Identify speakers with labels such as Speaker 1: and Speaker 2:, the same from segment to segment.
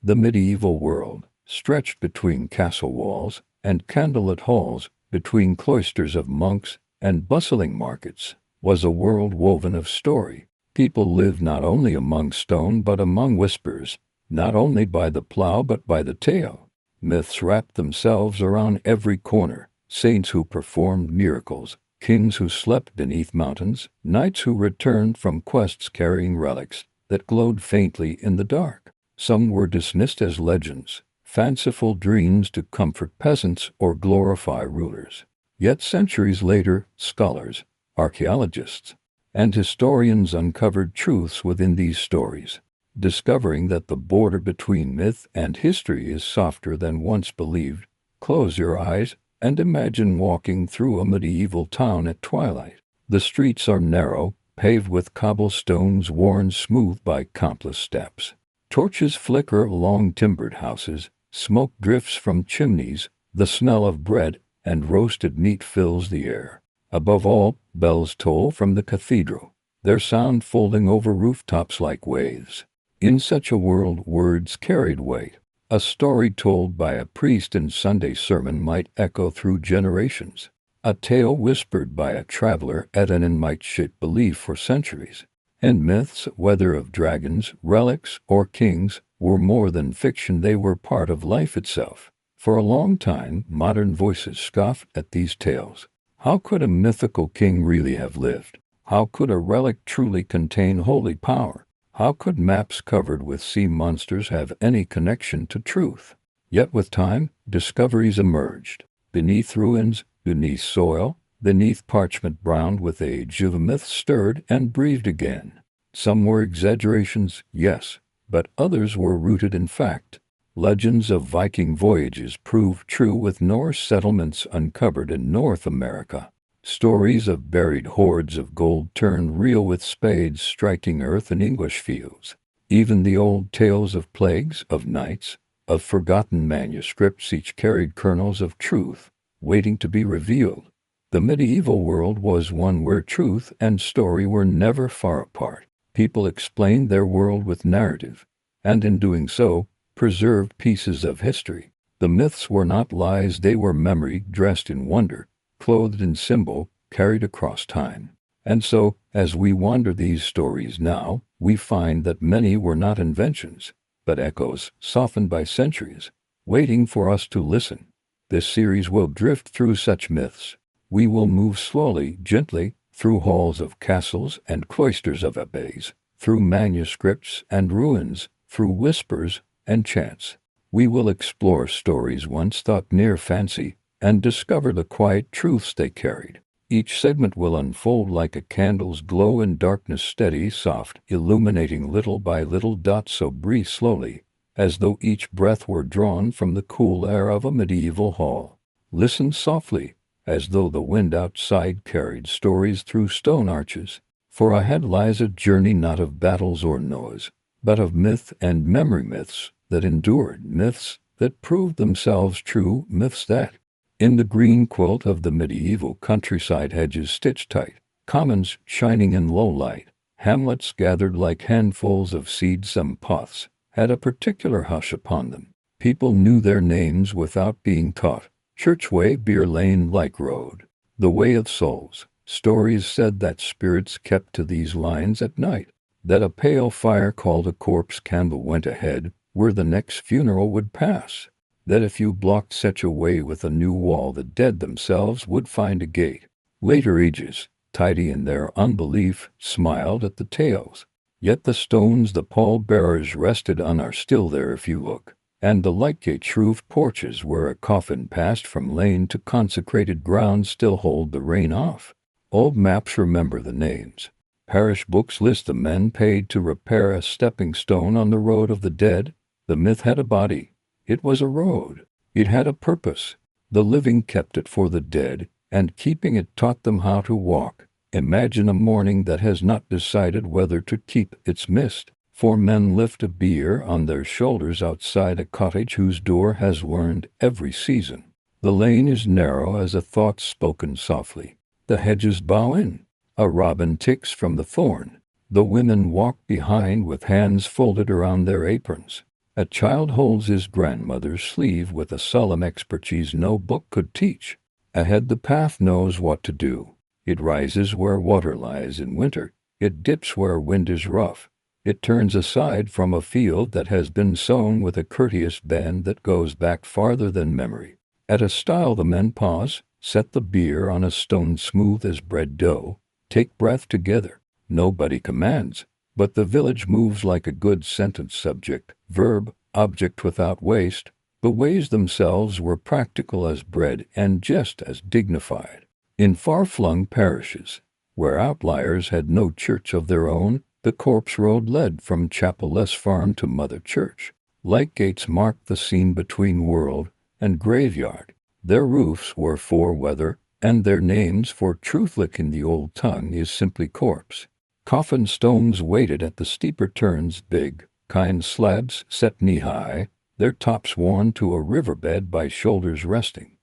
Speaker 1: The medieval world, stretched between castle walls and candlelit halls, between cloisters of monks and bustling markets, was a world woven of story. People lived not only among stone but among whispers, not only by the plow but by the tale. Myths wrapped themselves around every corner, saints who performed miracles, kings who slept beneath mountains, knights who returned from quests carrying relics that glowed faintly in the dark. Some were dismissed as legends, fanciful dreams to comfort peasants or glorify rulers. Yet centuries later, scholars, archaeologists, and historians uncovered truths within these stories, discovering that the border between myth and history is softer than once believed. Close your eyes and imagine walking through a medieval town at twilight. The streets are narrow, paved with cobblestones worn smooth by countless steps. Torches flicker along timbered houses, smoke drifts from chimneys, the smell of bread and roasted meat fills the air. Above all, bells toll from the cathedral, their sound folding over rooftops like waves. In such a world, words carried weight. A story told by a priest in Sunday sermon might echo through generations. A tale whispered by a traveler at an inn might shape belief for centuries. And myths, whether of dragons, relics, or kings, were more than fiction, they were part of life itself. For a long time, modern voices scoffed at these tales. How could a mythical king really have lived? How could a relic truly contain holy power? How could maps covered with sea monsters have any connection to truth? Yet with time, discoveries emerged. Beneath ruins, beneath soil, beneath parchment browned with age, the myths stirred and breathed again. Some were exaggerations, yes, but others were rooted in fact. Legends of Viking voyages proved true with Norse settlements uncovered in North America. Stories of buried hoards of gold turned real with spades striking earth in English fields. Even the old tales of plagues, of knights, of forgotten manuscripts each carried kernels of truth, waiting to be revealed. The medieval world was one where truth and story were never far apart. People explained their world with narrative, and in doing so, preserved pieces of history. The myths were not lies, they were memory dressed in wonder, clothed in symbol, carried across time. And so, as we wander these stories now, we find that many were not inventions, but echoes softened by centuries, waiting for us to listen. This series will drift through such myths. We will move slowly, gently, through halls of castles and cloisters of abbeys, through manuscripts and ruins, through whispers and chants. We will explore stories once thought near fancy and discover the quiet truths they carried. Each segment will unfold like a candle's glow in darkness, steady, soft, illuminating little by little. So breathe slowly, as though each breath were drawn from the cool air of a medieval hall. Listen softly, as though the wind outside carried stories through stone arches. For ahead lies a journey not of battles or noise, but of myth and memory, myths that endured, myths that proved themselves true, myths that, in the green quilt of the medieval countryside, hedges stitched tight, commons shining in low light, hamlets gathered like handfuls of seed, some paths had a particular hush upon them. People knew their names without being taught. Churchway, Beer Lane, like road, the way of souls. Stories said that spirits kept to these lines at night, that a pale fire called a corpse candle went ahead where the next funeral would pass, that if you blocked such a way with a new wall, the dead themselves would find a gate. Later ages, tidy in their unbelief, smiled at the tales. Yet the stones the pall-bearers rested on are still there if you look, and the light-gate roofed porches where a coffin passed from lane to consecrated ground still hold the rain off. Old maps remember the names. Parish books list the men paid to repair a stepping stone on the road of the dead. The myth had a body. It was a road. It had a purpose. The living kept it for the dead, and keeping it taught them how to walk. Imagine a morning that has not decided whether to keep its mist. 4 men lift a bier on their shoulders outside a cottage whose door has learned every season. The lane is narrow as a thought spoken softly. The hedges bow in. A robin ticks from the thorn. The women walk behind with hands folded around their aprons. A child holds his grandmother's sleeve with a solemn expertise no book could teach. Ahead the path knows what to do. It rises where water lies in winter. It dips where wind is rough. It turns aside from a field that has been sown with a courteous bend that goes back farther than memory. At a stile the men pause, set the bier on a stone smooth as bread dough, take breath together. Nobody commands, but the village moves like a good sentence subject, verb, object without waste. The ways themselves were practical as bread and just as dignified. In far-flung parishes, where outliers had no church of their own, the corpse road led from chapel-less farm to mother church. Like gates marked the scene between world and graveyard. Their roofs were for weather, and their names for truthlick in the old tongue is simply corpse. Coffin stones waited at the steeper turns, big, kind slabs set knee-high, their tops worn to a riverbed by shoulders resting.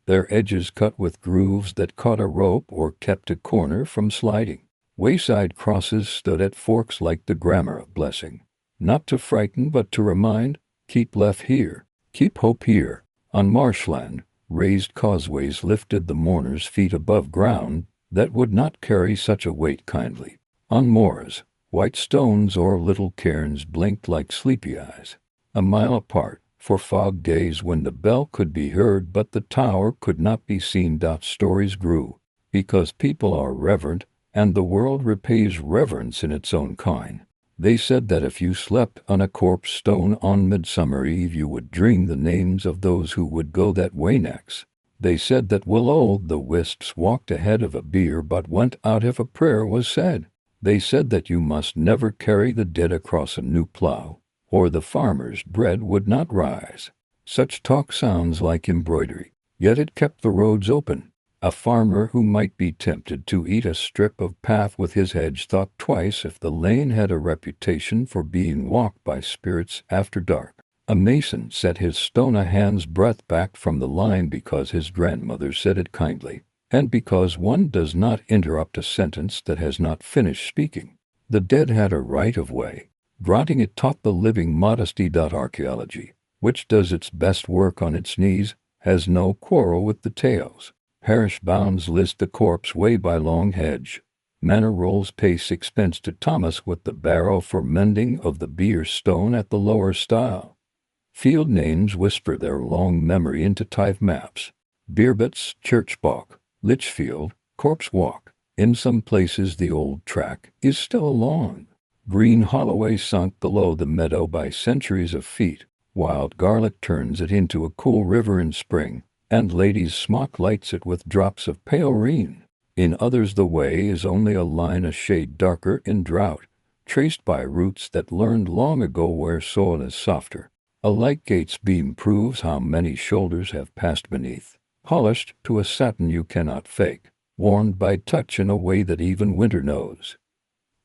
Speaker 1: Their edges cut with grooves that caught a rope or kept a corner from sliding. Wayside crosses stood at forks like the grammar of blessing. Not to frighten but to remind, keep left here, keep hope here. On marshland, raised causeways lifted the mourner's feet above ground that would not carry such a weight kindly. On moors, white stones or little cairns blinked like sleepy eyes. A mile apart, for fog days when the bell could be heard but the tower could not be seen. Stories grew, because people are reverent, and the world repays reverence in its own kind. They said that if you slept on a corpse stone on Midsummer Eve you would dream the names of those who would go that way next. They said that will-o'-the-wisps walked ahead of a bier but went out if a prayer was said. They said that you must never carry the dead across a new plow, or the farmer's bread would not rise. Such talk sounds like embroidery, yet it kept the roads open. A farmer who might be tempted to eat a strip of path with his hedge thought twice if the lane had a reputation for being walked by spirits after dark. A mason set his stone a hand's breadth back from the line because his grandmother said it kindly, and because one does not interrupt a sentence that has not finished speaking. The dead had a right of way. Granting it taught the living modesty. Archaeology, which does its best work on its knees, has no quarrel with the tales. Parish bounds list the corpse way by long hedge. Manor rolls pay sixpence to Thomas with the barrow for mending of the bier stone at the lower stile. Field names whisper their long memory into tithe maps. Beerbits, Churchbalk, Litchfield, Corpse Walk. In some places the old track is still along. Green Holloway sunk below the meadow by centuries of feet. Wild garlic turns it into a cool river in spring, and ladies' smock lights it with drops of pale reen. In others the way is only a line a shade darker in drought, traced by roots that learned long ago where soil is softer. A light gate's beam proves how many shoulders have passed beneath, polished to a satin you cannot fake, warmed by touch in a way that even winter knows.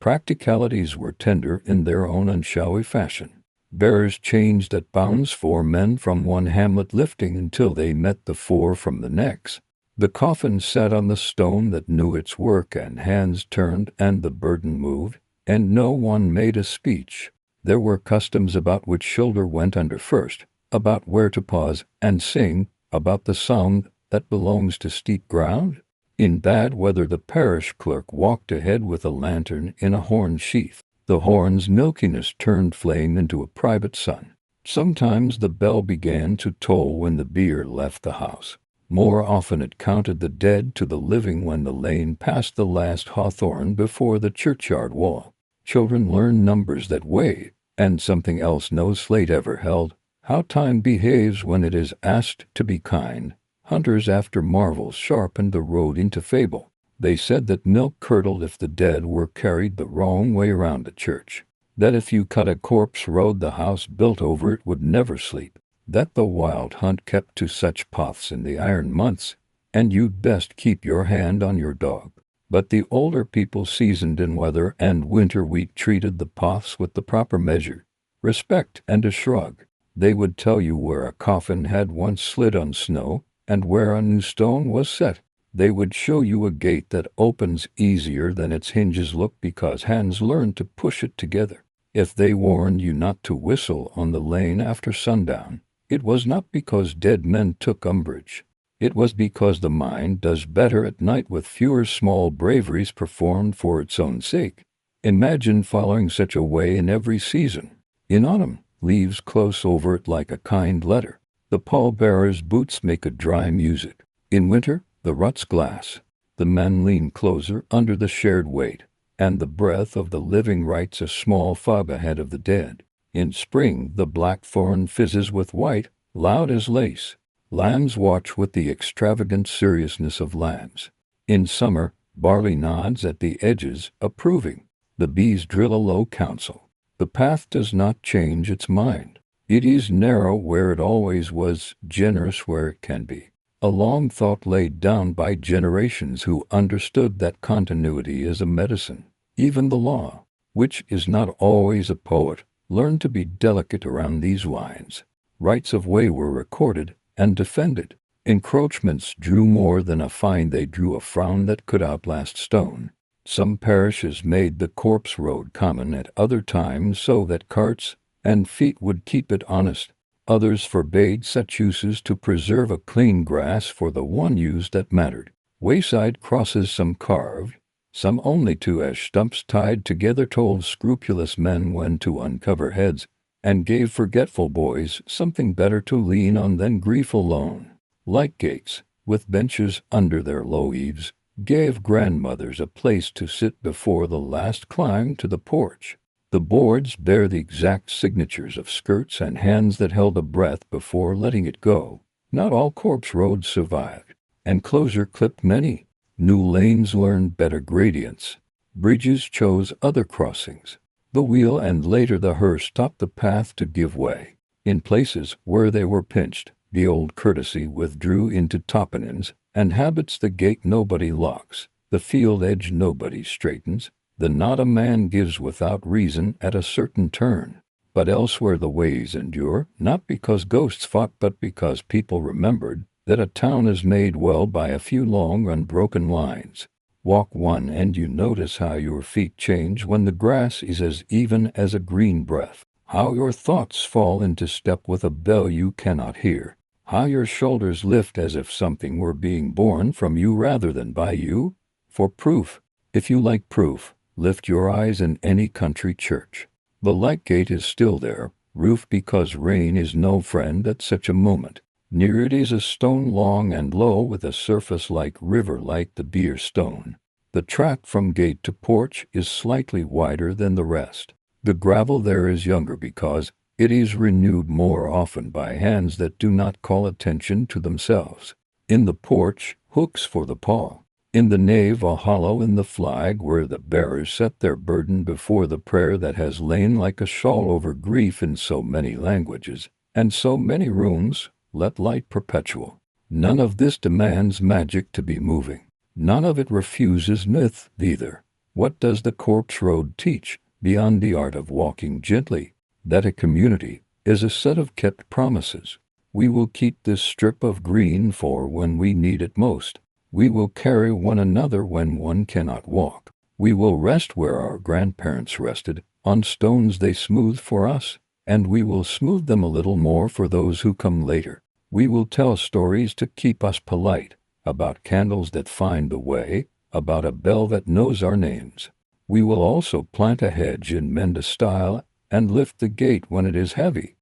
Speaker 1: Practicalities were tender in their own unshowy fashion. Bearers changed at bounds, 4 men from one hamlet lifting until they met the 4 from the next. The coffin sat on the stone that knew its work, and hands turned and the burden moved, and no one made a speech. There were customs about which shoulder went under first, about where to pause and sing, about the sound that belongs to steep ground. In bad weather the parish clerk walked ahead with a lantern in a horn sheath. The horn's milkiness turned flame into a private sun. Sometimes the bell began to toll when the bier left the house. More often it counted the dead to the living when the lane passed the last hawthorn before the churchyard wall. Children learn numbers that way, and something else no slate ever held, how time behaves when it is asked to be kind. Hunters after marvels sharpened the road into fable. They said that milk curdled if the dead were carried the wrong way around the church, that if you cut a corpse road the house built over it would never sleep, that the wild hunt kept to such paths in the iron months, and you'd best keep your hand on your dog. But the older people, seasoned in weather and winter wheat, treated the paths with the proper measure, respect and a shrug. They would tell you where a coffin had once slid on snow, and where a new stone was set. They would show you a gate that opens easier than its hinges look because hands learned to push it together. If they warned you not to whistle on the lane after sundown, it was not because dead men took umbrage. It was because the mind does better at night with fewer small braveries performed for its own sake. Imagine following such a way in every season. In autumn, leaves close over it like a kind letter. The pallbearer's boots make a dry music. In winter, the rut's glass. The men lean closer under the shared weight, and the breath of the living writes a small fog ahead of the dead. In spring, the blackthorn fizzes with white, loud as lace. Lambs watch with the extravagant seriousness of lambs. In summer, barley nods at the edges, approving. The bees drill a low counsel. The path does not change its mind. It is narrow where it always was, generous where it can be. A long thought laid down by generations who understood that continuity is a medicine. Even the law, which is not always a poet, learned to be delicate around these lines. Rights of way were recorded and defended. Encroachments drew more than a fine, they drew a frown that could outlast stone. Some parishes made the corpse road common at other times so that carts and feet would keep it honest. Others forbade such uses to preserve a clean grass for the one use that mattered. Wayside crosses some carved, some only two ash stumps tied together told scrupulous men when to uncover heads, and gave forgetful boys something better to lean on than grief alone. Like gates, with benches under their low eaves, gave grandmothers a place to sit before the last climb to the porch. The boards bear the exact signatures of skirts and hands that held a breath before letting it go. Not all corpse roads survived. Enclosure clipped many. New lanes learned better gradients. Bridges chose other crossings. The wheel and later the hearse stopped the path to give way. In places where they were pinched, the old courtesy withdrew into toponyms, and habits the gate nobody locks, the field edge nobody straightens, the knot a man gives without reason at a certain turn. But elsewhere the ways endure, not because ghosts fought but because people remembered that a town is made well by a few long unbroken lines. Walk one and you notice how your feet change when the grass is as even as a green breath, how your thoughts fall into step with a bell you cannot hear, how your shoulders lift as if something were being borne from you rather than by you. For proof, if you like proof, lift your eyes in any country church. The light gate is still there, roof because rain is no friend at such a moment. Near it is a stone long and low with a surface like river like the beer stone. The track from gate to porch is slightly wider than the rest. The gravel there is younger because it is renewed more often by hands that do not call attention to themselves. In the porch, hooks for the paw. In the nave a hollow in the flag where the bearers set their burden before the prayer that has lain like a shawl over grief in so many languages, and so many rooms, let light perpetual. None of this demands magic to be moving. None of it refuses myth, either. What does the corpse road teach, beyond the art of walking gently? That a community is a set of kept promises. We will keep this strip of green for when we need it most. We will carry one another when one cannot walk. We will rest where our grandparents rested, on stones they smoothed for us, and we will smooth them a little more for those who come later. We will tell stories to keep us polite, about candles that find the way, about a bell that knows our names. We will also plant a hedge and mend a stile, and lift the gate when it is heavy.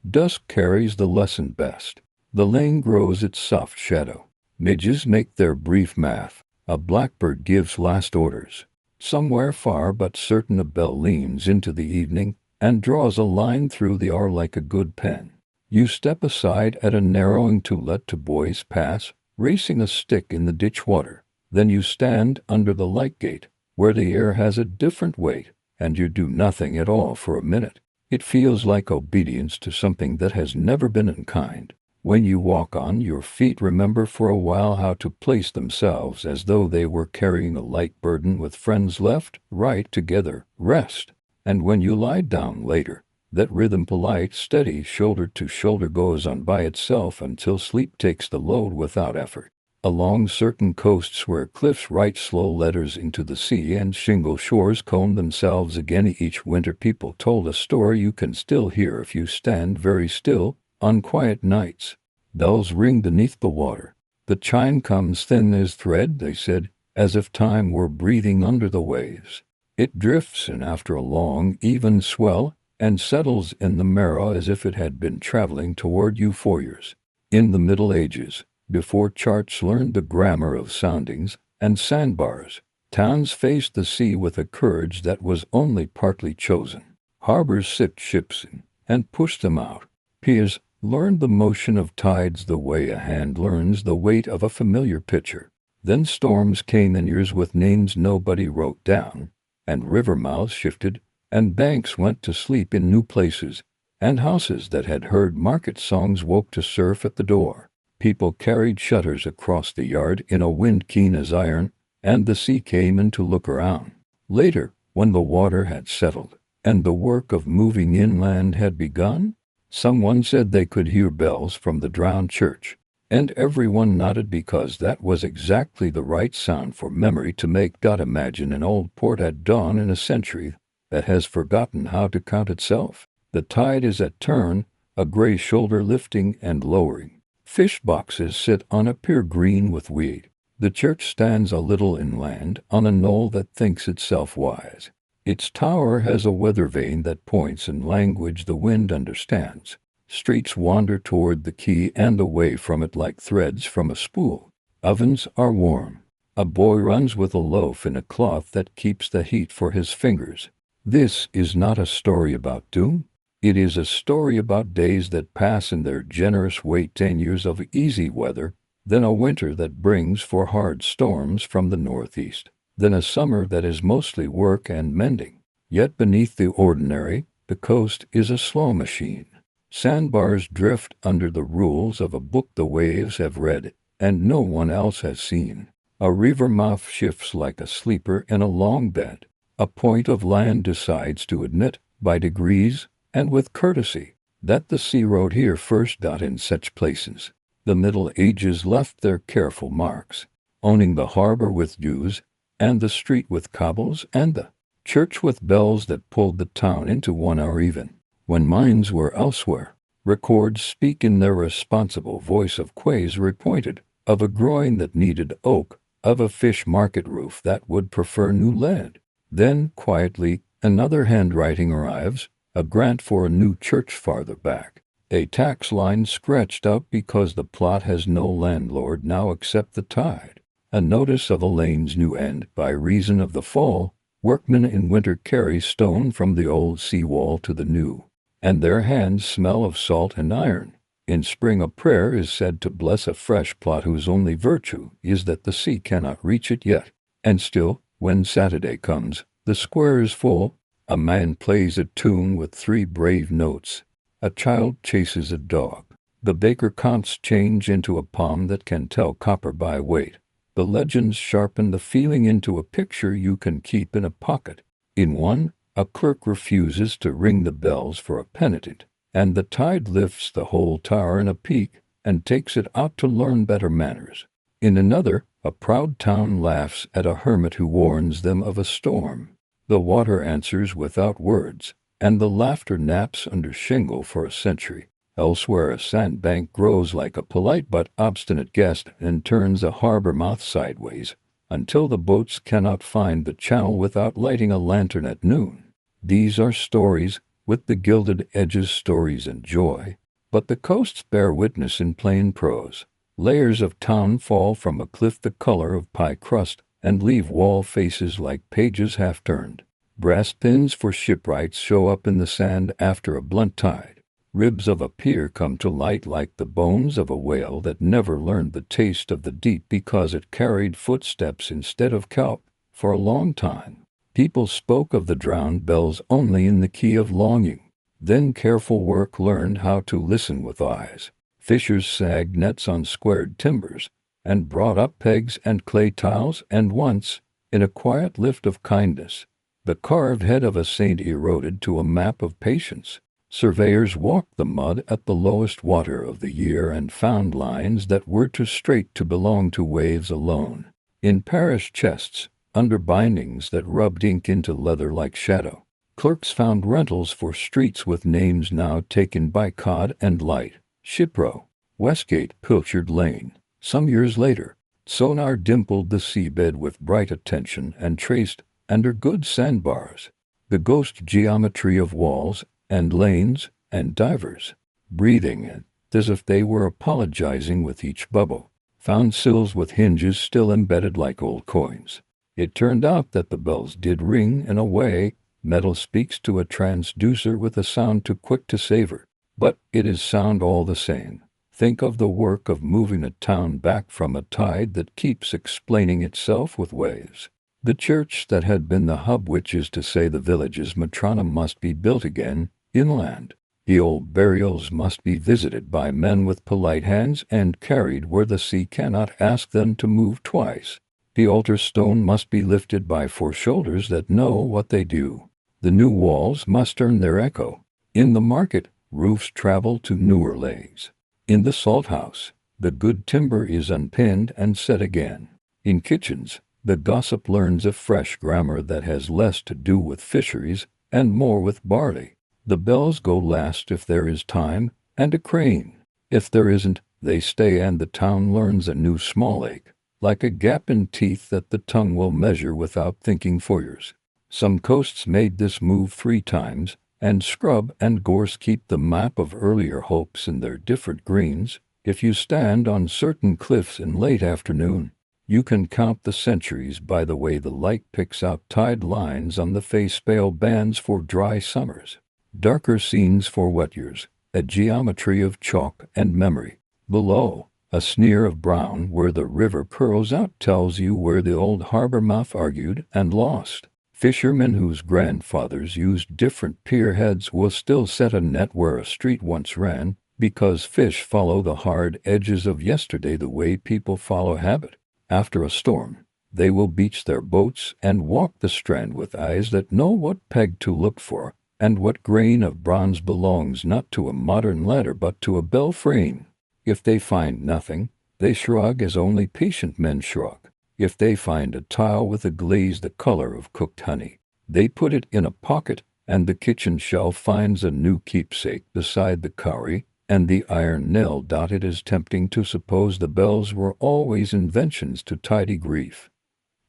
Speaker 1: Dusk carries the lesson best. The lane grows its soft shadow. Midges make their brief math. A blackbird gives last orders. Somewhere far but certain a bell leans into the evening and draws a line through the hour like a good pen. You step aside at a narrowing to let two boys pass, racing a stick in the ditch water. Then you stand under the light gate, where the air has a different weight, and you do nothing at all for a minute. It feels like obedience to something that has never been unkind. When you walk on, your feet remember for a while how to place themselves as though they were carrying a light burden with friends left, right, together, rest. And when you lie down later, that rhythm polite, steady, shoulder to shoulder goes on by itself until sleep takes the load without effort. Along certain coasts where cliffs write slow letters into the sea and shingle shores comb themselves again each winter, people told a story you can still hear if you stand very still on quiet nights. Bells ring beneath the water. The chime comes thin as thread, they said, as if time were breathing under the waves. It drifts in after a long, even swell and settles in the marrow as if it had been traveling toward you for years. In the Middle Ages, before charts learned the grammar of soundings and sandbars, towns faced the sea with a courage that was only partly chosen. Harbors sipped ships in and pushed them out. Piers learned the motion of tides the way a hand learns the weight of a familiar pitcher. Then storms came in years with names nobody wrote down, and river mouths shifted, and banks went to sleep in new places, and houses that had heard market songs woke to surf at the door. People carried shutters across the yard in a wind keen as iron, and the sea came in to look around. Later, when the water had settled, and the work of moving inland had begun, someone said they could hear bells from the drowned church, and everyone nodded because that was exactly the right sound for memory to make. Imagine an old port at dawn in a century that has forgotten how to count itself. The tide is at turn, a gray shoulder lifting and lowering. Fish boxes sit on a pier green with weed. The church stands a little inland on a knoll that thinks itself wise. Its tower has a weather vane that points in language the wind understands. Streets wander toward the quay and away from it like threads from a spool. Ovens are warm. A boy runs with a loaf in a cloth that keeps the heat for his fingers. This is not a story about doom. It is a story about days that pass in their generous weight, 10 years of easy weather, then a winter that brings 4 hard storms from the northeast, then a summer that is mostly work and mending. Yet beneath the ordinary, the coast is a slow machine. Sandbars drift under the rules of a book the waves have read and no one else has seen. A river mouth shifts like a sleeper in a long bed. A point of land decides to admit, by degrees, and with courtesy, that the sea road here first got in such places. The Middle Ages left their careful marks, owning the harbor with dues, and the street with cobbles, and the church with bells that pulled the town into 1 hour even, when minds were elsewhere. Records speak in their responsible voice of quays repointed, of a groin that needed oak, of a fish market roof that would prefer new lead. Then, quietly, another handwriting arrives, a grant for a new church farther back. A tax line scratched out because the plot has no landlord now except the tide. A notice of a lane's new end by reason of the fall. Workmen in winter carry stone from the old seawall to the new, and their hands smell of salt and iron. In spring a prayer is said to bless a fresh plot whose only virtue is that the sea cannot reach it yet. And still, when Saturday comes, the square is full. A man plays a tune with 3 brave notes. A child chases a dog. The baker counts change into a palm that can tell copper by weight. The legends sharpen the feeling into a picture you can keep in a pocket. In one, a clerk refuses to ring the bells for a penitent, and the tide lifts the whole tower in a peak and takes it out to learn better manners. In another, a proud town laughs at a hermit who warns them of a storm. The water answers without words, and the laughter naps under shingle for a century. Elsewhere a sandbank grows like a polite but obstinate guest and turns a harbor mouth sideways, until the boats cannot find the channel without lighting a lantern at noon. These are stories, with the gilded edges, stories and joy, but the coasts bear witness in plain prose. Layers of town fall from a cliff the color of pie crust, and leave wall faces like pages half-turned. Brass pins for shipwrights show up in the sand after a blunt tide. Ribs of a pier come to light like the bones of a whale that never learned the taste of the deep because it carried footsteps instead of kelp. For a long time, people spoke of the drowned bells only in the key of longing. Then careful work learned how to listen with eyes. Fishers sagged nets on squared timbers, and brought up pegs and clay tiles, and once, in a quiet lift of kindness, the carved head of a saint eroded to a map of patience. Surveyors walked the mud at the lowest water of the year and found lines that were too straight to belong to waves alone. In parish chests, under bindings that rubbed ink into leather like shadow, clerks found rentals for streets with names now taken by Cod and Light, Shipro, Westgate, Pilchard Lane. Some years later, sonar dimpled the seabed with bright attention and traced, under good sandbars, the ghost geometry of walls and lanes and divers, breathing it as if they were apologizing with each bubble, found sills with hinges still embedded like old coins. It turned out that the bells did ring in a way metal speaks to a transducer with a sound too quick to savor, but it is sound all the same. Think of the work of moving a town back from a tide that keeps explaining itself with waves. The church that had been the hub, which is to say the village's Matrona, must be built again, inland. The old burials must be visited by men with polite hands and carried where the sea cannot ask them to move twice. The altar stone must be lifted by 4 shoulders that know what they do. The new walls must earn their echo. In the market, roofs travel to newer legs. In the salt house, the good timber is unpinned and set again. In kitchens, the gossip learns a fresh grammar that has less to do with fisheries and more with barley. The bells go last if there is time, and a crane. If there isn't, they stay, and the town learns a new small ache, like a gap in teeth that the tongue will measure without thinking for years. Some coasts made this move 3 times, and scrub and gorse keep the map of earlier hopes in their different greens. If you stand on certain cliffs in late afternoon, you can count the centuries by the way the light picks out tide lines on the face pale bands for dry summers, darker scenes for wet years, a geometry of chalk and memory. Below, a sneer of brown where the river curls out tells you where the old harbor mouth argued and lost. Fishermen whose grandfathers used different pier heads will still set a net where a street once ran, because fish follow the hard edges of yesterday the way people follow habit. After a storm, they will beach their boats and walk the strand with eyes that know what peg to look for, and what grain of bronze belongs not to a modern ladder but to a bell frame. If they find nothing, they shrug as only patient men shrug. If they find a tile with a glaze the color of cooked honey, they put it in a pocket, and the kitchen shelf finds a new keepsake beside the cowrie, and the iron nail. It is tempting to suppose the bells were always inventions to tidy grief.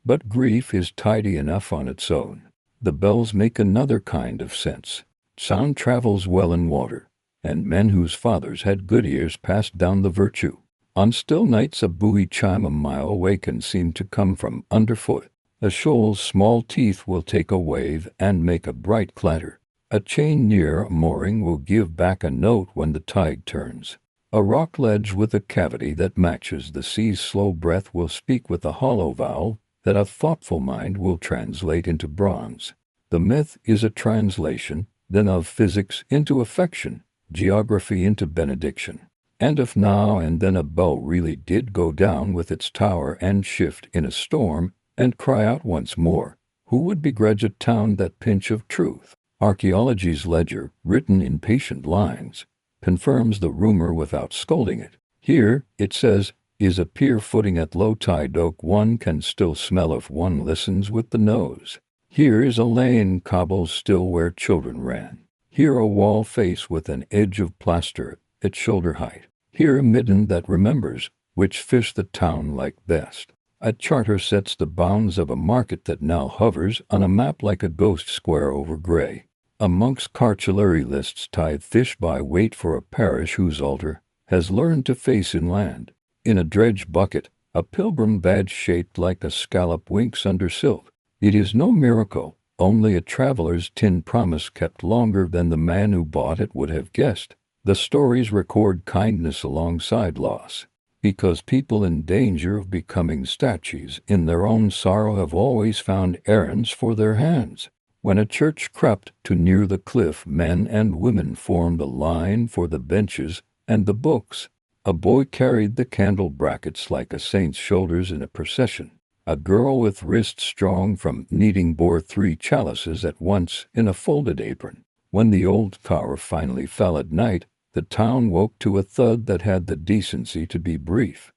Speaker 1: But grief is tidy enough on its own. The bells make another kind of sense. Sound travels well in water, and men whose fathers had good ears passed down the virtue. On still nights a buoy chime a mile away can seem to come from underfoot. A shoal's small teeth will take a wave and make a bright clatter. A chain near a mooring will give back a note when the tide turns. A rock ledge with a cavity that matches the sea's slow breath will speak with a hollow vowel that a thoughtful mind will translate into bronze. The myth is a translation, then, of physics into affection, geography into benediction. And if now and then a bell really did go down with its tower and shift in a storm and cry out once more, who would begrudge a town that pinch of truth? Archaeology's ledger, written in patient lines, confirms the rumor without scolding it. Here, it says, is a pier footing at low tide oak one can still smell if one listens with the nose. Here is a lane cobbles still where children ran. Here a wall face with an edge of plaster at shoulder height. Here a midden that remembers which fish the town liked best. A charter sets the bounds of a market that now hovers on a map like a ghost square over gray. A monk's cartulary lists tithe fish by weight for a parish whose altar has learned to face inland. In a dredge bucket, a pilgrim badge shaped like a scallop winks under silk. It is no miracle, only a traveler's tin promise kept longer than the man who bought it would have guessed. The stories record kindness alongside loss, because people in danger of becoming statues in their own sorrow have always found errands for their hands. When a church crept too near the cliff, men and women formed a line for the benches and the books. A boy carried the candle brackets like a saint's shoulders in a procession. A girl with wrists strong from kneading bore 3 chalices at once in a folded apron. When the old tower finally fell at night, the town woke to a thud that had the decency to be brief.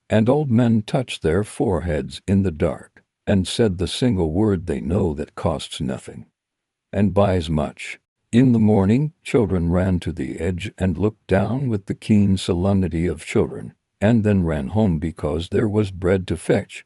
Speaker 1: And old men touched their foreheads in the dark, and said the single word they know that costs nothing, and buys much. In the morning, children ran to the edge and looked down with the keen solemnity of children, and then ran home because there was bread to fetch.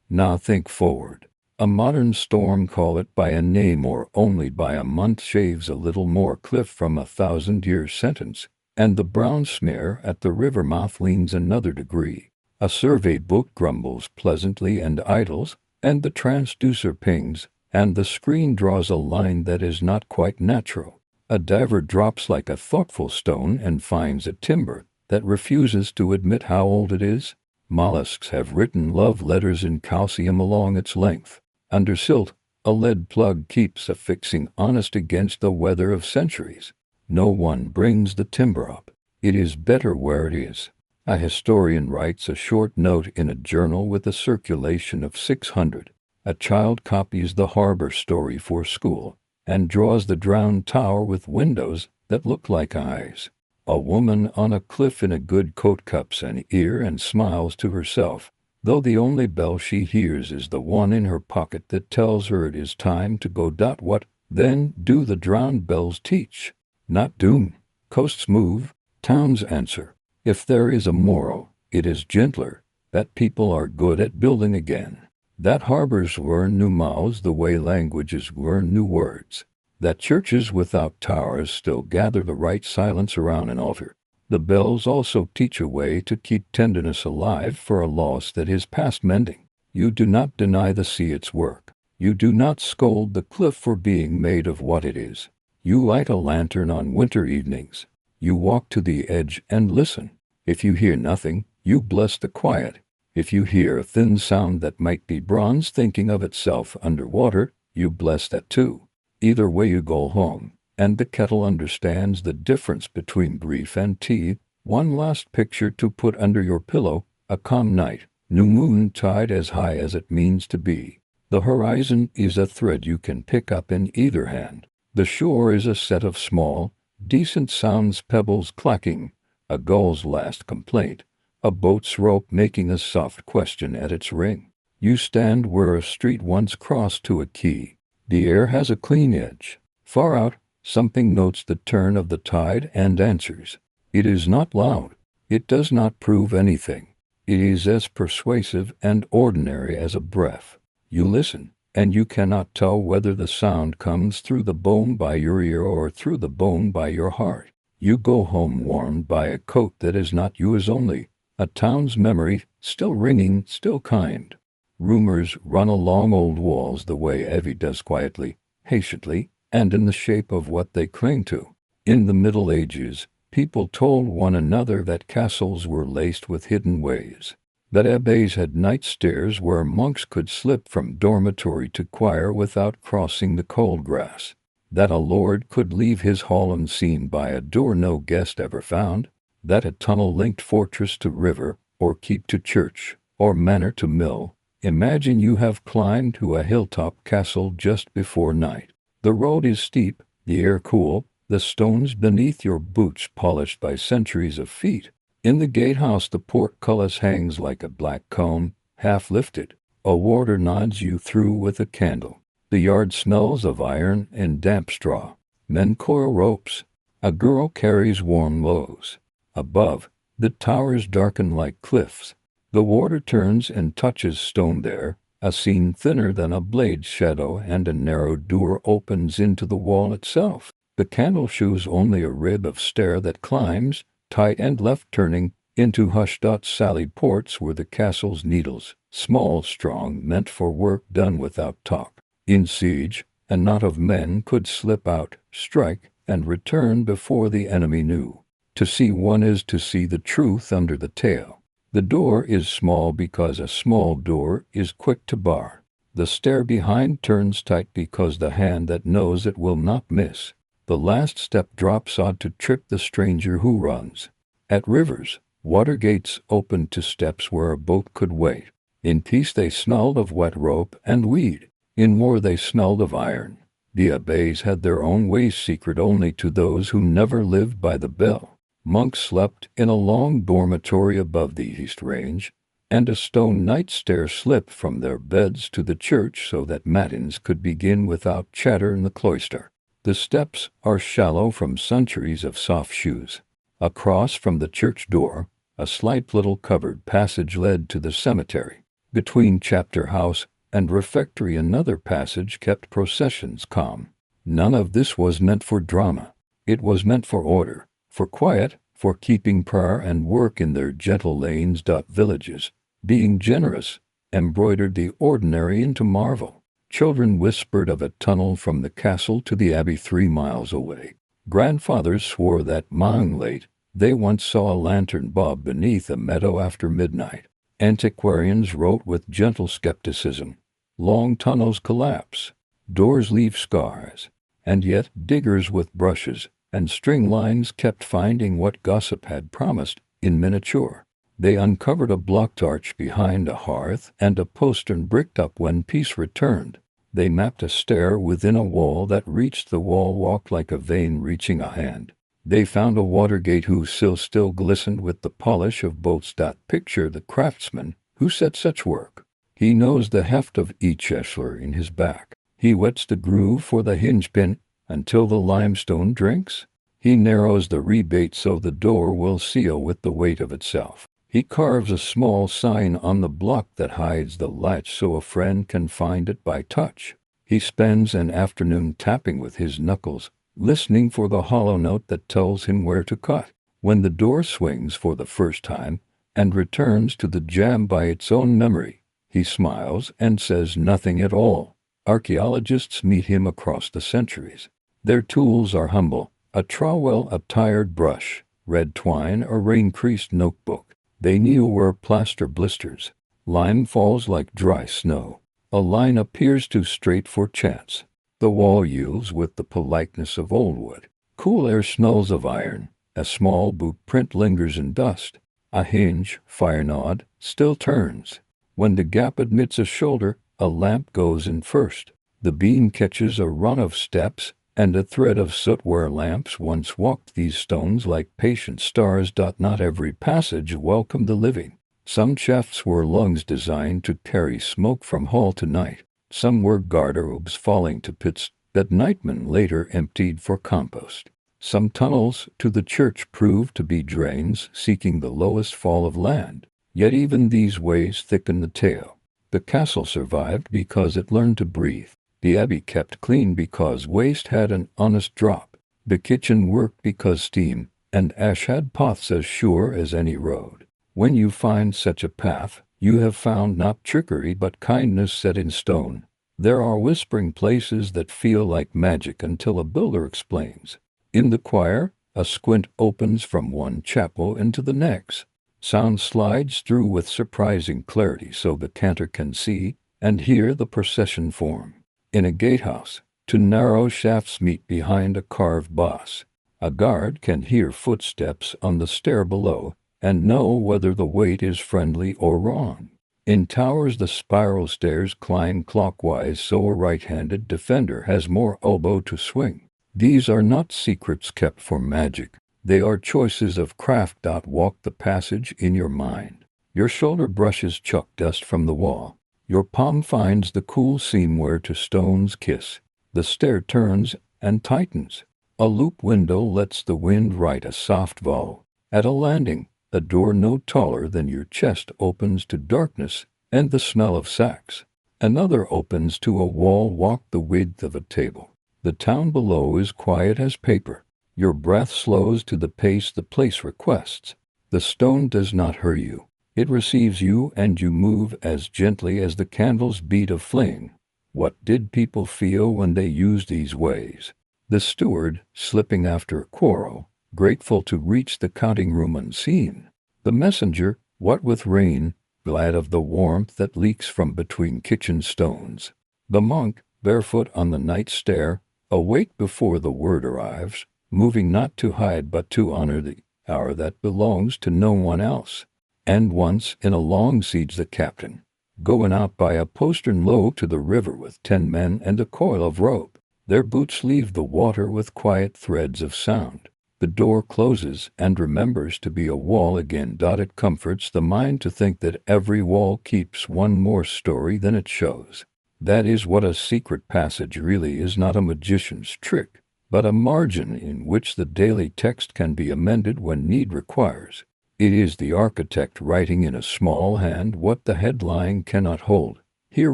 Speaker 1: Now think forward. A modern storm, call it by a name or only by a month, shaves a little more cliff from a 1,000-year sentence, and the brown smear at the river mouth leans another degree. A survey book grumbles pleasantly and idles, and the transducer pings, and the screen draws a line that is not quite natural. A diver drops like a thoughtful stone and finds a timber that refuses to admit how old it is. Mollusks have written love letters in calcium along its length. Under silt, a lead plug keeps affixing honest against the weather of centuries. No one brings the timber up. It is better where it is. A historian writes a short note in a journal with a circulation of 600. A child copies the harbor story for school and draws the drowned tower with windows that look like eyes. A woman on a cliff in a good coat cups an ear and smiles to herself, though the only bell she hears is the one in her pocket that tells her it is time to go. What, then, do the drowned bells teach? Not doom. Coasts move, towns answer. If there is a moral, it is gentler, that people are good at building again. That harbors learn new mouths the way languages learn new words. That churches without towers still gather the right silence around an altar. The bells also teach a way to keep tenderness alive for a loss that is past mending. You do not deny the sea its work. You do not scold the cliff for being made of what it is. You light a lantern on winter evenings. You walk to the edge and listen. If you hear nothing, you bless the quiet. If you hear a thin sound that might be bronze thinking of itself underwater, you bless that too. Either way you go home, and the kettle understands the difference between grief and tea. One last picture to put under your pillow: a calm night, new moon, tide as high as it means to be. The horizon is a thread you can pick up in either hand. The shore is a set of small, decent sounds, pebbles clacking, a gull's last complaint, a boat's rope making a soft question at its ring. You stand where a street once crossed to a quay. The air has a clean edge. Far out, something notes the turn of the tide and answers. It is not loud. It does not prove anything. It is as persuasive and ordinary as a breath. You listen, and you cannot tell whether the sound comes through the bone by your ear or through the bone by your heart. You go home warmed by a coat that is not yours only, a town's memory, still ringing, still kind. Rumors run along old walls the way Evie does, quietly, patiently, and in the shape of what they cling to. In the Middle Ages, people told one another that castles were laced with hidden ways, that abbeys had night stairs where monks could slip from dormitory to choir without crossing the cold grass, that a lord could leave his hall unseen by a door no guest ever found, that a tunnel linked fortress to river, or keep to church, or manor to mill. Imagine you have climbed to a hilltop castle just before night. The road is steep, the air cool, the stones beneath your boots polished by centuries of feet. In the gatehouse the portcullis hangs like a black comb, half lifted. A warder nods you through with a candle. The yard smells of iron and damp straw. Men coil ropes. A girl carries warm loaves. Above, the towers darken like cliffs. The warder turns and touches stone there, a scene thinner than a blade's shadow, and a narrow door opens into the wall itself. The candle shows only a rib of stair that climbs, tight and left turning, into hushed sallied ports where the castle's needles, small, strong, meant for work done without talk. In siege, a knot of men could slip out, strike, and return before the enemy knew. To see one is to see the truth under the tale. The door is small because a small door is quick to bar. The stair behind turns tight because the hand that knows it will not miss. The last step drops odd to trip the stranger who runs. At rivers, water gates opened to steps where a boat could wait. In peace they smelled of wet rope and weed. In war they smelled of iron. The abbés had their own ways secret only to those who never lived by the bell. Monks slept in a long dormitory above the east range, and a stone night stair slipped from their beds to the church so that matins could begin without chatter in the cloister. The steps are shallow from centuries of soft shoes. Across from the church door, a slight little covered passage led to the cemetery. Between chapter house and refectory another passage kept processions calm. None of this was meant for drama. It was meant for order, for quiet, for keeping prayer and work in their gentle lanes. Villages, being generous, embroidered the ordinary into marvel. Children whispered of a tunnel from the castle to the abbey 3 miles away. Grandfathers swore that, mowing late, they once saw a lantern bob beneath a meadow after midnight. Antiquarians wrote with gentle skepticism. Long tunnels collapse, doors leave scars, and yet diggers with brushes and string lines kept finding what gossip had promised in miniature. They uncovered a blocked arch behind a hearth and a postern bricked up when peace returned. They mapped a stair within a wall that reached the wall walk like a vein reaching a hand. They found a water gate whose sill still glistened with the polish of boats. Picture the craftsman who set such work. He knows the heft of each eshler in his back. He wets the groove for the hinge pin until the limestone drinks. He narrows the rebate so the door will seal with the weight of itself. He carves a small sign on the block that hides the latch so a friend can find it by touch. He spends an afternoon tapping with his knuckles, listening for the hollow note that tells him where to cut. When the door swings for the first time and returns to the jamb by its own memory, he smiles and says nothing at all. Archaeologists meet him across the centuries. Their tools are humble: a trowel, a tired brush, red twine, a rain-creased notebook. They kneel where plaster blisters. Lime falls like dry snow. A line appears too straight for chance. The wall yields with the politeness of old wood. Cool air smells of iron. A small boot print lingers in dust. A hinge, fire-gnawed, still turns. When the gap admits a shoulder, a lamp goes in first. The beam catches a run of steps and a thread of soot where lamps once walked. These stones like patient stars. Not every passage welcomed the living. Some shafts were lungs designed to carry smoke from hall to night. Some were garderobes falling to pits that nightmen later emptied for compost. Some tunnels to the church proved to be drains seeking the lowest fall of land. Yet even these ways thickened the tale. The castle survived because it learned to breathe. The abbey kept clean because waste had an honest drop. The kitchen worked because steam and ash had paths as sure as any road. When you find such a path, you have found not trickery but kindness set in stone. There are whispering places that feel like magic until a builder explains. In the choir, a squint opens from one chapel into the next. Sound slides through with surprising clarity so the cantor can see and hear the procession form. In a gatehouse, two narrow shafts meet behind a carved boss. A guard can hear footsteps on the stair below and know whether the weight is friendly or wrong. In towers, the spiral stairs climb clockwise so a right-handed defender has more elbow to swing. These are not secrets kept for magic. They are choices of craft. Walk the passage in your mind. Your shoulder brushes chalk dust from the wall. Your palm finds the cool seam where two stones kiss. The stair turns and tightens. A loop window lets the wind write a soft vowel. At a landing, a door no taller than your chest opens to darkness and the smell of sacks. Another opens to a wall walk the width of a table. The town below is quiet as paper. Your breath slows to the pace the place requests. The stone does not hurry you. It receives you and you move as gently as the candle's beat of flame. What did people feel when they used these ways? The steward, slipping after a quarrel, grateful to reach the counting room unseen. The messenger, what with rain, glad of the warmth that leaks from between kitchen stones. The monk, barefoot on the night stair, awake before the word arrives, moving not to hide but to honor the hour that belongs to no one else. And once in a long siege the captain, going out by a postern low to the river with 10 men and a coil of rope, Their boots leave the water with quiet threads of sound. The door closes and remembers to be a wall again. It comforts the mind to think that every wall keeps one more story than it shows. That is what a secret passage really is, not a magician's trick, but a margin in which the daily text can be amended when need requires. It is the architect writing in a small hand what the headline cannot hold. Here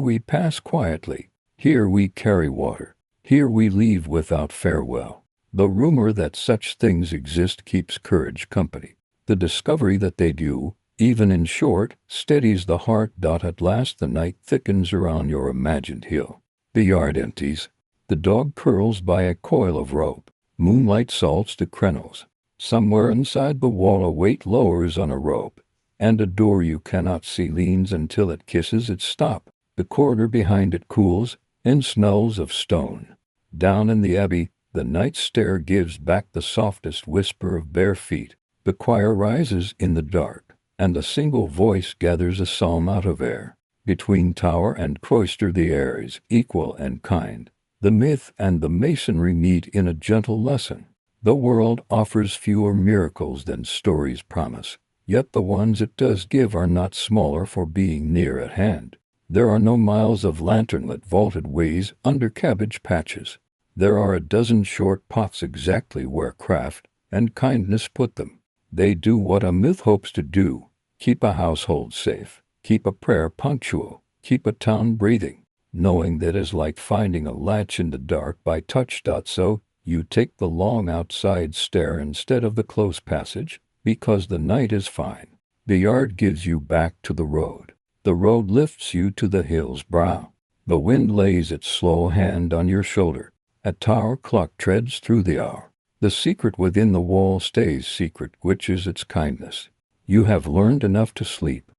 Speaker 1: we pass quietly. Here we carry water. Here we leave without farewell. The rumor that such things exist keeps courage company. The discovery that they do, even in short, steadies the heart. At last the night thickens around your imagined hill. The yard empties. The dog curls by a coil of rope. Moonlight salts the crenels. Somewhere inside the wall a weight lowers on a rope, and a door you cannot see leans until it kisses its stop. The corridor behind it cools, in smells of stone. Down in the abbey, the night stair gives back the softest whisper of bare feet. The choir rises in the dark, and a single voice gathers a psalm out of air. Between tower and cloister the air is equal and kind. The myth and the masonry meet in a gentle lesson. The world offers fewer miracles than stories promise, yet the ones it does give are not smaller for being near at hand. There are no miles of lanternlit vaulted ways under cabbage patches. There are a dozen short pots exactly where craft and kindness put them. They do what a myth hopes to do: keep a household safe, keep a prayer punctual, keep a town breathing. Knowing that is like finding a latch in the dark by touch. So you take the long outside stair instead of the close passage, because the night is fine. The yard gives you back to the road. The road lifts you to the hill's brow. The wind lays its slow hand on your shoulder. A tower clock treads through the hour. The secret within the wall stays secret, which is its kindness. You have learned enough to sleep.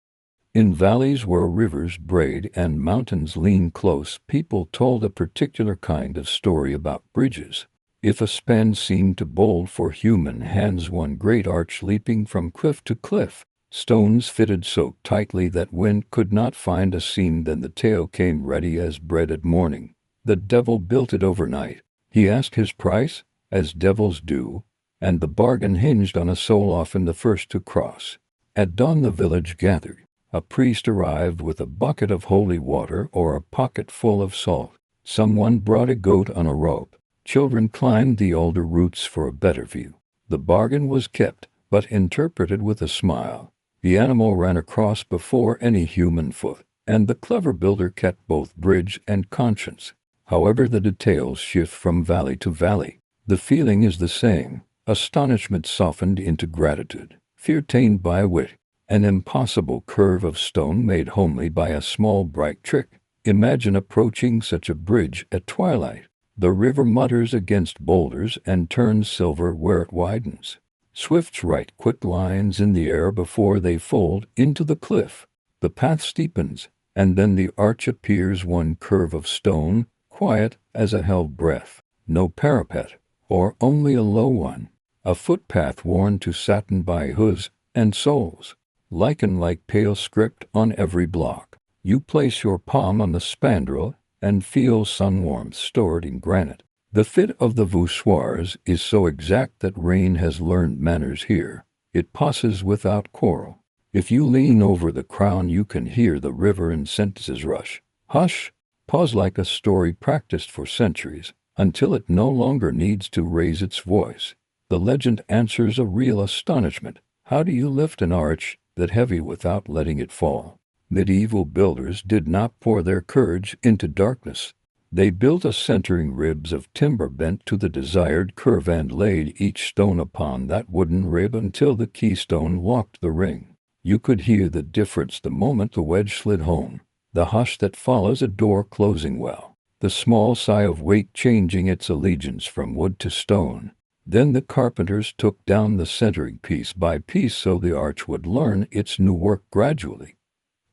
Speaker 1: In valleys where rivers braid and mountains lean close, people told a particular kind of story about bridges. If a span seemed too bold for human hands, one great arch leaping from cliff to cliff, stones fitted so tightly that wind could not find a seam, then the tale came ready as bread at morning. The devil built it overnight. He asked his price, as devils do, and the bargain hinged on a soul often the first to cross. At dawn the village gathered. A priest arrived with a bucket of holy water or a pocket full of salt. Someone brought a goat on a rope. Children climbed the alder roots for a better view. The bargain was kept, but interpreted with a smile. The animal ran across before any human foot, and the clever builder kept both bridge and conscience. However, the details shift from valley to valley. The feeling is the same: astonishment softened into gratitude, fear tamed by wit, an impossible curve of stone made homely by a small bright trick. Imagine approaching such a bridge at twilight. The river mutters against boulders and turns silver where it widens. Swifts write quick lines in the air before they fold into the cliff. The path steepens, and then the arch appears, one curve of stone, quiet as a held breath. No parapet, or only a low one. A footpath worn to satin by hooves and soles. Lichen like pale script on every block. You place your palm on the spandrel and feel sun warmth stored in granite. The fit of the voussoirs is so exact that rain has learned manners here. It passes without quarrel. If you lean over the crown you can hear the river in sentences rush. Hush! Pause like a story practiced for centuries, until it no longer needs to raise its voice. The legend answers a real astonishment. How do you lift an arch that heavy without letting it fall? Medieval builders did not pour their courage into darkness. They built a centering ribs of timber bent to the desired curve and laid each stone upon that wooden rib until the keystone locked the ring. You could hear the difference the moment the wedge slid home, the hush that follows a door closing well, the small sigh of weight changing its allegiance from wood to stone. Then the carpenters took down the centering piece by piece so the arch would learn its new work gradually.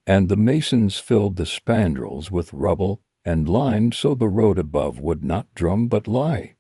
Speaker 1: And the masons filled the spandrels with rubble and lined so the road above would not drum but lie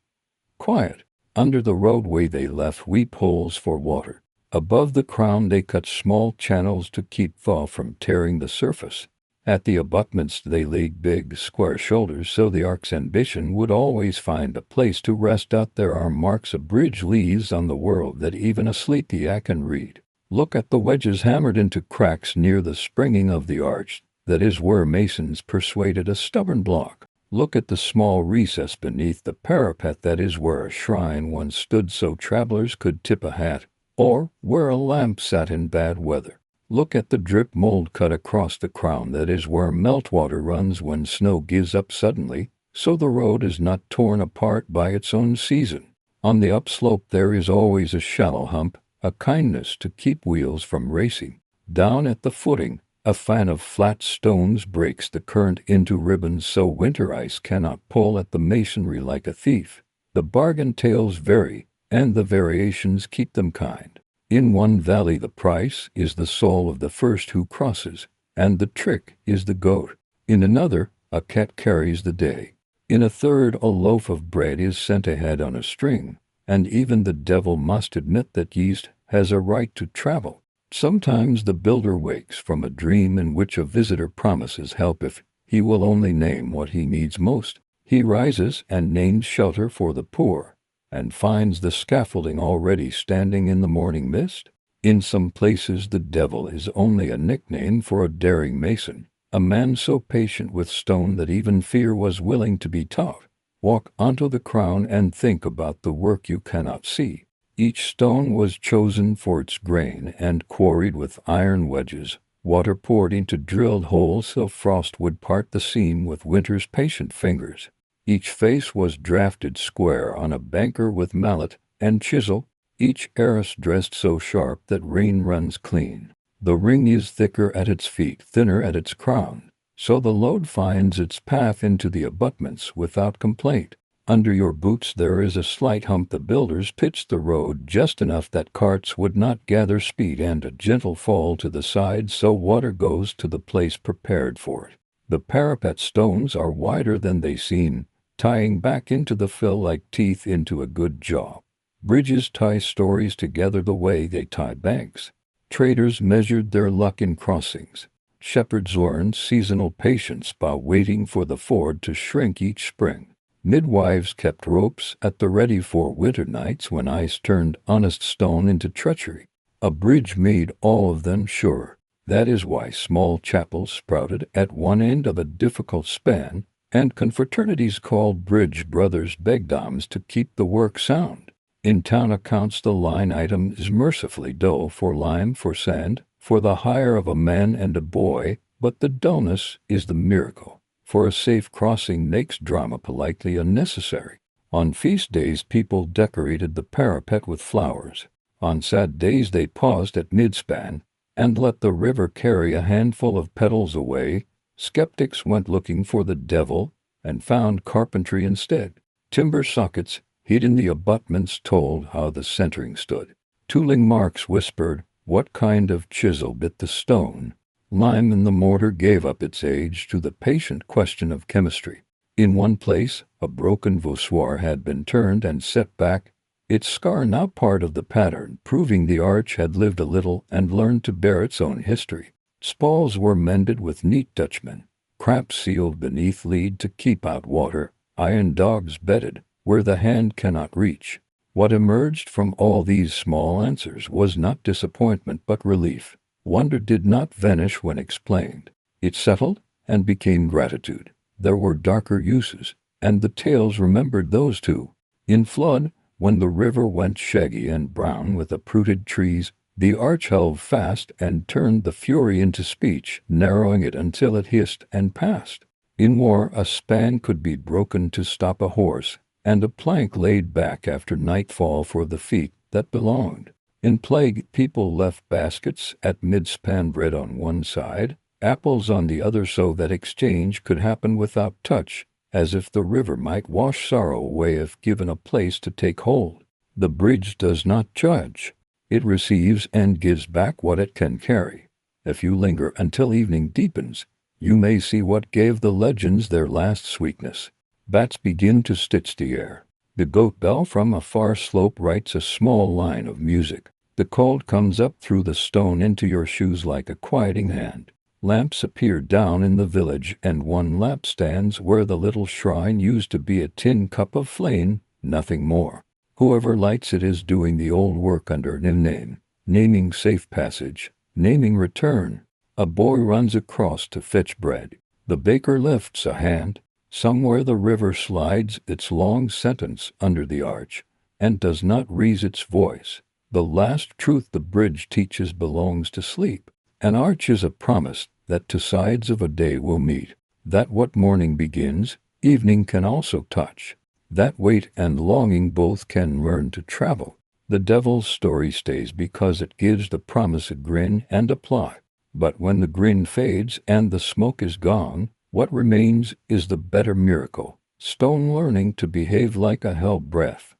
Speaker 1: quiet. Under the roadway they left weep holes for water. Above the crown they cut small channels to keep thaw from tearing the surface. At the abutments they laid big, square shoulders so the ark's ambition would always find a place to rest out. There are marks a bridge leaves on the world that even a sleepy eye can read. Look at the wedges hammered into cracks near the springing of the arch. That is where masons persuaded a stubborn block. Look at the small recess beneath the parapet. That is where a shrine once stood so travelers could tip a hat, or where a lamp sat in bad weather. Look at the drip mold cut across the crown. That is where meltwater runs when snow gives up suddenly, so the road is not torn apart by its own season. On the upslope there is always a shallow hump, a kindness to keep wheels from racing. Down at the footing, a fan of flat stones breaks the current into ribbons so winter ice cannot pull at the masonry like a thief. The bargain tales vary, and the variations keep them kind. In one valley the price is the soul of the first who crosses, and the trick is the goat. In another, a cat carries the day. In a third, a loaf of bread is sent ahead on a string, and even the devil must admit that yeast has a right to travel. Sometimes the builder wakes from a dream in which a visitor promises help if he will only name what he needs most. He rises and names shelter for the poor, and finds the scaffolding already standing in the morning mist. In some places the devil is only a nickname for a daring mason, a man so patient with stone that even fear was willing to be taught. Walk onto the crown and think about the work you cannot see. Each stone was chosen for its grain and quarried with iron wedges, water poured into drilled holes so frost would part the seam with winter's patient fingers. Each face was drafted square on a banker with mallet and chisel, each arras dressed so sharp that rain runs clean. The ring is thicker at its feet, thinner at its crown, so the load finds its path into the abutments without complaint. Under your boots there is a slight hump. The builders pitched the road just enough that carts would not gather speed, and a gentle fall to the side so water goes to the place prepared for it. The parapet stones are wider than they seem, tying back into the fill like teeth into a good jaw. Bridges tie stories together the way they tie banks. Traders measured their luck in crossings. Shepherds learned seasonal patience by waiting for the ford to shrink each spring. Midwives kept ropes at the ready for winter nights when ice turned honest stone into treachery. A bridge made all of them sure. That is why small chapels sprouted at one end of a difficult span, and confraternities called bridge brothers begged alms to keep the work sound. In town accounts the line item is mercifully dull for lime, for sand, for the hire of a man and a boy, but the dullness is the miracle. For a safe crossing makes drama politely unnecessary. On feast days people decorated the parapet with flowers. On sad days they paused at midspan and let the river carry a handful of petals away. Skeptics went looking for the devil and found carpentry instead. Timber sockets hid in the abutments told how the centering stood. Tooling marks whispered what kind of chisel bit the stone. Lime in the mortar gave up its age to the patient question of chemistry. In one place, a broken voussoir had been turned and set back, its scar now part of the pattern, proving the arch had lived a little and learned to bear its own history. Spalls were mended with neat Dutchmen, cracks sealed beneath lead to keep out water, iron dogs bedded where the hand cannot reach. What emerged from all these small answers was not disappointment but relief. Wonder did not vanish when explained. It settled and became gratitude. There were darker uses, and the tales remembered those too. In flood, when the river went shaggy and brown with uprooted trees, the arch held fast and turned the fury into speech, narrowing it until it hissed and passed. In war, a span could be broken to stop a horse, and a plank laid back after nightfall for the feet that belonged. In plague, people left baskets at midspan, bread on one side, apples on the other, so that exchange could happen without touch, as if the river might wash sorrow away if given a place to take hold. The bridge does not judge. It receives and gives back what it can carry. If you linger until evening deepens, you may see what gave the legends their last sweetness. Bats begin to stitch the air. The goat bell from a far slope writes a small line of music. The cold comes up through the stone into your shoes like a quieting hand. Lamps appear down in the village, and one lamp stands where the little shrine used to be, a tin cup of flame, nothing more. Whoever lights it is doing the old work under a new name, naming safe passage, naming return. A boy runs across to fetch bread. The baker lifts a hand. Somewhere the river slides its long sentence under the arch, and does not raise its voice. The last truth the bridge teaches belongs to sleep. An arch is a promise that two sides of a day will meet, that what morning begins, evening can also touch, that wait and longing both can learn to travel. The devil's story stays because it gives the promise a grin and a plot. But when the grin fades and the smoke is gone, what remains is the better miracle, stone learning to behave like a hell breath,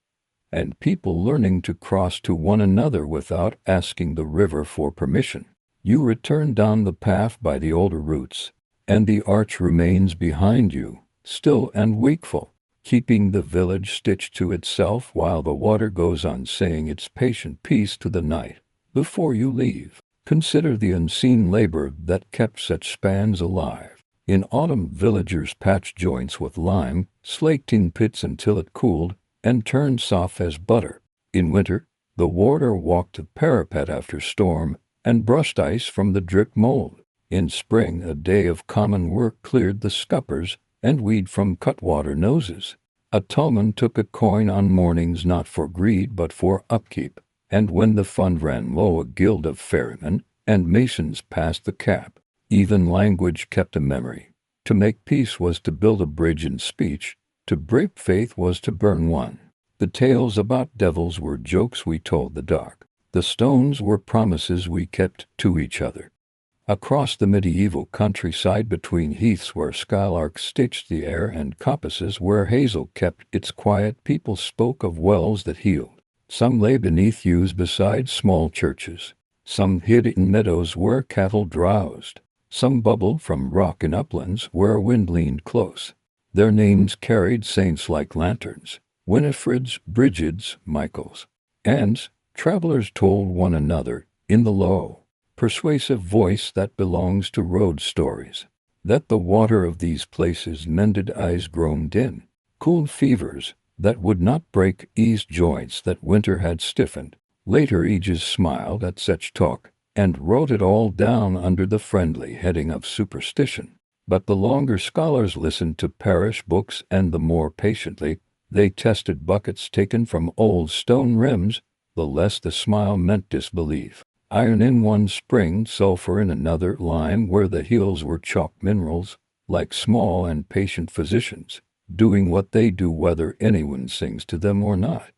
Speaker 1: and people learning to cross to one another without asking the river for permission. You return down the path by the older routes, and the arch remains behind you, still and wakeful, keeping the village stitched to itself while the water goes on saying its patient piece to the night. Before you leave, consider the unseen labor that kept such spans alive. In autumn, villagers patched joints with lime, slaked in pits until it cooled, and turned soft as butter. In winter, the warder walked the parapet after storm, and brushed ice from the drip mold. In spring, a day of common work cleared the scuppers and weed from cutwater noses. A tollman took a coin on mornings not for greed but for upkeep, and when the fund ran low, a guild of ferrymen and masons passed the cap. Even language kept a memory. To make peace was to build a bridge in speech, to break faith was to burn one. The tales about devils were jokes we told the dark. The stones were promises we kept to each other. Across the medieval countryside, between heaths where skylarks stitched the air and coppices where hazel kept its quiet, people spoke of wells that healed. Some lay beneath yews beside small churches. Some hid in meadows where cattle drowsed. Some bubbled from rock in uplands where wind leaned close. Their names carried saints like lanterns, Winifreds, Brigids, Michaels. And travelers told one another, in the low, persuasive voice that belongs to road stories, that the water of these places mended eyes grown dim, cooled fevers that would not break, eased joints that winter had stiffened. Later ages smiled at such talk, and wrote it all down under the friendly heading of superstition. But the longer scholars listened to parish books, and the more patiently they tested buckets taken from old stone rims, the less the smile meant disbelief. Iron in one spring, sulfur in another, lime where the hills were chalk minerals, like small and patient physicians, doing what they do whether anyone sings to them or not.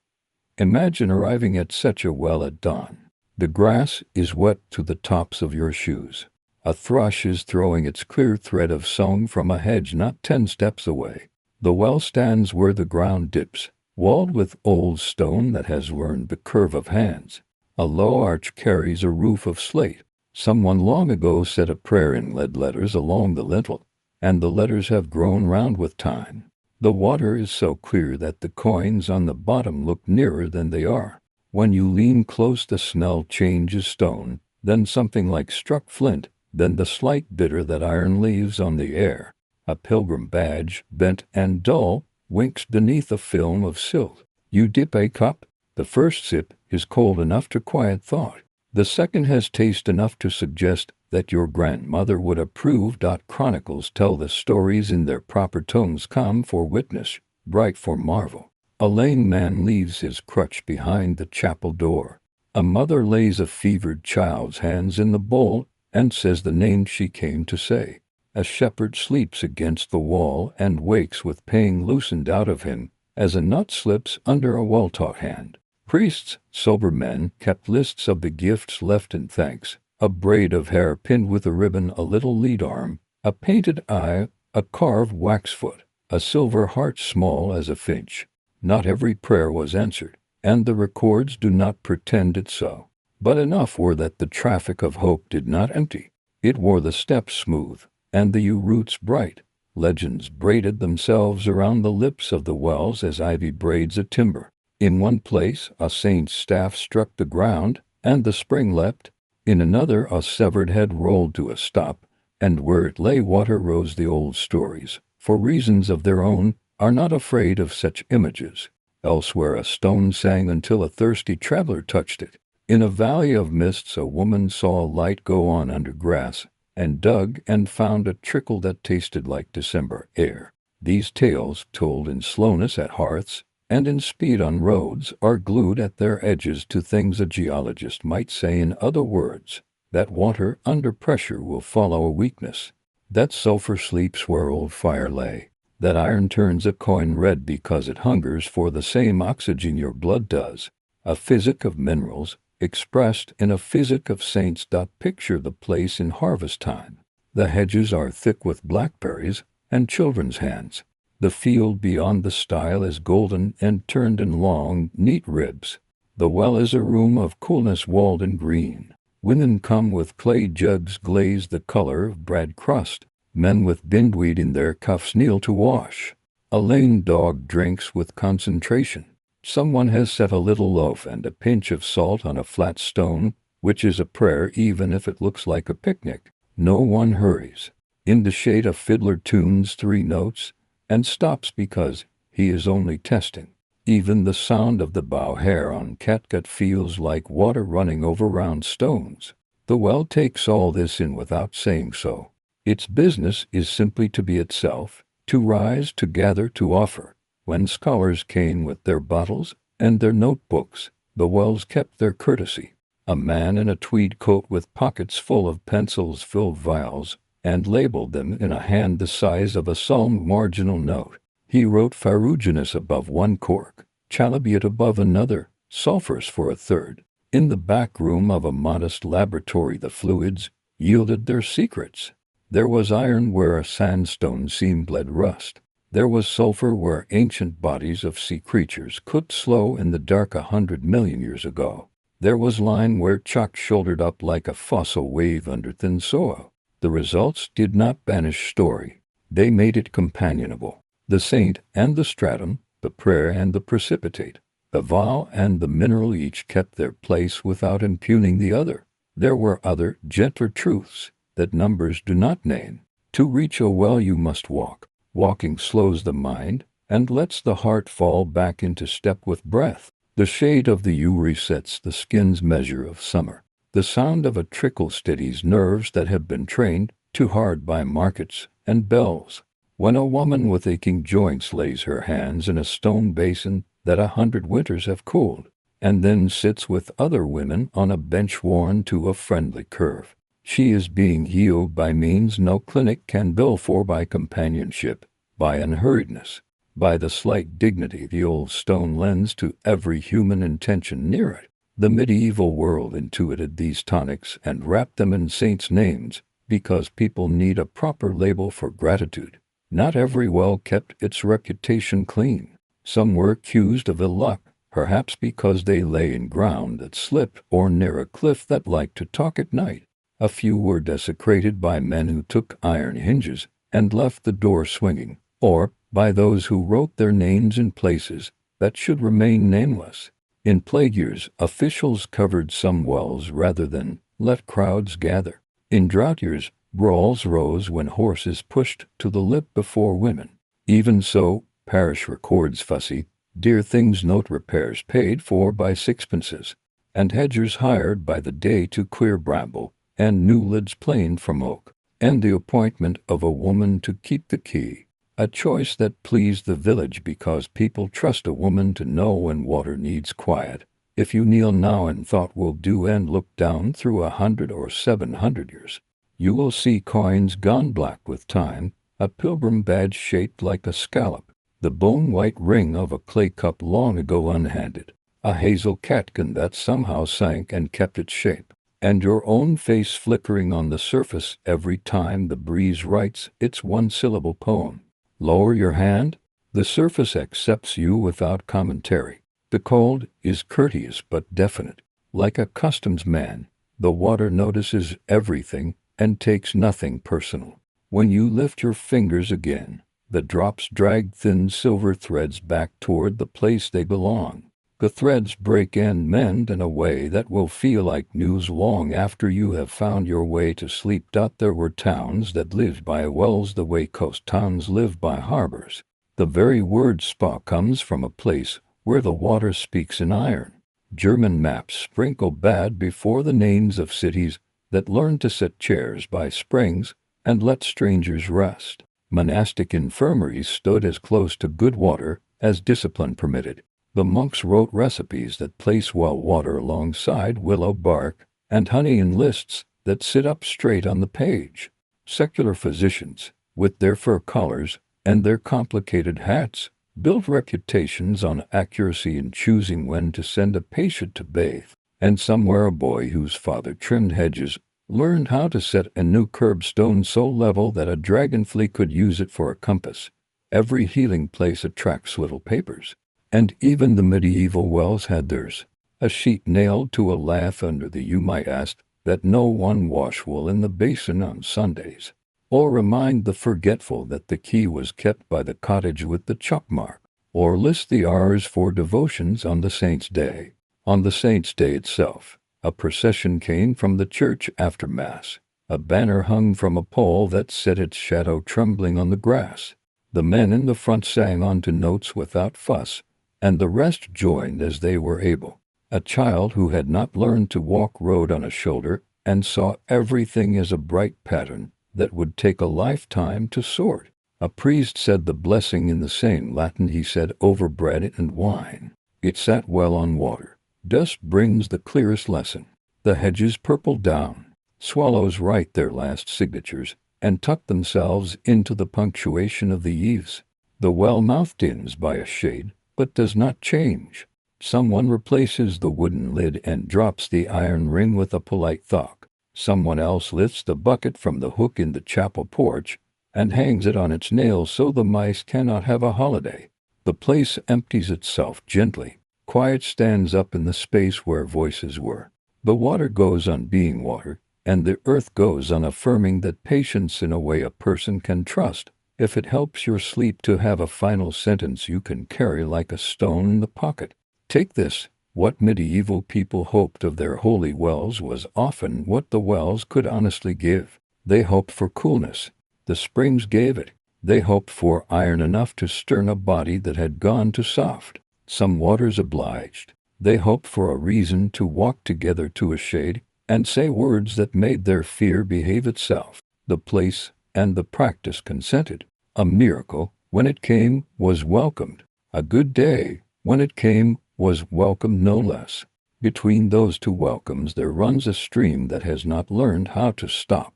Speaker 1: Imagine arriving at such a well at dawn. The grass is wet to the tops of your shoes. A thrush is throwing its clear thread of song from a hedge not 10 steps away. The well stands where the ground dips, walled with old stone that has learned the curve of hands. A low arch carries a roof of slate. Someone long ago said a prayer in lead letters along the lintel, and the letters have grown round with time. The water is so clear that the coins on the bottom look nearer than they are. When you lean close, the smell changes stone, then something like struck flint, then the slight bitter that iron leaves on the air. A pilgrim badge, bent and dull, winks beneath a film of silt. You dip a cup. The first sip is cold enough to quiet thought. The second has taste enough to suggest that your grandmother would approve. Chronicles tell the stories in their proper tones, calm for witness, bright for marvel. A lame man leaves his crutch behind the chapel door. A mother lays a fevered child's hands in the bowl and says the name she came to say. A shepherd sleeps against the wall and wakes with pain loosened out of him as a nut slips under a well-taught hand. Priests, sober men, kept lists of the gifts left in thanks. A braid of hair pinned with a ribbon, a little lead arm, a painted eye, a carved wax foot, a silver heart small as a finch. Not every prayer was answered, and the records do not pretend it so. But enough were that the traffic of hope did not empty. It wore the steps smooth, and the yew roots bright. Legends braided themselves around the lips of the wells as ivy braids a timber. In one place a saint's staff struck the ground, and the spring leapt. In another a severed head rolled to a stop, And where it lay water rose. The old stories, for reasons of their own, are not afraid of such images. Elsewhere a stone sang until a thirsty traveler touched it. In a valley of mists a woman saw a light go on under grass, and dug and found a trickle that tasted like December air. These tales, told in slowness at hearths and in speed on roads, are glued at their edges to things a geologist might say. In other words, that water under pressure will follow a weakness, that sulfur sleeps where old fire lay, that iron turns a coin red because it hungers for the same oxygen your blood does. A physic of minerals, expressed in a physic of saints. Picture the place in harvest time. The hedges are thick with blackberries and children's hands. The field beyond the stile is golden and turned in long, neat ribs. The well is a room of coolness walled in green. Women come with clay jugs glazed the color of bread crust. Men with bindweed in their cuffs kneel to wash. A lame dog drinks with concentration. Someone has set a little loaf and a pinch of salt on a flat stone, which is a prayer even if it looks like a picnic. No one hurries. In the shade a fiddler tunes 3 notes and stops because he is only testing. Even the sound of the bow hair on catgut feels like water running over round stones. The well takes all this in without saying so. Its business is simply to be itself, to rise, to gather, to offer. When scholars came with their bottles and their notebooks, the wells kept their courtesy. A man in a tweed coat with pockets full of pencils filled vials and labeled them in a hand the size of a psalm marginal note. He wrote ferruginous above one cork, chalybeate above another, sulphurous for a third. In the back room of a modest laboratory the fluids yielded their secrets. There was iron where a sandstone seam bled rust. There was sulfur where ancient bodies of sea creatures cooked slow in the dark 100 million years ago. There was lime where chalk shouldered up like a fossil wave under thin soil. The results did not banish story. They made it companionable. The saint and the stratum, the prayer and the precipitate, the vow and the mineral each kept their place without impugning the other. There were other, gentler truths that numbers do not name. To reach a well you must walk. Walking slows the mind and lets the heart fall back into step with breath. The shade of the yew resets the skin's measure of summer. The sound of a trickle steadies nerves that have been trained too hard by markets and bells. When a woman with aching joints lays her hands in a stone basin that 100 winters have cooled, and then sits with other women on a bench worn to a friendly curve, she is being healed by means no clinic can bill for, by companionship, by unhurriedness, by the slight dignity the old stone lends to every human intention near it. The medieval world intuited these tonics and wrapped them in saints' names because people need a proper label for gratitude. Not every well kept its reputation clean. Some were accused of ill luck, perhaps because they lay in ground that slipped or near a cliff that liked to talk at night. A few were desecrated by men who took iron hinges and left the door swinging, or by those who wrote their names in places that should remain nameless. In plague years, officials covered some wells rather than let crowds gather. In drought years, brawls rose when horses pushed to the lip before women. Even so, parish records fussy, dear things note repairs paid for by sixpences, and hedgers hired by the day to clear bramble, and new lids planed from oak, and the appointment of a woman to keep the key. A choice that pleased the village because people trust a woman to know when water needs quiet. If you kneel now and thought will do and look down through 100 or 700 years, you will see coins gone black with time, a pilgrim badge shaped like a scallop, the bone-white ring of a clay cup long ago unhanded, a hazel catkin that somehow sank and kept its shape, and your own face flickering on the surface every time the breeze writes its one-syllable poem. Lower your hand, the surface accepts you without commentary. The cold is courteous but definite. Like a customs man, the water notices everything and takes nothing personal. When you lift your fingers again, the drops drag thin silver threads back toward the place they belong. The threads break and mend in a way that will feel like news long after you have found your way to sleep. There were towns that lived by wells the way coast towns live by harbors. The very word spa comes from a place where the water speaks in iron. German maps sprinkle bad before the names of cities that learn to set chairs by springs and let strangers rest. Monastic infirmaries stood as close to good water as discipline permitted. The monks wrote recipes that place well water alongside willow bark and honey in lists that sit up straight on the page. Secular physicians, with their fur collars and their complicated hats, built reputations on accuracy in choosing when to send a patient to bathe. And somewhere a boy whose father trimmed hedges learned how to set a new curbstone so level that a dragonfly could use it for a compass. Every healing place attracts little papers. And even the medieval wells had theirs. A sheet nailed to a lath under the you might ask that no one wash wool in the basin on Sundays. Or remind the forgetful that the key was kept by the cottage with the chalk mark. Or list the hours for devotions on the saint's day. On the saint's day itself, a procession came from the church after Mass. A banner hung from a pole that set its shadow trembling on the grass. The men in the front sang on to notes without fuss, and the rest joined as they were able. A child who had not learned to walk rode on a shoulder and saw everything as a bright pattern that would take a lifetime to sort. A priest said the blessing in the same Latin he said over bread and wine. It sat well on water. Dust brings the clearest lesson. The hedges purple down. Swallows write their last signatures and tuck themselves into the punctuation of the eaves. The well-mouthed ends by a shade, but does not change. Someone replaces the wooden lid and drops the iron ring with a polite thought. Someone else lifts the bucket from the hook in the chapel porch and hangs it on its nail so the mice cannot have a holiday. The place empties itself gently. Quiet stands up in the space where voices were. The water goes on being water, and the earth goes on affirming that patience in a way a person can trust. If it helps your sleep to have a final sentence you can carry like a stone in the pocket. Take this, what medieval people hoped of their holy wells was often what the wells could honestly give. They hoped for coolness. The springs gave it. They hoped for iron enough to stern a body that had gone to soft. Some waters obliged. They hoped for a reason to walk together to a shade and say words that made their fear behave itself. The place and the practice consented. A miracle, when it came, was welcomed. A good day, when it came, was welcomed no less. Between those two welcomes there runs a stream that has not learned how to stop.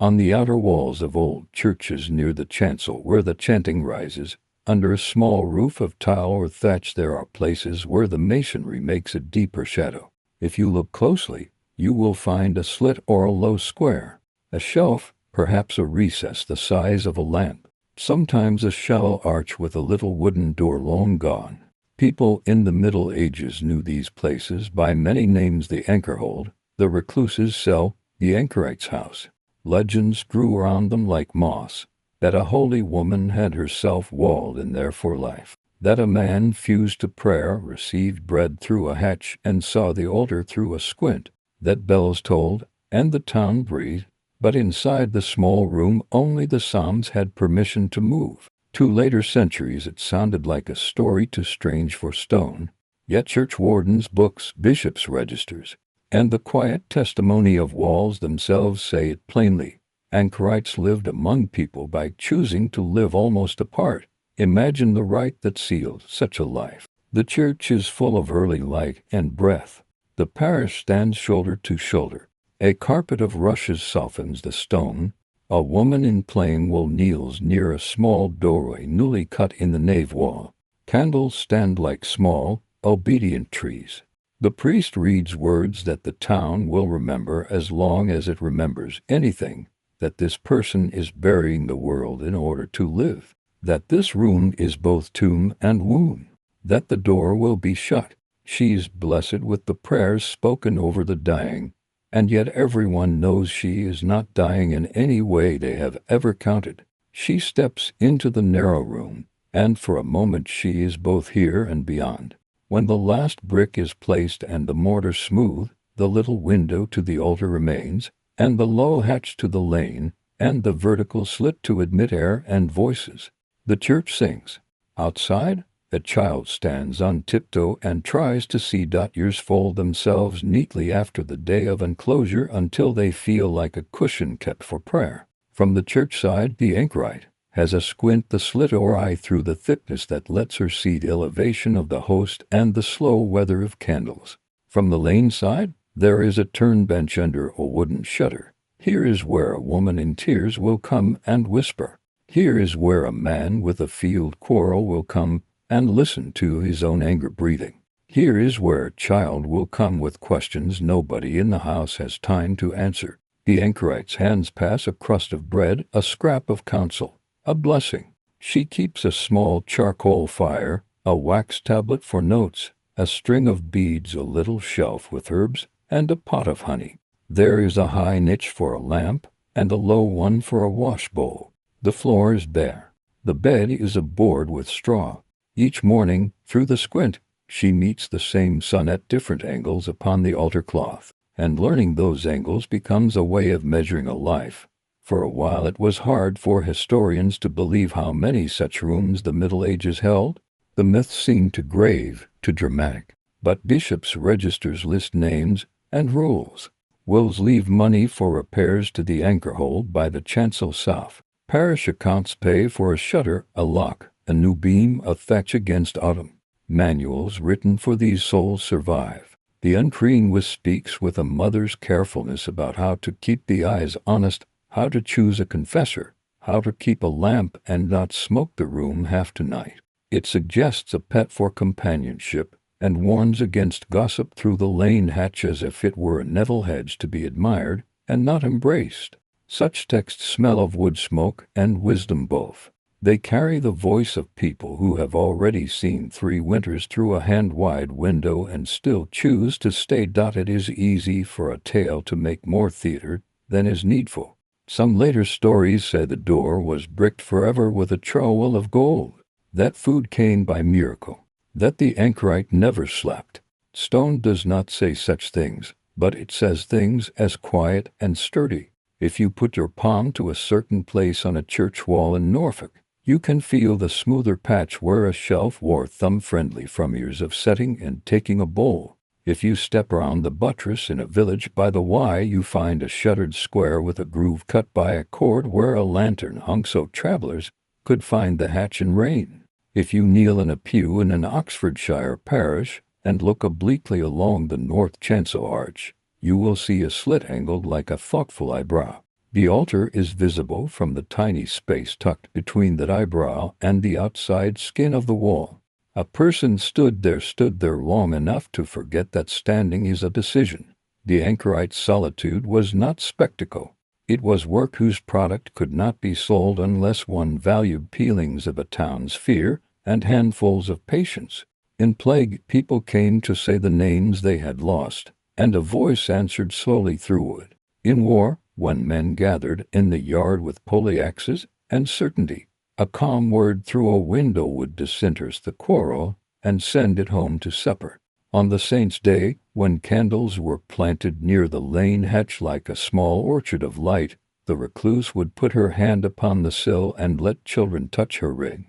Speaker 1: On the outer walls of old churches near the chancel where the chanting rises, under a small roof of tile or thatch there are places where the masonry makes a deeper shadow. If you look closely, you will find a slit or a low square, a shelf, perhaps a recess the size of a lamp, sometimes a shallow arch with a little wooden door long gone. People in the Middle Ages knew these places by many names: the anchorhold, the recluse's cell, the anchorite's house. Legends grew around them like moss, that a holy woman had herself walled in there for life, that a man fused to prayer received bread through a hatch and saw the altar through a squint, that bells tolled and the town breathed, but inside the small room only the psalms had permission to move. To later centuries it sounded like a story too strange for stone, yet church wardens' books, bishops' registers, and the quiet testimony of walls themselves say it plainly. Anchorites lived among people by choosing to live almost apart. Imagine the rite that sealed such a life. The church is full of early light and breath. The parish stands shoulder to shoulder. A carpet of rushes softens the stone. A woman in plain wool kneels near a small doorway newly cut in the nave wall. Candles stand like small, obedient trees. The priest reads words that the town will remember as long as it remembers anything, that this person is burying the world in order to live, that this room is both tomb and womb, that the door will be shut. She is blessed with the prayers spoken over the dying, and yet everyone knows she is not dying in any way they have ever counted. She steps into the narrow room, and for a moment she is both here and beyond. When the last brick is placed and the mortar smooth, the little window to the altar remains, and the low hatch to the lane, and the vertical slit to admit air and voices. The church sings. Outside, a child stands on tiptoe and tries to see ears fold themselves neatly after the day of enclosure until they feel like a cushion kept for prayer. From the church side, the anchorite has a squint the slit or eye through the thickness that lets her see the elevation of the host and the slow weather of candles. From the lane side, there is a turn bench under a wooden shutter. Here is where a woman in tears will come and whisper. Here is where a man with a field quarrel will come and listen to his own anger breathing. Here is where a child will come with questions nobody in the house has time to answer. The anchorite's hands pass a crust of bread, a scrap of counsel, a blessing. She keeps a small charcoal fire, a wax tablet for notes, a string of beads, a little shelf with herbs, and a pot of honey. There is a high niche for a lamp, and a low one for a wash bowl. The floor is bare. The bed is a board with straw. Each morning, through the squint, she meets the same sun at different angles upon the altar cloth, and learning those angles becomes a way of measuring a life. For a while it was hard for historians to believe how many such rooms the Middle Ages held. The myths seemed too grave, too dramatic. But bishops' registers list names and rules. Wills leave money for repairs to the anchor hold by the chancel south. Parish accounts pay for a shutter, a lock, a new beam, a thatch against autumn. Manuals written for these souls survive. The uncrean speaks with a mother's carefulness about how to keep the eyes honest, how to choose a confessor, how to keep a lamp and not smoke the room half tonight. It suggests a pet for companionship and warns against gossip through the lane hatch as if it were a nettle hedge to be admired and not embraced. Such texts smell of wood smoke and wisdom both. They carry the voice of people who have already seen 3 winters through a hand-wide window and still choose to stay. It is easy for a tale to make more theater than is needful. Some later stories say the door was bricked forever with a trowel of gold, that food came by miracle, that the anchorite never slept. Stone does not say such things, but it says things as quiet and sturdy. If you put your palm to a certain place on a church wall in Norfolk, you can feel the smoother patch where a shelf wore thumb-friendly from years of setting and taking a bowl. If you step around the buttress in a village by the Y, you find a shuttered square with a groove cut by a cord where a lantern hung so travelers could find the hatch in rain. If you kneel in a pew in an Oxfordshire parish and look obliquely along the north chancel arch, you will see a slit angled like a thoughtful eyebrow. The altar is visible from the tiny space tucked between that eyebrow and the outside skin of the wall. A person stood there long enough to forget that standing is a decision. The anchorite's solitude was not spectacle. It was work whose product could not be sold unless one valued peelings of a town's fear and handfuls of patience. In plague, people came to say the names they had lost, and a voice answered slowly through it. In war, when men gathered in the yard with poleaxes and certainty, a calm word through a window would disinterest the quarrel and send it home to supper. On the saint's day, when candles were planted near the lane hatch like a small orchard of light, the recluse would put her hand upon the sill and let children touch her ring,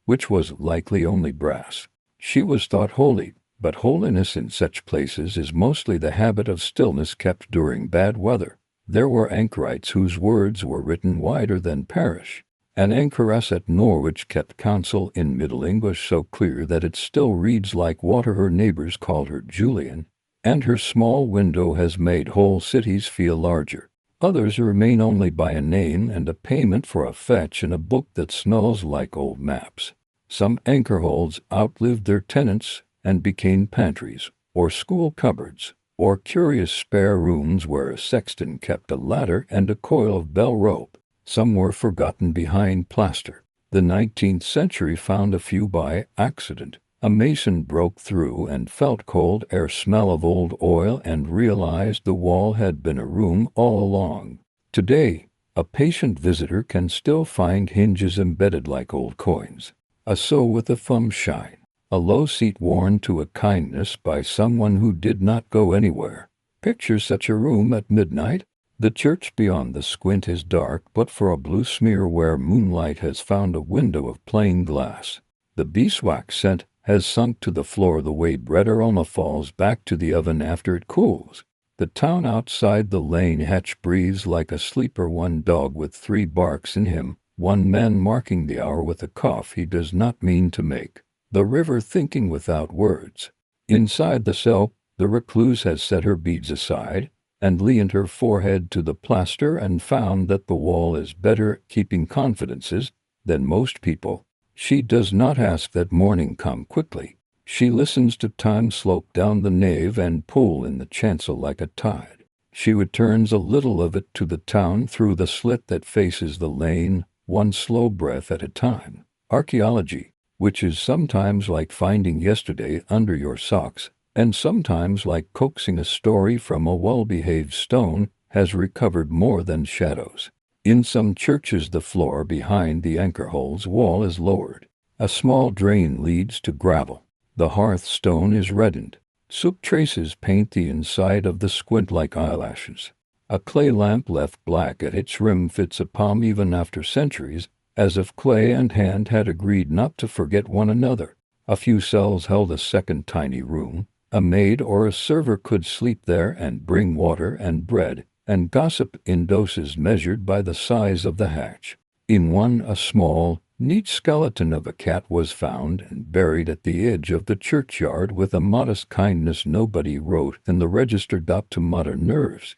Speaker 1: which was likely only brass. She was thought holy, but holiness in such places is mostly the habit of stillness kept during bad weather. There were anchorites whose words were written wider than parish. An anchoress at Norwich kept counsel in Middle English so clear that it still reads like water. Her neighbors called her Julian, and her small window has made whole cities feel larger. Others remain only by a name and a payment for a fetch in a book that smells like old maps. Some anchor holds outlived their tenants and became pantries, or school cupboards, or curious spare rooms where a sexton kept a ladder and a coil of bell rope. Some were forgotten behind plaster. The 19th century found a few by accident. A mason broke through and felt cold air smell of old oil and realized the wall had been a room all along. Today, a patient visitor can still find hinges embedded like old coins. A sew with a thumb shine. A low seat worn to a kindness by someone who did not go anywhere. Picture such a room at midnight. The church beyond the squint is dark but for a blue smear where moonlight has found a window of plain glass. The beeswax scent has sunk to the floor the way bread aroma falls back to the oven after it cools. The town outside the lane hatch breathes like a sleeper, one dog with 3 barks in him, one man marking the hour with a cough he does not mean to make. The river thinking without words. Inside the cell, the recluse has set her beads aside, and leaned her forehead to the plaster and found that the wall is better at keeping confidences than most people. She does not ask that morning come quickly. She listens to time slope down the nave and pull in the chancel like a tide. She returns a little of it to the town through the slit that faces the lane, one slow breath at a time. Archaeology, which is sometimes like finding yesterday under your socks, and sometimes like coaxing a story from a well-behaved stone, has recovered more than shadows. In some churches the floor behind the anchor hole's wall is lowered. A small drain leads to gravel. The hearthstone is reddened. Soot traces paint the inside of the squint like eyelashes. A clay lamp left black at its rim fits a palm even after centuries, as if clay and hand had agreed not to forget one another. A few cells held a second tiny room. A maid or a server could sleep there and bring water and bread and gossip in doses measured by the size of the hatch. In one, a small, neat skeleton of a cat was found and buried at the edge of the churchyard with a modest kindness nobody wrote in the register. To modern nerves,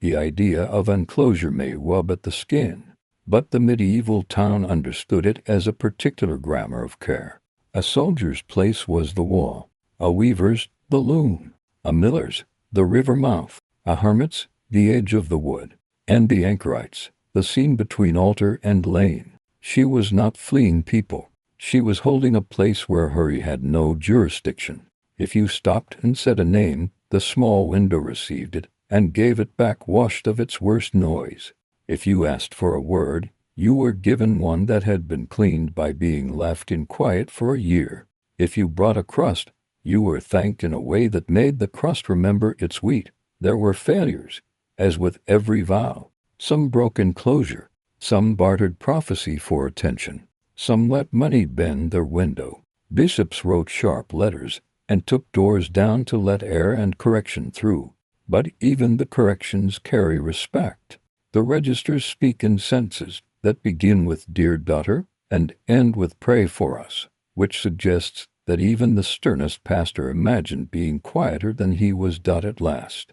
Speaker 1: the idea of enclosure may rub at the skin, but the medieval town understood it as a particular grammar of care. A soldier's place was the wall. A weaver's, the loom. A miller's, the river mouth. A hermit's, the edge of the wood. And the anchorite's, the seam between altar and lane. She was not fleeing people. She was holding a place where hurry had no jurisdiction. If you stopped and said a name, the small window received it and gave it back washed of its worst noise. If you asked for a word, you were given one that had been cleaned by being left in quiet for a year. If you brought a crust, you were thanked in a way that made the crust remember its wheat. There were failures, as with every vow. Some broke enclosure. Some bartered prophecy for attention. Some let money bend their window. Bishops wrote sharp letters and took doors down to let air and correction through. But even the corrections carry respect. The registers speak in sentences that begin with "Dear daughter" and end with "Pray for us," which suggests that even the sternest pastor imagined being quieter than he was. At last,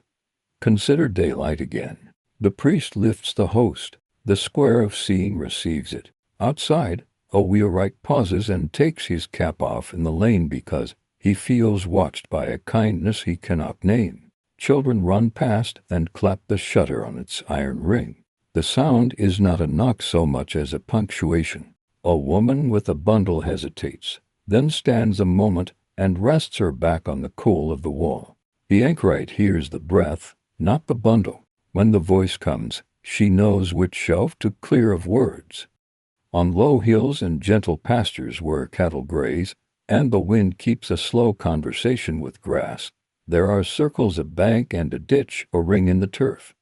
Speaker 1: consider daylight again. The priest lifts the host. The square of seeing receives it. Outside, a wheelwright pauses and takes his cap off in the lane because he feels watched by a kindness he cannot name. Children run past and clap the shutter on its iron ring. The sound is not a knock so much as a punctuation. A woman with a bundle hesitates, then stands a moment and rests her back on the coal of the wall. The anchorite hears the breath, not the bundle. When the voice comes, she knows which shelf to clear of words. On low hills and gentle pastures where cattle graze, and the wind keeps a slow conversation with grass, there are circles, a bank and a ditch, a ring in the turf.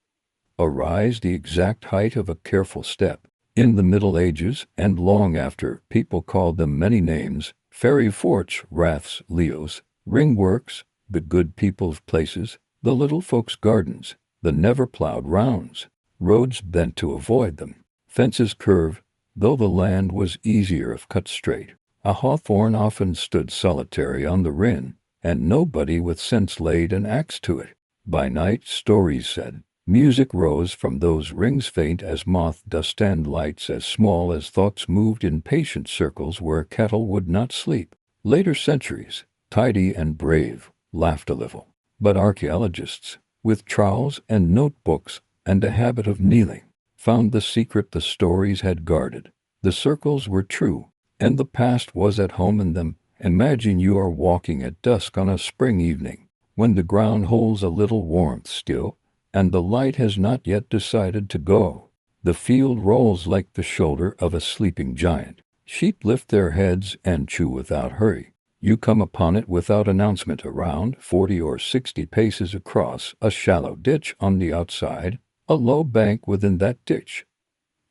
Speaker 1: A rise the exact height of a careful step. In the Middle Ages, and long after, people called them many names: fairy forts, raths, leos, ringworks, the good people's places, the little folks' gardens, the never-plowed rounds. Roads bent to avoid them. Fences curve, though the land was easier if cut straight. A hawthorn often stood solitary on the Rin, and nobody with sense laid an axe to it. By night, stories said, music rose from those rings, faint as moth dust, and lights as small as thoughts moved in patient circles where cattle would not sleep. Later centuries, tidy and brave, laughed a little. But archaeologists, with trowels and notebooks and a habit of kneeling, found the secret the stories had guarded. The circles were true, and the past was at home in them. Imagine you are walking at dusk on a spring evening, when the ground holds a little warmth still, and the light has not yet decided to go. The field rolls like the shoulder of a sleeping giant. Sheep lift their heads and chew without hurry. You come upon it without announcement around 40 or 60 paces across a shallow ditch on the outside, a low bank within that ditch,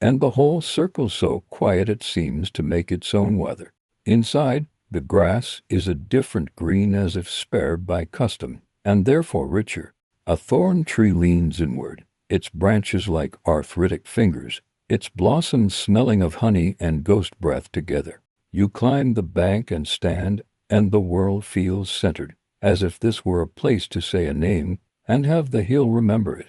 Speaker 1: and the whole circle so quiet it seems to make its own weather. Inside, the grass is a different green as if spared by custom, and therefore richer. A thorn tree leans inward, its branches like arthritic fingers, its blossoms smelling of honey and ghost breath together. You climb the bank and stand, and the world feels centered, as if this were a place to say a name and have the hill remember it.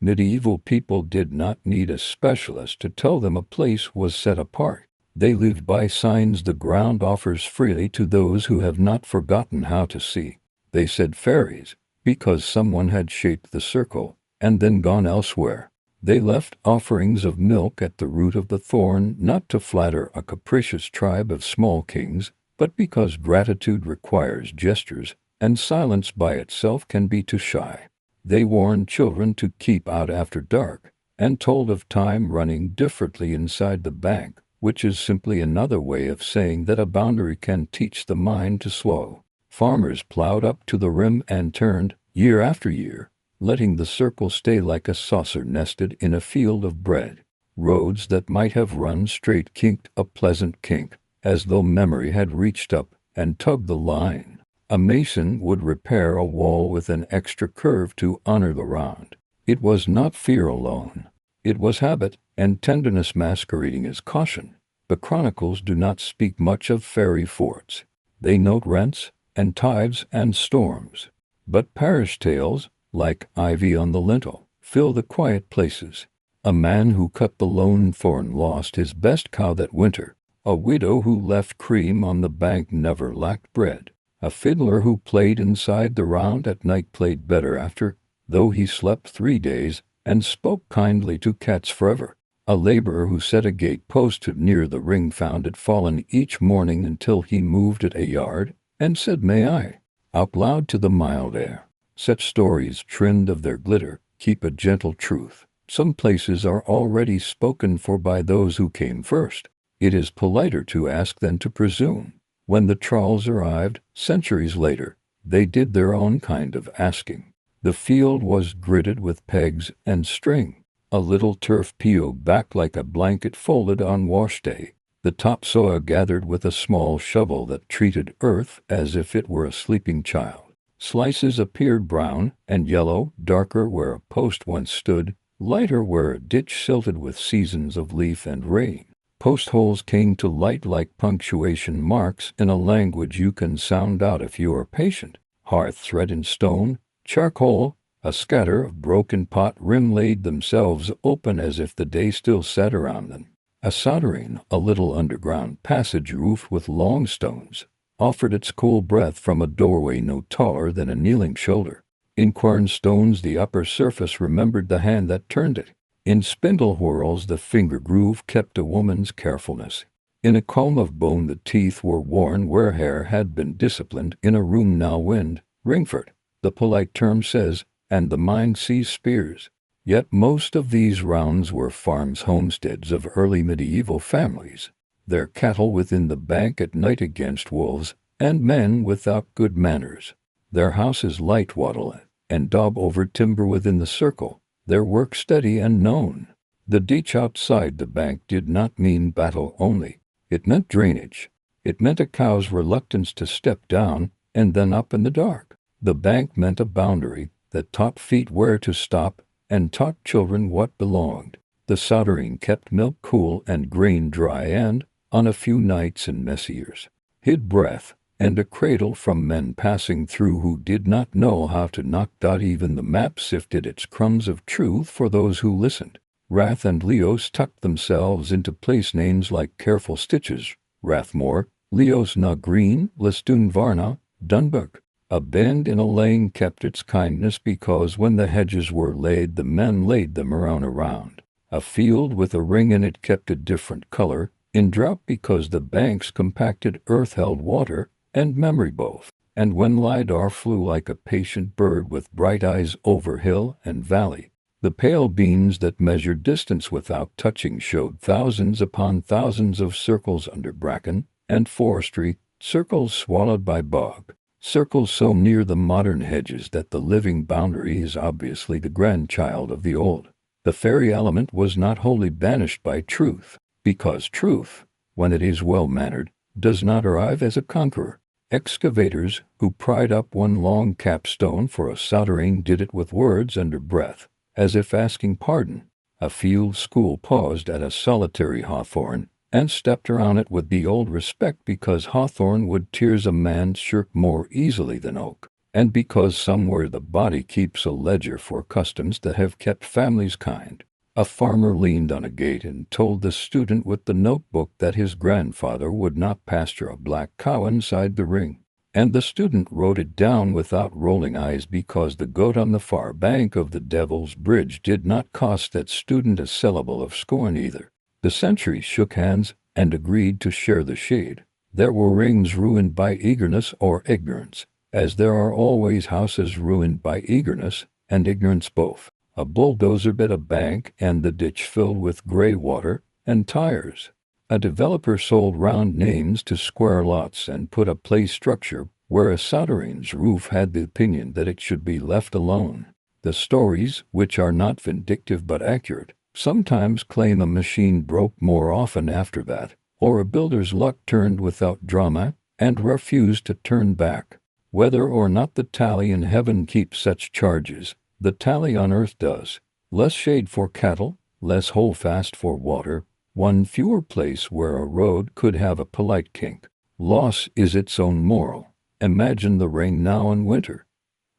Speaker 1: Medieval people did not need a specialist to tell them a place was set apart. They lived by signs the ground offers freely to those who have not forgotten how to see. They said fairies, because someone had shaped the circle and then gone elsewhere. They left offerings of milk at the root of the thorn, not to flatter a capricious tribe of small kings, but because gratitude requires gestures, and silence by itself can be too shy. They warned children to keep out after dark, and told of time running differently inside the bank, which is simply another way of saying that a boundary can teach the mind to slow. Farmers plowed up to the rim and turned, year after year, letting the circle stay like a saucer nested in a field of bread. Roads that might have run straight kinked a pleasant kink, as though memory had reached up and tugged the line. A mason would repair a wall with an extra curve to honor the round. It was not fear alone. It was habit and tenderness masquerading as caution. The chronicles do not speak much of fairy forts. They note rents and tides and storms. But parish tales, like ivy on the lintel, fill the quiet places. A man who cut the lone thorn lost his best cow that winter. A widow who left cream on the bank never lacked bread. A fiddler who played inside the round at night played better after, though he slept 3 days, and spoke kindly to cats forever. A laborer who set a gate post near the ring found it fallen each morning until he moved it a yard, and said, "May I?" out loud to the mild air. Such stories, trimmed of their glitter, keep a gentle truth. Some places are already spoken for by those who came first. It is politer to ask than to presume. When the trolls arrived, centuries later, they did their own kind of asking. The field was gridded with pegs and string. A little turf peeled back like a blanket folded on wash day. The topsoil gathered with a small shovel that treated earth as if it were a sleeping child. Slices appeared brown and yellow, darker where a post once stood, lighter where a ditch silted with seasons of leaf and rain. Post holes came to light like punctuation marks in a language you can sound out if you are patient. Hearth thread in stone, charcoal, a scatter of broken pot rim laid themselves open as if the day still sat around them. A soldering, a little underground passage roof with long stones, offered its cool breath from a doorway no taller than a kneeling shoulder. In quern stones the upper surface remembered the hand that turned it. In spindle whorls the finger groove kept a woman's carefulness. In a comb of bone the teeth were worn where hair had been disciplined. In a room now wind, Ringford, the polite term says, and the mind sees spears. Yet most of these rounds were farms, homesteads of early medieval families. Their cattle within the bank at night against wolves, and men without good manners. Their houses light wattle and daub over timber within the circle, their work steady and known. The ditch outside the bank did not mean battle only. It meant drainage. It meant a cow's reluctance to step down and then up in the dark. The bank meant a boundary that taught feet where to stop and taught children what belonged. The soldering kept milk cool and grain dry and, on a few nights and messy years, hid breath and a cradle from men passing through who did not know how to knock. Even the map sifted its crumbs of truth for those who listened. Rath and Leos tucked themselves into place names like careful stitches. Rathmore, Leos na Green, Listun Varna, Dunbuck. A bend in a lane kept its kindness because when the hedges were laid the men laid them around. A field with a ring in it kept a different color, in drought because the banks compacted earth held water and memory both. And when Lidar flew like a patient bird with bright eyes over hill and valley, the pale beams that measured distance without touching showed thousands upon thousands of circles under bracken and forestry circles swallowed by bog, circles so near the modern hedges that the living boundary is obviously the grandchild of the old. The fairy element was not wholly banished by truth, because truth, when it is well-mannered, does not arrive as a conqueror. Excavators who pried up one long capstone for a soldering did it with words under breath, as if asking pardon. A field school paused at a solitary hawthorn and stepped around it with the old respect because hawthorn would tears a man shirk more easily than oak, and because somewhere the body keeps a ledger for customs that have kept families kind. A farmer leaned on a gate and told the student with the notebook that his grandfather would not pasture a black cow inside the ring, and the student wrote it down without rolling eyes because the goat on the far bank of the Devil's Bridge did not cost that student a syllable of scorn either. The centuries shook hands and agreed to share the shade. There were rings ruined by eagerness or ignorance, as there are always houses ruined by eagerness and ignorance both. A bulldozer bit a bank and the ditch filled with gray water and tires. A developer sold round names to square lots and put a play structure where a soldering's roof had the opinion that it should be left alone. The stories, which are not vindictive but accurate, sometimes claim a machine broke more often after that, or a builder's luck turned without drama and refused to turn back. Whether or not the tally in heaven keeps such charges, the tally on earth does. Less shade for cattle, less holdfast for water, one fewer place where a road could have a polite kink. Loss is its own moral. Imagine the rain now in winter,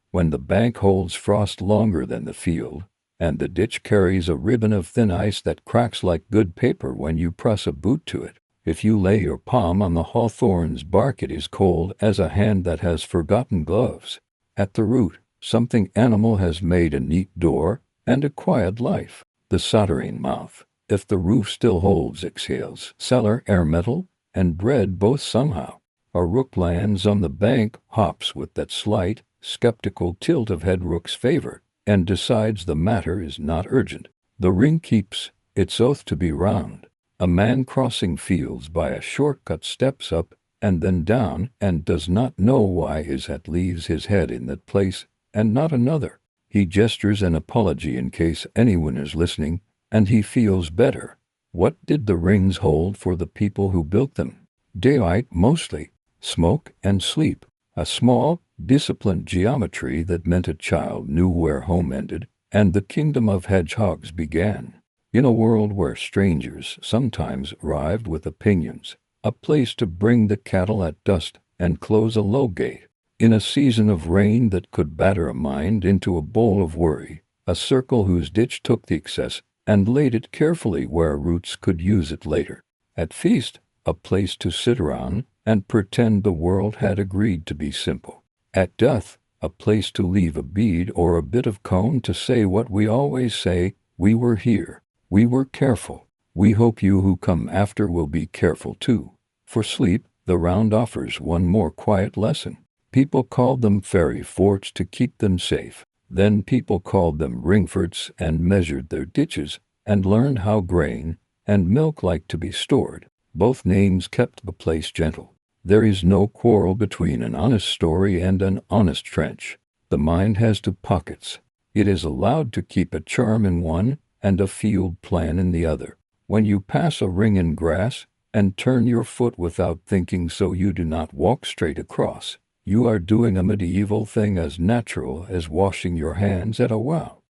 Speaker 1: when the bank holds frost longer than the field, and the ditch carries a ribbon of thin ice that cracks like good paper when you press a boot to it. If you lay your palm on the hawthorn's bark, it is cold as a hand that has forgotten gloves. At the root, something animal has made a neat door and a quiet life. The soldering mouth, if the roof still holds, exhales cellar air, metal and bread both somehow. A rook lands on the bank, hops with that slight, skeptical tilt of head rook's favor, and decides the matter is not urgent. The ring keeps its oath to be round. A man crossing fields by a shortcut steps up and then down and does not know why his hat leaves his head in that place and not another. He gestures an apology in case anyone is listening, and he feels better. What did the rings hold for the people who built them? Daylight mostly, smoke and sleep. A small, disciplined geometry that meant a child knew where home ended and the kingdom of hedgehogs began. In a world where strangers sometimes arrived with opinions, a place to bring the cattle at dusk and close a low gate. In a season of rain that could batter a mind into a bowl of worry, a circle whose ditch took the excess and laid it carefully where roots could use it later. At feast, a place to sit around and pretend the world had agreed to be simple. At death, a place to leave a bead or a bit of cone to say what we always say: we were here, we were careful. We hope you who come after will be careful too. For sleep, the round offers one more quiet lesson. People called them fairy forts to keep them safe. Then people called them ringforts and measured their ditches and learned how grain and milk like to be stored. Both names kept the place gentle. There is no quarrel between an honest story and an honest trench. The mind has two pockets. It is allowed to keep a charm in one and a field plan in the other. When you pass a ring in grass and turn your foot without thinking so you do not walk straight across, you are doing a medieval thing as natural as washing your hands at a well.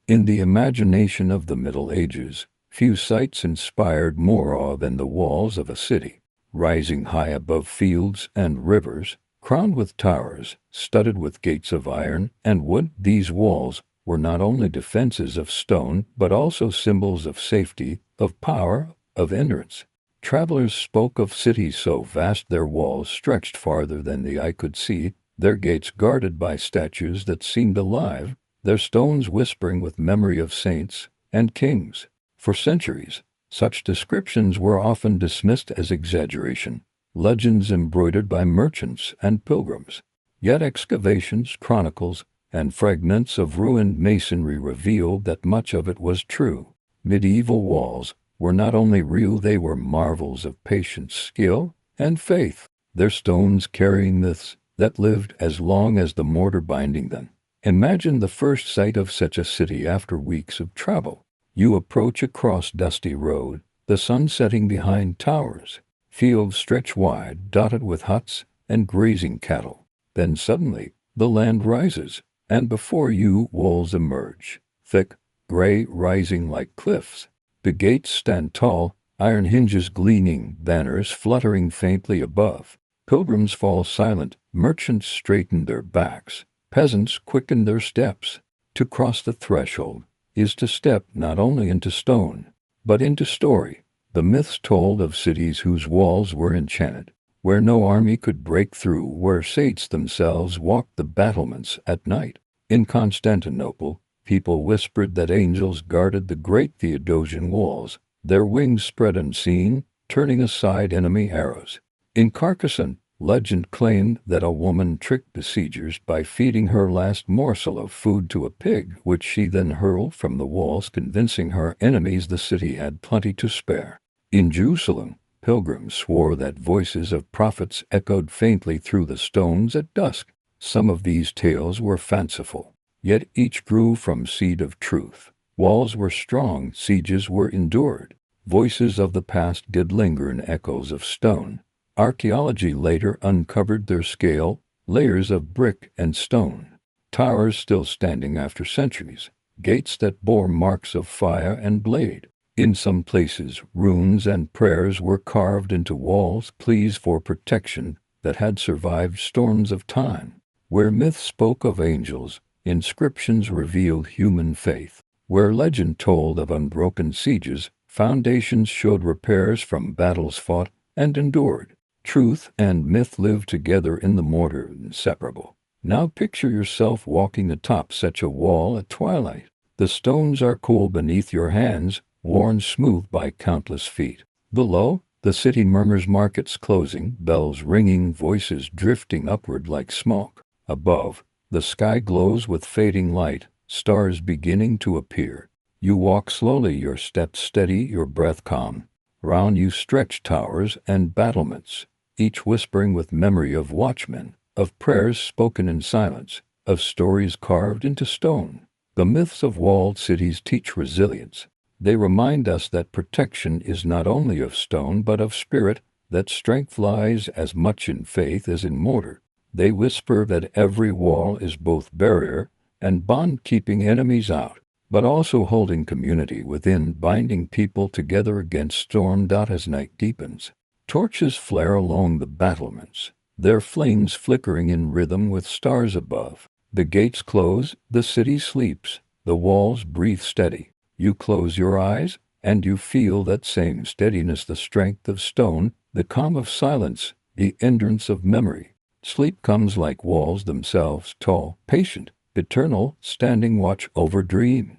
Speaker 1: In the imagination of the Middle Ages, few sights inspired more awe than the walls of a city, rising high above fields and rivers, crowned with towers, studded with gates of iron and wood. These walls were not only defenses of stone, but also symbols of safety, of power, of endurance. Travelers spoke of cities so vast their walls stretched farther than the eye could see, their gates guarded by statues that seemed alive, their stones whispering with memory of saints and kings. For centuries, such descriptions were often dismissed as exaggeration, legends embroidered by merchants and pilgrims. Yet excavations, chronicles, and fragments of ruined masonry revealed that much of it was true. Medieval walls were not only real, they were marvels of patience, skill, and faith. their stones carrying myths that lived as long as the mortar binding them. Imagine the first sight of such a city after weeks of travel. You approach a cross-dusty road, the sun setting behind towers. Fields stretch wide, dotted with huts and grazing cattle. Then suddenly, the land rises, and before you walls emerge, thick, gray, rising like cliffs. The gates stand tall, iron hinges gleaming, banners fluttering faintly above. Pilgrims fall silent, merchants straighten their backs, peasants quicken their steps. To cross the threshold is to step not only into stone, but into story. The myths told of cities whose walls were enchanted, where no army could break through, where saints themselves walked the battlements at night. In Constantinople, people whispered that angels guarded the great Theodosian walls, their wings spread unseen, turning aside enemy arrows. In Carcassonne, legend claimed that a woman tricked besiegers by feeding her last morsel of food to a pig, which she then hurled from the walls, convincing her enemies the city had plenty to spare. In Jerusalem, pilgrims swore that voices of prophets echoed faintly through the stones at dusk. Some of these tales were fanciful, yet each grew from seed of truth. Walls were strong, sieges were endured. Voices of the past did linger in echoes of stone. Archaeology later uncovered their scale, layers of brick and stone. Towers still standing after centuries, gates that bore marks of fire and blade. In some places, runes and prayers were carved into walls, pleas for protection that had survived storms of time. Where myths spoke of angels, inscriptions revealed human faith. Where legend told of unbroken sieges, foundations showed repairs from battles fought and endured. Truth and myth lived together in the mortar, inseparable. Now picture yourself walking atop such a wall at twilight. The stones are cool beneath your hands, worn smooth by countless feet. Below, the city murmurs, markets closing, bells ringing, voices drifting upward like smoke. Above, the sky glows with fading light, stars beginning to appear. You walk slowly, your steps steady, your breath calm. Round you stretch towers and battlements, each whispering with memory of watchmen, of prayers spoken in silence, of stories carved into stone. The myths of walled cities teach resilience. They remind us that protection is not only of stone but of spirit, that strength lies as much in faith as in mortar. They whisper that every wall is both barrier and bond, keeping enemies out, but also holding community within, binding people together against storm. As night deepens, torches flare along the battlements, their flames flickering in rhythm with stars above. The gates close, the city sleeps, the walls breathe steady. You close your eyes, and you feel that same steadiness, the strength of stone, the calm of silence, the endurance of memory. Sleep comes like walls themselves, tall, patient, eternal, standing watch over dream.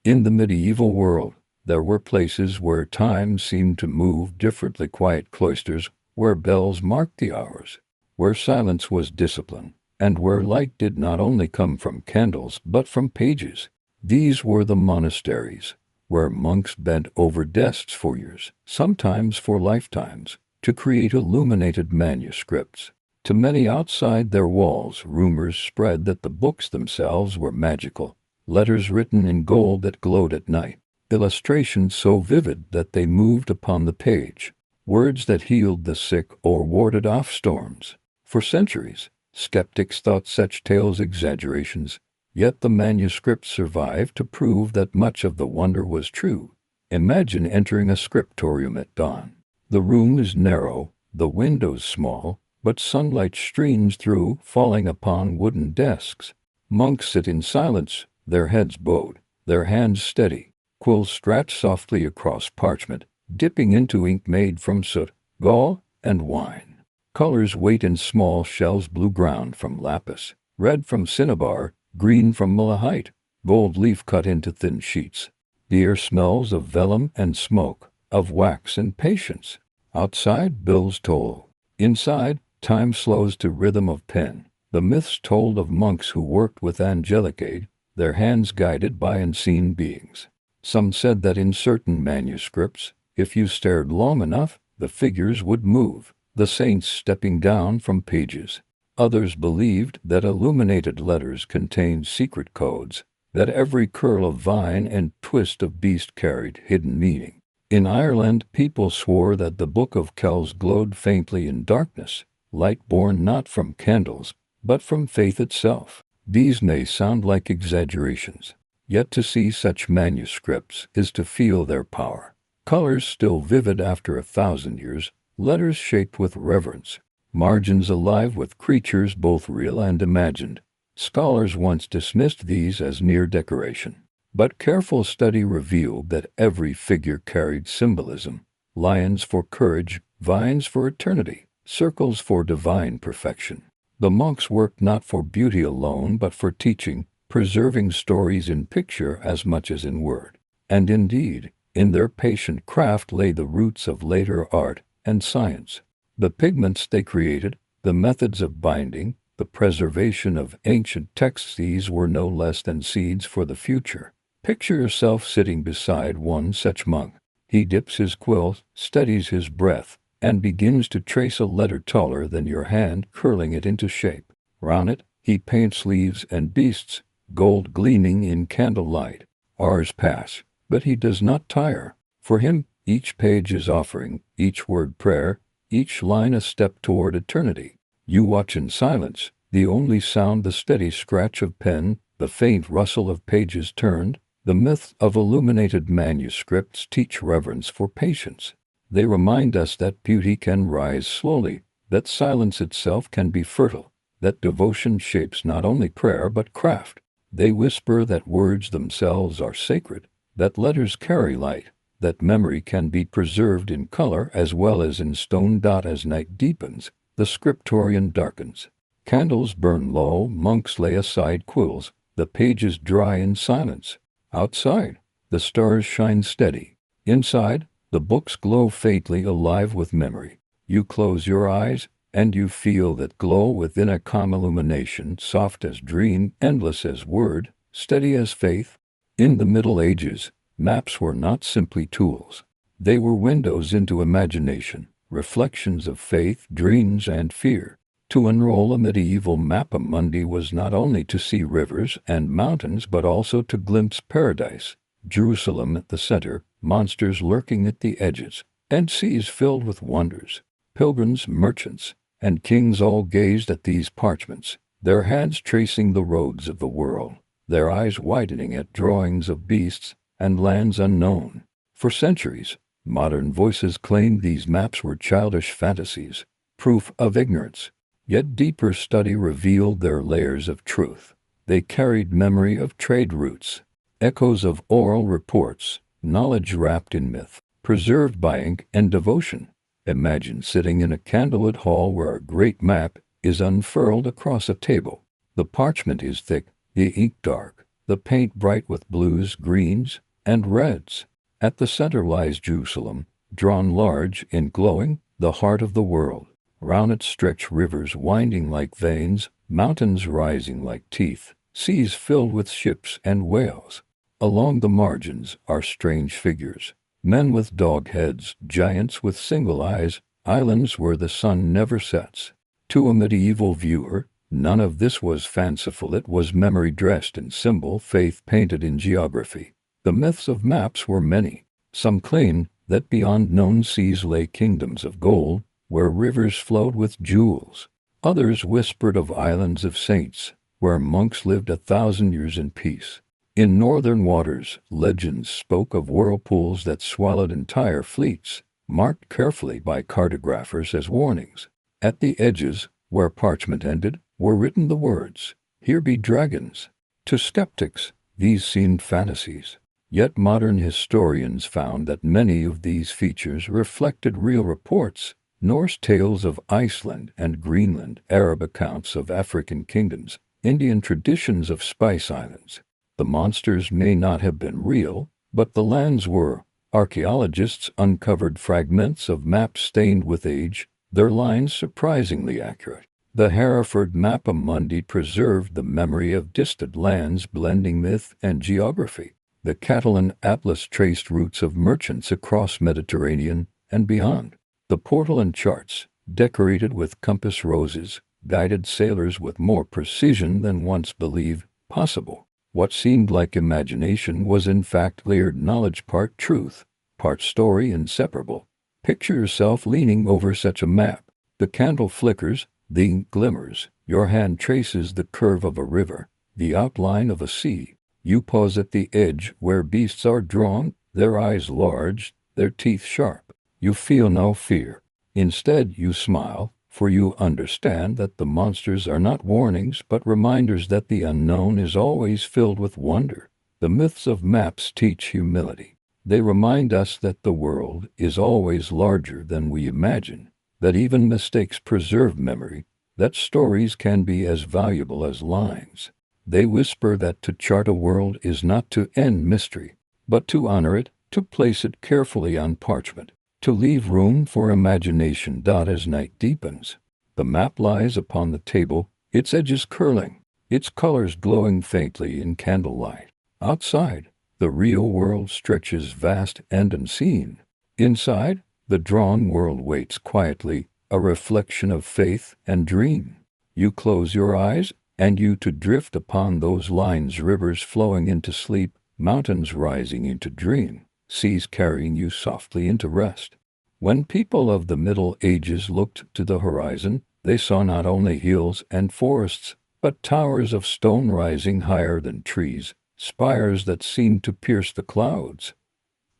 Speaker 1: In the medieval world, there were places where time seemed to move differently, quiet cloisters, where bells marked the hours, where silence was discipline, and where light did not only come from candles but from pages. These were the monasteries, where monks bent over desks for years, sometimes for lifetimes, to create illuminated manuscripts. To many outside their walls, rumors spread that the books themselves were magical, letters written in gold that glowed at night, illustrations so vivid that they moved upon the page, words that healed the sick or warded off storms. For centuries, skeptics thought such tales exaggerations, yet the manuscripts survived to prove that much of the wonder was true. Imagine entering a scriptorium at dawn. The room is narrow, the windows small, but sunlight streams through, falling upon wooden desks. Monks sit in silence, their heads bowed, their hands steady, quills stretched softly across parchment, dipping into ink made from soot, gall, and wine. Colors wait in small shells, blue ground from lapis, red from cinnabar, green from malachite, gold leaf cut into thin sheets. The air smells of vellum and smoke, of wax and patience. Outside, bells toll. Inside, time slows to rhythm of pen. The myths told of monks who worked with angelic aid, their hands guided by unseen beings. Some said that in certain manuscripts, if you stared long enough, the figures would move. the saints stepping down from pages. Others believed that illuminated letters contained secret codes, that every curl of vine and twist of beast carried hidden meaning. In Ireland, people swore that the Book of Kells glowed faintly in darkness, light born not from candles, but from faith itself. These may sound like exaggerations, yet to see such manuscripts is to feel their power. Colors still vivid after 1,000 years, letters shaped with reverence, margins alive with creatures both real and imagined. Scholars once dismissed these as mere decoration, but careful study revealed that every figure carried symbolism: lions for courage, vines for eternity, circles for divine perfection. The monks worked not for beauty alone but for teaching, preserving stories in picture as much as in word. And indeed, in their patient craft lay the roots of later art and science. The pigments they created, the methods of binding, the preservation of ancient texts, these were no less than seeds for the future. Picture yourself sitting beside one such monk. He dips his quill, steadies his breath, and begins to trace a letter taller than your hand, curling it into shape. Round it, he paints leaves and beasts, gold gleaming in candlelight. Hours pass, but he does not tire. For him, each page is offering, each word prayer, each line a step toward eternity. You watch in silence, the only sound the steady scratch of pen, the faint rustle of pages turned. The myth of illuminated manuscripts teach reverence for patience. They remind us that beauty can rise slowly, that silence itself can be fertile, that devotion shapes not only prayer but craft. They whisper that words themselves are sacred, that letters carry light, that memory can be preserved in color as well as in stone. As night deepens, the scriptorium darkens. Candles burn low, monks lay aside quills, the pages dry in silence. Outside, the stars shine steady. Inside, the books glow faintly alive with memory. You close your eyes, and you feel that glow within, a calm illumination, soft as dream, endless as word, steady as faith. In the Middle Ages, maps were not simply tools. They were windows into imagination, reflections of faith, dreams, and fear. To unroll a medieval mappa mundi was not only to see rivers and mountains but also to glimpse paradise, Jerusalem at the center, monsters lurking at the edges, and seas filled with wonders. Pilgrims, merchants, and kings all gazed at these parchments, their hands tracing the roads of the world, their eyes widening at drawings of beasts and lands unknown. For centuries, modern voices claimed these maps were childish fantasies, proof of ignorance. Yet deeper study revealed their layers of truth. They carried memory of trade routes, echoes of oral reports, knowledge wrapped in myth, preserved by ink and devotion. Imagine sitting in a candlelit hall where a great map is unfurled across a table. The parchment is thick, the ink dark, the paint bright with blues, greens, and reds. At the center lies Jerusalem, drawn large in glowing, the heart of the world. Round it stretch rivers winding like veins, mountains rising like teeth, seas filled with ships and whales. Along the margins are strange figures, men with dog heads, giants with single eyes, islands where the sun never sets. To a medieval viewer, none of this was fanciful. It was memory dressed in symbol, faith painted in geography. The myths of maps were many. Some claimed that beyond known seas lay kingdoms of gold, where rivers flowed with jewels. Others whispered of islands of saints, where monks lived 1,000 years in peace. In northern waters, legends spoke of whirlpools that swallowed entire fleets, marked carefully by cartographers as warnings. At the edges, where parchment ended, were written the words, "Here be dragons." To skeptics, these seemed fantasies. Yet modern historians found that many of these features reflected real reports: Norse tales of Iceland and Greenland, Arab accounts of African kingdoms, Indian traditions of spice islands. The monsters may not have been real, but the lands were. Archaeologists uncovered fragments of maps stained with age, their lines surprisingly accurate. The Hereford Mappa Mundi preserved the memory of distant lands, blending myth and geography. The Catalan Atlas traced routes of merchants across Mediterranean and beyond. The Portolan charts, decorated with compass roses, guided sailors with more precision than once believed possible. What seemed like imagination was in fact layered knowledge, part truth, part story, inseparable. Picture yourself leaning over such a map. The candle flickers, the ink glimmers, your hand traces the curve of a river, the outline of a sea. You pause at the edge where beasts are drawn, their eyes large, their teeth sharp. You feel no fear. Instead, you smile, for you understand that the monsters are not warnings but reminders that the unknown is always filled with wonder. The myths of maps teach humility. They remind us that the world is always larger than we imagine, that even mistakes preserve memory, that stories can be as valuable as lines. They whisper that to chart a world is not to end mystery, but to honor it, to place it carefully on parchment, to leave room for imagination. As night deepens, the map lies upon the table, its edges curling, its colors glowing faintly in candlelight. Outside, the real world stretches vast and unseen. Inside, the drawn world waits quietly, a reflection of faith and dream. You close your eyes, and you to drift upon those lines, rivers flowing into sleep, mountains rising into dream, seas carrying you softly into rest. When people of the Middle Ages looked to the horizon, they saw not only hills and forests, but towers of stone rising higher than trees, spires that seemed to pierce the clouds,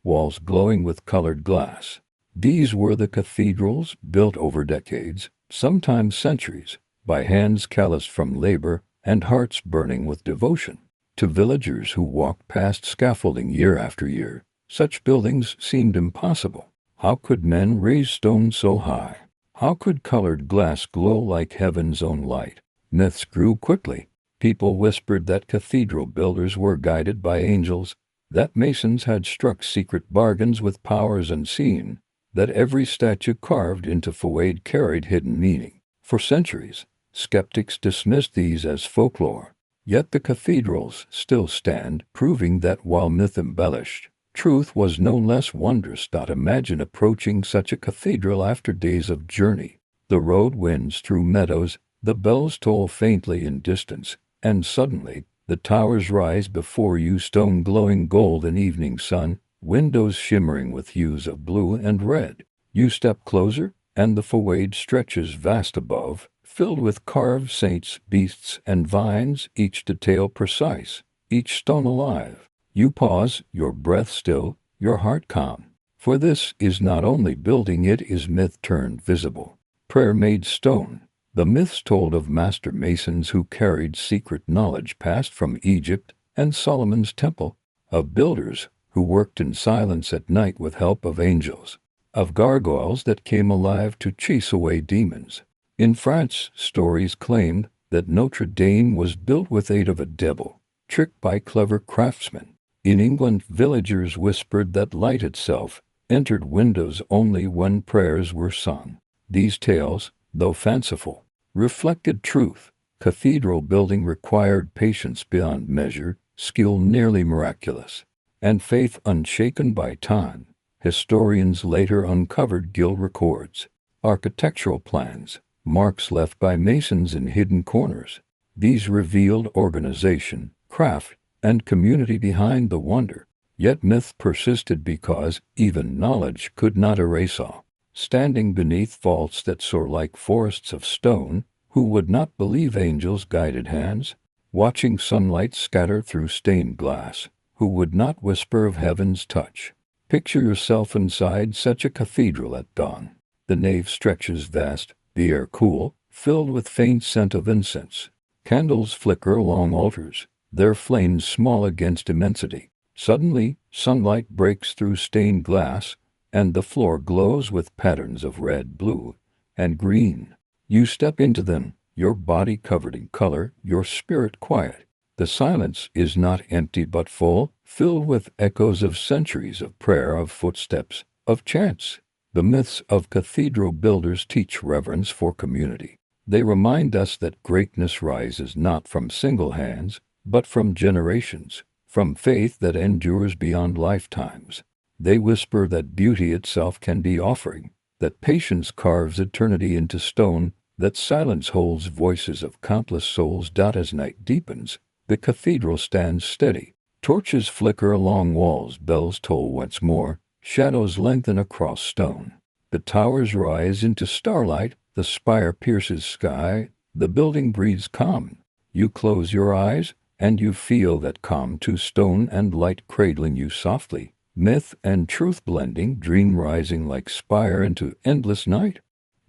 Speaker 1: walls glowing with colored glass. These were the cathedrals, built over decades, sometimes centuries, by hands calloused from labor and hearts burning with devotion. To villagers who walked past scaffolding year after year, such buildings seemed impossible. How could men raise stones so high? How could colored glass glow like heaven's own light? Myths grew quickly. People whispered that cathedral builders were guided by angels, that masons had struck secret bargains with powers unseen, that every statue carved into facade carried hidden meaning. For centuries, skeptics dismissed these as folklore. Yet the cathedrals still stand, proving that while myth embellished, truth was no less wondrous. Imagine approaching such a cathedral after days of journey. The road winds through meadows, the bells toll faintly in distance, and suddenly, the towers rise before you, stone glowing gold in evening sun, windows shimmering with hues of blue and red. You step closer, and the facade stretches vast above, filled with carved saints, beasts, and vines, each detail precise, each stone alive. You pause, your breath still, your heart calm. For this is not only building, it is myth turned visible. Prayer made stone. The myths told of master masons who carried secret knowledge passed from Egypt and Solomon's temple, of builders who worked in silence at night with help of angels, of gargoyles that came alive to chase away demons. In France, stories claimed that Notre Dame was built with aid of a devil, tricked by clever craftsmen. In England, villagers whispered that light itself entered windows only when prayers were sung. These tales, though fanciful, reflected truth. Cathedral building required patience beyond measure, skill nearly miraculous, and faith unshaken by time. Historians later uncovered guild records, architectural plans, marks left by masons in hidden corners. These revealed organization, craft, and community behind the wonder. Yet myth persisted because even knowledge could not erase all. Standing beneath vaults that soar like forests of stone, who would not believe angels' guided hands? Watching sunlight scatter through stained glass, who would not whisper of heaven's touch? Picture yourself inside such a cathedral at dawn. The nave stretches vast, the air cool, filled with faint scent of incense. Candles flicker along altars, their flames small against immensity. Suddenly, sunlight breaks through stained glass, and the floor glows with patterns of red, blue, and green. You step into them, your body covered in color, your spirit quiet. The silence is not empty but full, filled with echoes of centuries of prayer, of footsteps, of chants. The myths of cathedral builders teach reverence for community. They remind us that greatness rises not from single hands, but from generations, from faith that endures beyond lifetimes. They whisper that beauty itself can be offering, that patience carves eternity into stone, that silence holds voices of countless souls. As night deepens, the cathedral stands steady. Torches flicker along walls, bells toll once more, shadows lengthen across stone. The towers rise into starlight, the spire pierces sky, the building breathes calm. You close your eyes, and you feel that calm too, stone and light cradling you softly, myth and truth blending, dream rising like spire into endless night.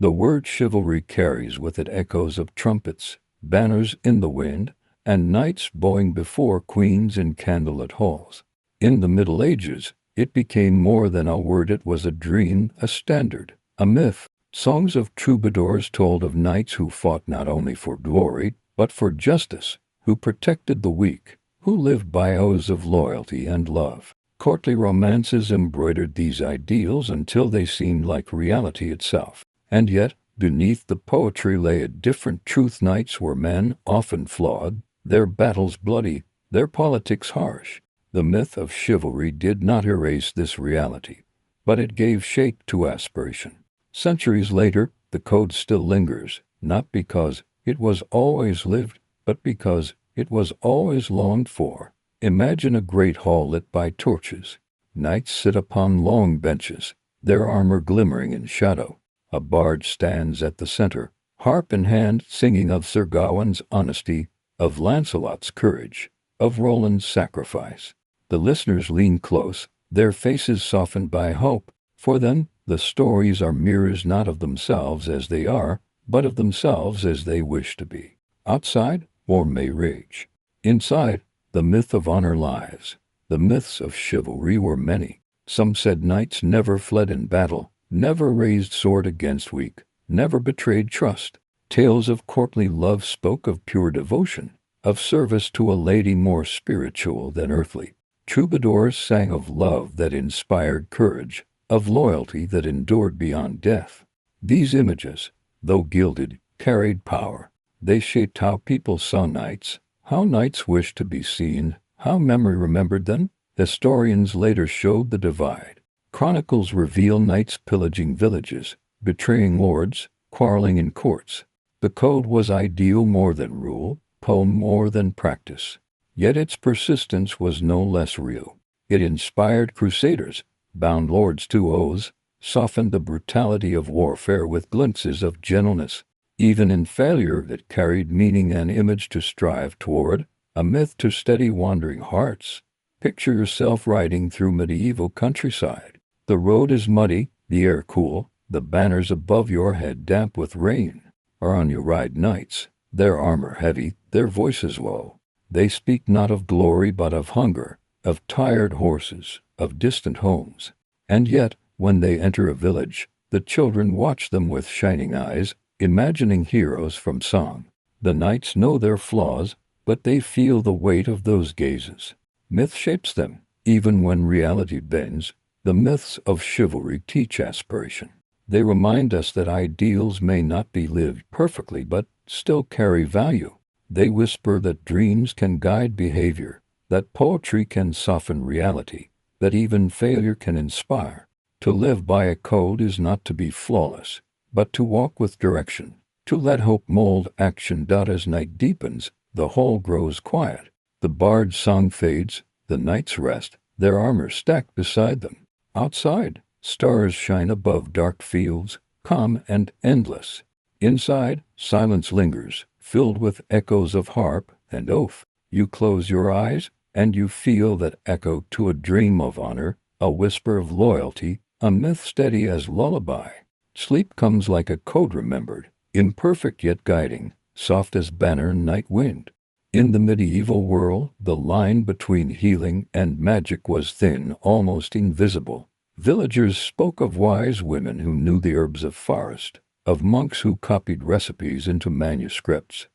Speaker 1: The word chivalry carries with it echoes of trumpets, banners in the wind, and knights bowing before queens in candlelit halls. In the Middle Ages, it became more than a word. It was a dream, a standard, a myth. Songs of troubadours told of knights who fought not only for glory, but for justice, who protected the weak, who lived by oaths of loyalty and love. Courtly romances embroidered these ideals until they seemed like reality itself. And yet, beneath the poetry lay a different truth. Knights were men, often flawed, their battles bloody, their politics harsh. The myth of chivalry did not erase this reality, but it gave shape to aspiration. Centuries later, the code still lingers, not because it was always lived, but because it was always longed for. Imagine a great hall lit by torches. Knights sit upon long benches, their armor glimmering in shadow. A bard stands at the center, harp in hand, singing of Sir Gawain's honesty, of Lancelot's courage, of Roland's sacrifice. The listeners lean close, their faces softened by hope. For them, the stories are mirrors not of themselves as they are, but of themselves as they wish to be. Outside, war may rage. Inside, the myth of honor lies. The myths of chivalry were many. Some said knights never fled in battle, never raised sword against weak, never betrayed trust. Tales of courtly love spoke of pure devotion, of service to a lady more spiritual than earthly. Troubadours sang of love that inspired courage, of loyalty that endured beyond death. These images, though gilded, carried power. They shaped how people saw knights, how knights wished to be seen, how memory remembered them. Historians later showed the divide. Chronicles reveal knights pillaging villages, betraying lords, quarreling in courts. The code was ideal more than rule, poem more than practice. Yet its persistence was no less real. It inspired crusaders, bound lords to oaths, softened the brutality of warfare with glimpses of gentleness. Even in failure, it carried meaning and image to strive toward, a myth to steady wandering hearts. Picture yourself riding through medieval countryside. The road is muddy, the air cool, the banners above your head damp with rain. Or on you ride knights, their armor heavy, their voices low. They speak not of glory but of hunger, of tired horses, of distant homes. And yet, when they enter a village, the children watch them with shining eyes, imagining heroes from song. The knights know their flaws, but they feel the weight of those gazes. Myth shapes them, even when reality bends. The myths of chivalry teach aspiration. They remind us that ideals may not be lived perfectly but still carry value. They whisper that dreams can guide behavior, that poetry can soften reality, that even failure can inspire. To live by a code is not to be flawless, but to walk with direction, to let hope mold action. As night deepens, the hall grows quiet. The bard's song fades, the knights rest, their armor stacked beside them. Outside, stars shine above dark fields, calm and endless. Inside, silence lingers, filled with echoes of harp and oath. You close your eyes, and you feel that echo to a dream of honor, a whisper of loyalty, a myth steady as lullaby. Sleep comes like a code remembered, imperfect yet guiding, soft as banner night wind. In the medieval world, the line between healing and magic was thin, almost invisible. Villagers spoke of wise women who knew the herbs of forest, of monks who copied recipes into manuscripts,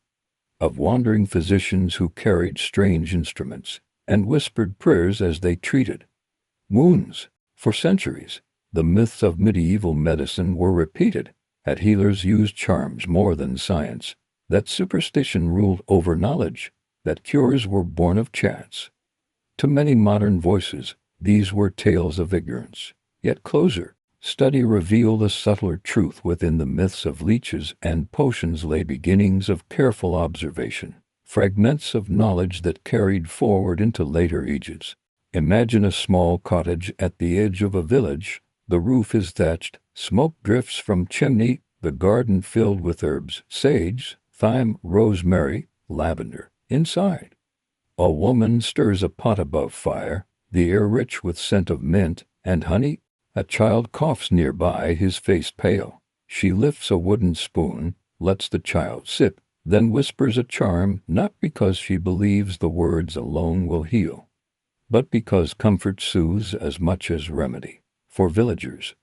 Speaker 1: of wandering physicians who carried strange instruments and whispered prayers as they treated wounds. For centuries, the myths of medieval medicine were repeated, that healers used charms more than science, that superstition ruled over knowledge, that cures were born of chance. To many modern voices, these were tales of ignorance. Yet closer, Study revealed a subtler truth within the myths of leeches and potions lay beginnings of careful observation, fragments of knowledge that carried forward into later ages. Imagine a small cottage at the edge of a village. The roof is thatched, smoke drifts from chimney, the garden filled with herbs, sage, thyme, rosemary, lavender. Inside, a woman stirs a pot above fire, the air rich with scent of mint and honey. A child coughs nearby, his face pale. She lifts a wooden spoon, lets the child sip, then whispers a charm, not because she believes the words alone will heal, but because comfort soothes as much as remedy. For villagers,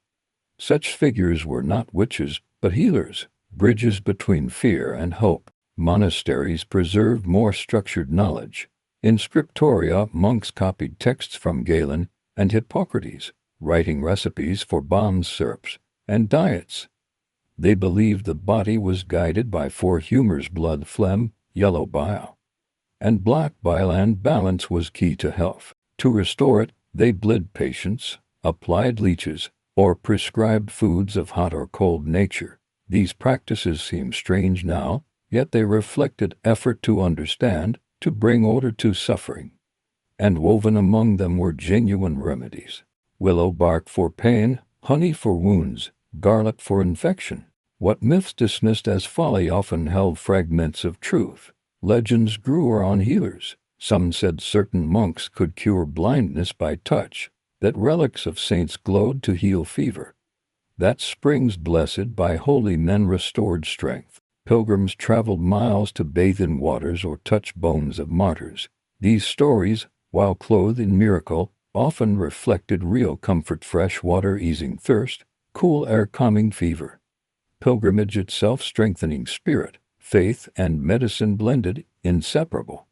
Speaker 1: such figures were not witches, but healers, bridges between fear and hope. Monasteries preserved more structured knowledge. In scriptoria, monks copied texts from Galen and Hippocrates, writing recipes for balms, syrups, and diets. They believed the body was guided by four humors: blood, phlegm, yellow bile, and black bile, and balance was key to health. To restore it, they bled patients, applied leeches, or prescribed foods of hot or cold nature. These practices seem strange now, yet they reflected effort to understand, to bring order to suffering. And woven among them were genuine remedies. Willow bark for pain, honey for wounds, garlic for infection. What myths dismissed as folly often held fragments of truth. Legends grew around healers. Some said certain monks could cure blindness by touch, that relics of saints glowed to heal fever, that springs blessed by holy men restored strength. Pilgrims traveled miles to bathe in waters or touch bones of martyrs. These stories, while clothed in miracle, often reflected real comfort: fresh water easing thirst, cool air calming fever. Pilgrimage itself strengthening spirit, faith and medicine blended, inseparable,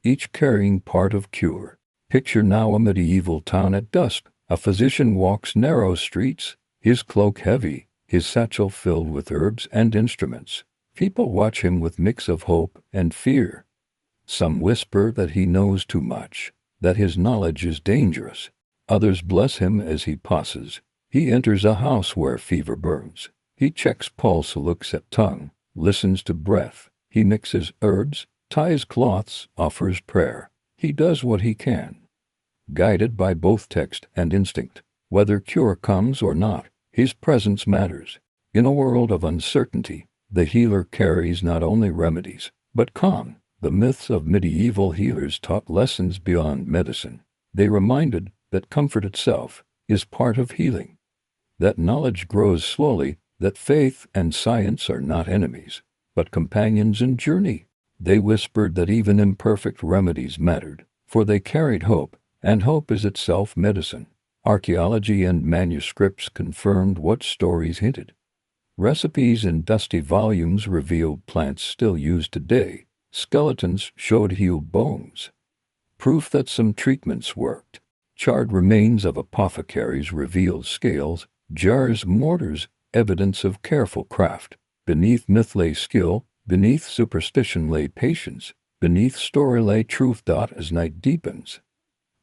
Speaker 1: each carrying part of cure. Picture now a medieval town at dusk. A physician walks narrow streets, his cloak heavy, his satchel filled with herbs and instruments. People watch him with mix of hope and fear. Some whisper that he knows too much, that his knowledge is dangerous. Others bless him as he passes. He enters a house where fever burns. He checks pulse, looks at tongue, listens to breath. He mixes herbs, ties cloths, offers prayer. He does what he can, guided by both text and instinct. Whether cure comes or not, his presence matters. In a world of uncertainty, the healer carries not only remedies, but calm. The myths of medieval healers taught lessons beyond medicine. They reminded that comfort itself is part of healing, that knowledge grows slowly, that faith and science are not enemies, but companions in journey. They whispered that even imperfect remedies mattered, for they carried hope, and hope is itself medicine. Archaeology and manuscripts confirmed what stories hinted. Recipes in dusty volumes revealed plants still used today. Skeletons showed healed bones, proof that some treatments worked. Charred remains of apothecaries revealed scales, jars, mortars, evidence of careful craft. Beneath myth lay skill, beneath superstition lay patience, beneath story lay truth. As night deepens,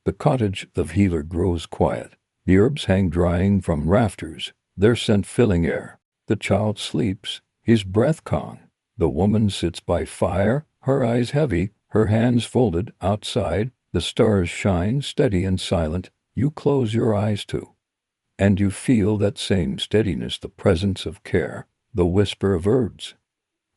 Speaker 1: the cottage of healer grows quiet. The herbs hang drying from rafters, their scent filling air. The child sleeps, his breath calm. The woman sits by fire, her eyes heavy, her hands folded. Outside, the stars shine steady and silent. You close your eyes too, and you feel that same steadiness, the presence of care, the whisper of herbs,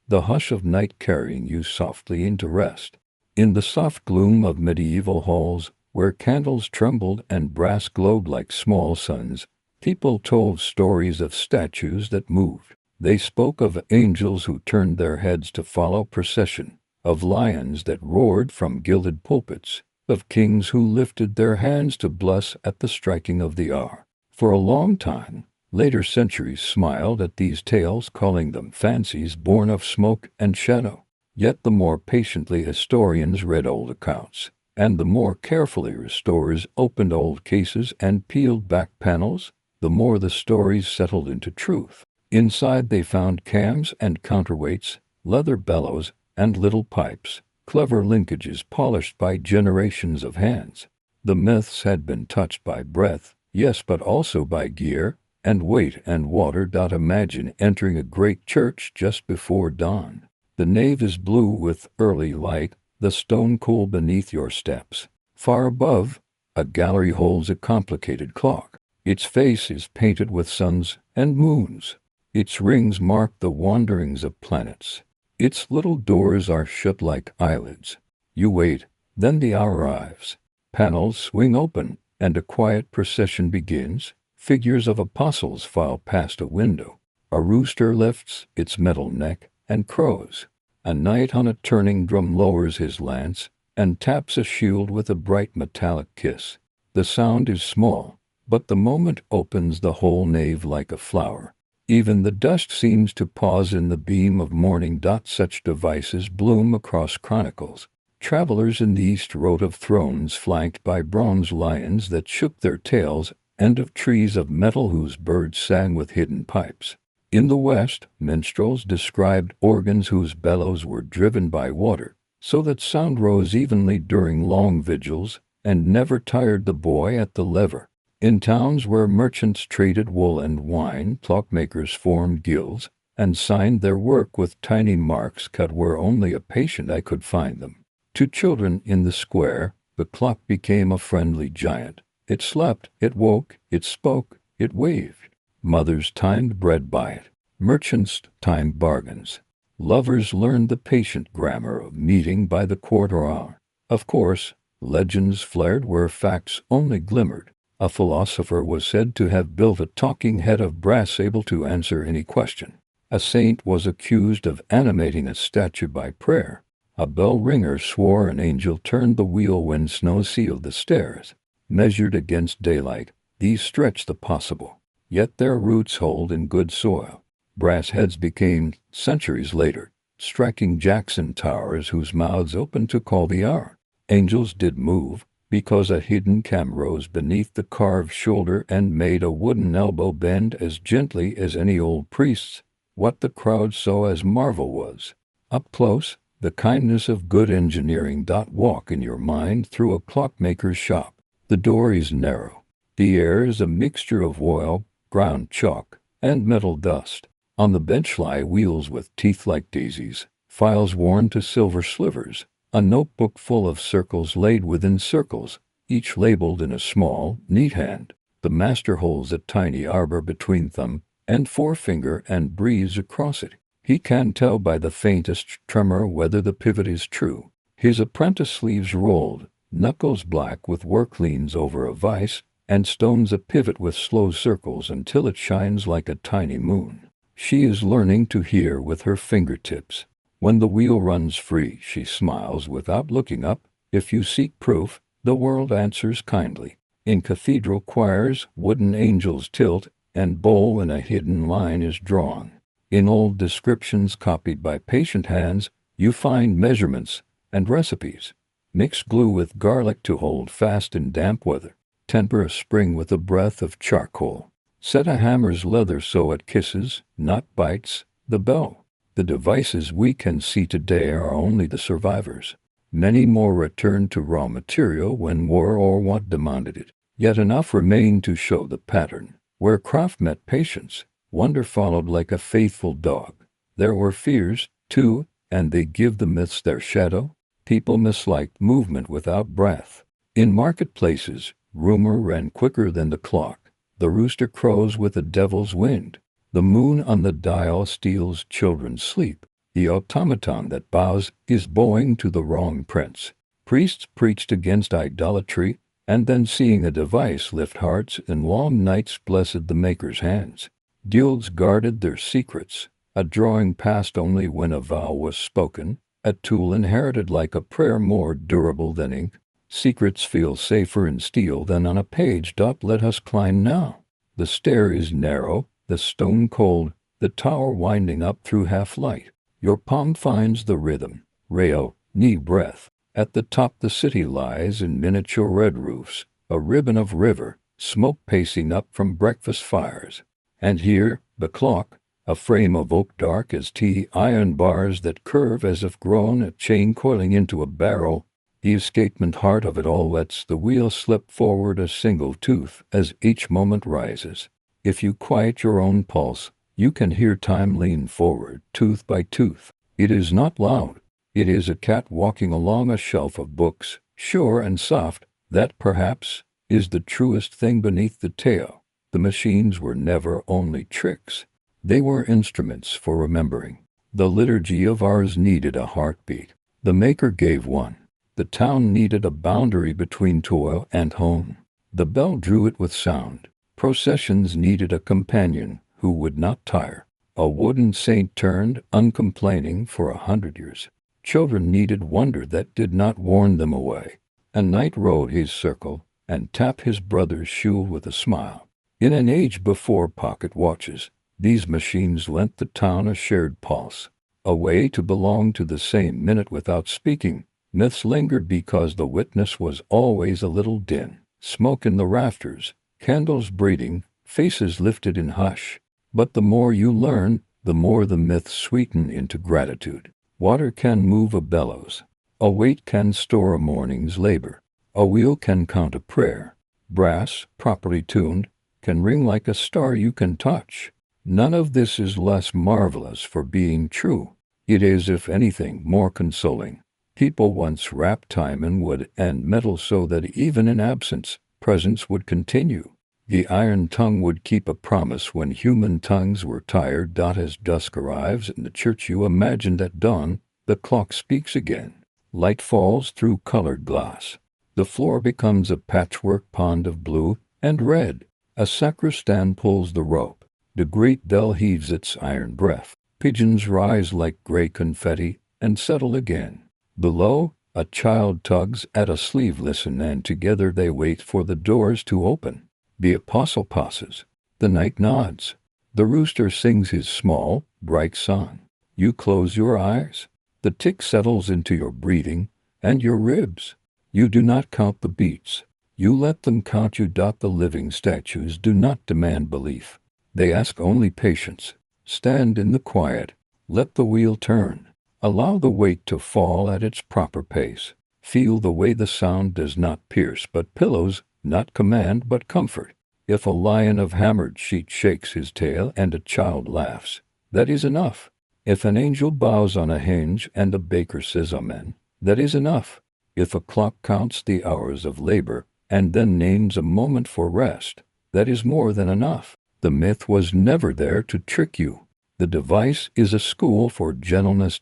Speaker 1: the hush of night carrying you softly into rest. In the soft gloom of medieval halls, where candles trembled and brass glowed like small suns, people told stories of statues that moved. They spoke of angels who turned their heads to follow procession, of lions that roared from gilded pulpits, of kings who lifted their hands to bless at the striking of the hour. For a long time, later centuries smiled at these tales, calling them fancies born of smoke and shadow. Yet the more patiently historians read old accounts, and the more carefully restorers opened old cases and peeled back panels, the more the stories settled into truth. Inside they found cams and counterweights, leather bellows, and little pipes, clever linkages polished by generations of hands. The myths had been touched by breath, yes, but also by gear, and weight and water. Imagine entering a great church just before dawn. The nave is blue with early light, the stone cool beneath your steps. Far above, a gallery holds a complicated clock. Its face is painted with suns and moons. Its rings mark the wanderings of planets. Its little doors are shut like eyelids. You wait, then the hour arrives. Panels swing open, and a quiet procession begins. Figures of apostles file past a window. A rooster lifts its metal neck and crows. A knight on a turning drum lowers his lance and taps a shield with a bright metallic kiss. The sound is small, but the moment opens the whole nave like a flower. Even the dust seems to pause in the beam of morning. Such devices bloom across chronicles. Travelers in the East wrote of thrones flanked by bronze lions that shook their tails, and of trees of metal whose birds sang with hidden pipes. In the West, minstrels described organs whose bellows were driven by water, so that sound rose evenly during long vigils, and never tired the boy at the lever. In towns where merchants traded wool and wine, clockmakers formed guilds, and signed their work with tiny marks cut where only a patient eye could find them. To children in the square, the clock became a friendly giant. It slept, it woke, it spoke, it waved. Mothers timed bread by it. Merchants timed bargains. Lovers learned the patient grammar of meeting by the quarter hour. Of course, legends flared where facts only glimmered. A philosopher was said to have built a talking head of brass able to answer any question. A saint was accused of animating a statue by prayer. A bell ringer swore an angel turned the wheel when snow sealed the stairs. Measured against daylight, these stretch the possible, yet their roots hold in good soil. Brass heads became, centuries later, striking Jackson towers whose mouths opened to call the hour. Angels did move, because a hidden cam rose beneath the carved shoulder and made a wooden elbow bend as gently as any old priest's. What the crowd saw as marvel was, up close, the kindness of good engineering. Walk in your mind through a clockmaker's shop. The door is narrow. The air is a mixture of oil, ground chalk, and metal dust. On the bench lie wheels with teeth like daisies, files worn to silver slivers, a notebook full of circles laid within circles, each labeled in a small, neat hand. The master holds a tiny arbor between thumb and forefinger and breathes across it. He can tell by the faintest tremor whether the pivot is true. His apprentice sleeves rolled, knuckles black with work, leans over a vise and stones a pivot with slow circles until it shines like a tiny moon. She is learning to hear with her fingertips. When the wheel runs free, she smiles without looking up. If you seek proof, the world answers kindly. In cathedral choirs, wooden angels tilt and bowl when a hidden line is drawn. In old descriptions copied by patient hands, you find measurements and recipes. Mix glue with garlic to hold fast in damp weather. Temper a spring with a breath of charcoal. Set a hammer's leather so it kisses, not bites, the bell. The devices we can see today are only the survivors. Many more returned to raw material when war or want demanded it. Yet enough remained to show the pattern. Where craft met patience, wonder followed like a faithful dog. There were fears, too, and they give the myths their shadow. People misliked movement without breath. In marketplaces, rumor ran quicker than the clock. The rooster crows with the devil's wind. The moon on the dial steals children's sleep. The automaton that bows is bowing to the wrong prince. Priests preached against idolatry, and then seeing a device lift hearts in long nights blessed the maker's hands. Guilds guarded their secrets. A drawing passed only when a vow was spoken. A tool inherited like a prayer more durable than ink. Secrets feel safer in steel than on a page. Let us climb now. The stair is narrow, the stone cold, the tower winding up through half-light. Your palm finds the rhythm, rail, knee breath. At the top the city lies in miniature red roofs, a ribbon of river, smoke pacing up from breakfast fires. And here, the clock, a frame of oak dark as tea, iron bars that curve as if grown, a chain coiling into a barrel. The escapement heart of it all lets the wheel slip forward a single tooth as each moment rises. If you quiet your own pulse, you can hear time lean forward, tooth by tooth. It is not loud. It is a cat walking along a shelf of books, sure and soft. That, perhaps, is the truest thing beneath the tale. The machines were never only tricks. They were instruments for remembering. The liturgy of ours needed a heartbeat. The maker gave one. The town needed a boundary between toil and home. The bell drew it with sound. Processions needed a companion who would not tire. A wooden saint turned uncomplaining for 100 years. Children needed wonder that did not warn them away. And night rode his circle and tapped his brother's shoe with a smile. In an age before pocket watches, these machines lent the town a shared pulse, a way to belong to the same minute without speaking. Myths lingered because the witness was always a little dim. Smoke in the rafters, candles breathing, faces lifted in hush. But the more you learn, the more the myths sweeten into gratitude. Water can move a bellows. A weight can store a morning's labor. A wheel can count a prayer. Brass, properly tuned, can ring like a star you can touch. None of this is less marvelous for being true. It is, if anything, more consoling. People once wrapped time in wood and metal so that even in absence, presence would continue. The iron tongue would keep a promise when human tongues were tired. As dusk arrives in the church you imagined at dawn, the clock speaks again. Light falls through colored glass. The floor becomes a patchwork pond of blue and red. A sacristan pulls the rope. The great bell heaves its iron breath. Pigeons rise like gray confetti and settle again. Below, a child tugs at a sleeve. Listen, and together they wait for the doors to open. The apostle passes. The night nods. The rooster sings his small, bright song. You close your eyes. The tick settles into your breathing and your ribs. You do not count the beats. You let them count you. The living statues do not demand belief. They ask only patience. Stand in the quiet. Let the wheel turn. Allow the weight to fall at its proper pace. Feel the way the sound does not pierce but pillows, not command but comfort. If a lion of hammered sheet shakes his tail and a child laughs, that is enough. If an angel bows on a hinge and a baker says amen, that is enough. If a clock counts the hours of labor and then names a moment for rest, that is more than enough. The myth was never there to trick you. The device is a school for gentleness.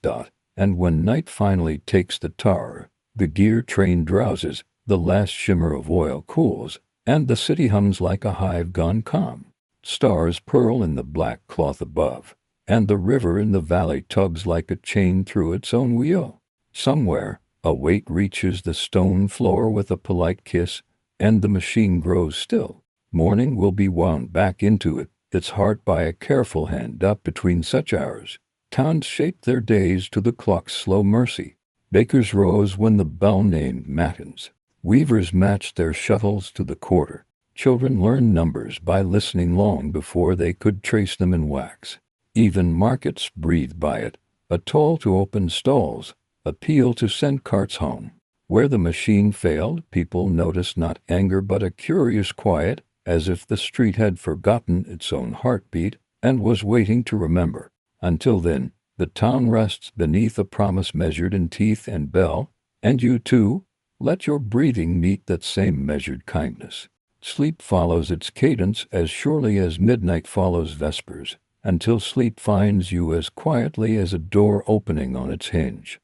Speaker 1: And when night finally takes the tower, the gear train drowses, the last shimmer of oil cools, and the city hums like a hive gone calm. Stars purl in the black cloth above, and the river in the valley tugs like a chain through its own wheel. Somewhere, a weight reaches the stone floor with a polite kiss, and the machine grows still. Morning will be wound back into it, its heart by a careful hand. Between such hours, towns shaped their days to the clock's slow mercy. Bakers rose when the bell named matins. Weavers matched their shuttles to the quarter. Children learned numbers by listening long before they could trace them in wax. Even markets breathed by it, a toll to open stalls, a peal to send carts home. Where the machine failed, people noticed not anger but a curious quiet, as if the street had forgotten its own heartbeat and was waiting to remember. Until then, the town rests beneath a promise measured in teeth and bell, and you too, let your breathing meet that same measured kindness. Sleep follows its cadence as surely as midnight follows vespers, until sleep finds you as quietly as a door opening on its hinge.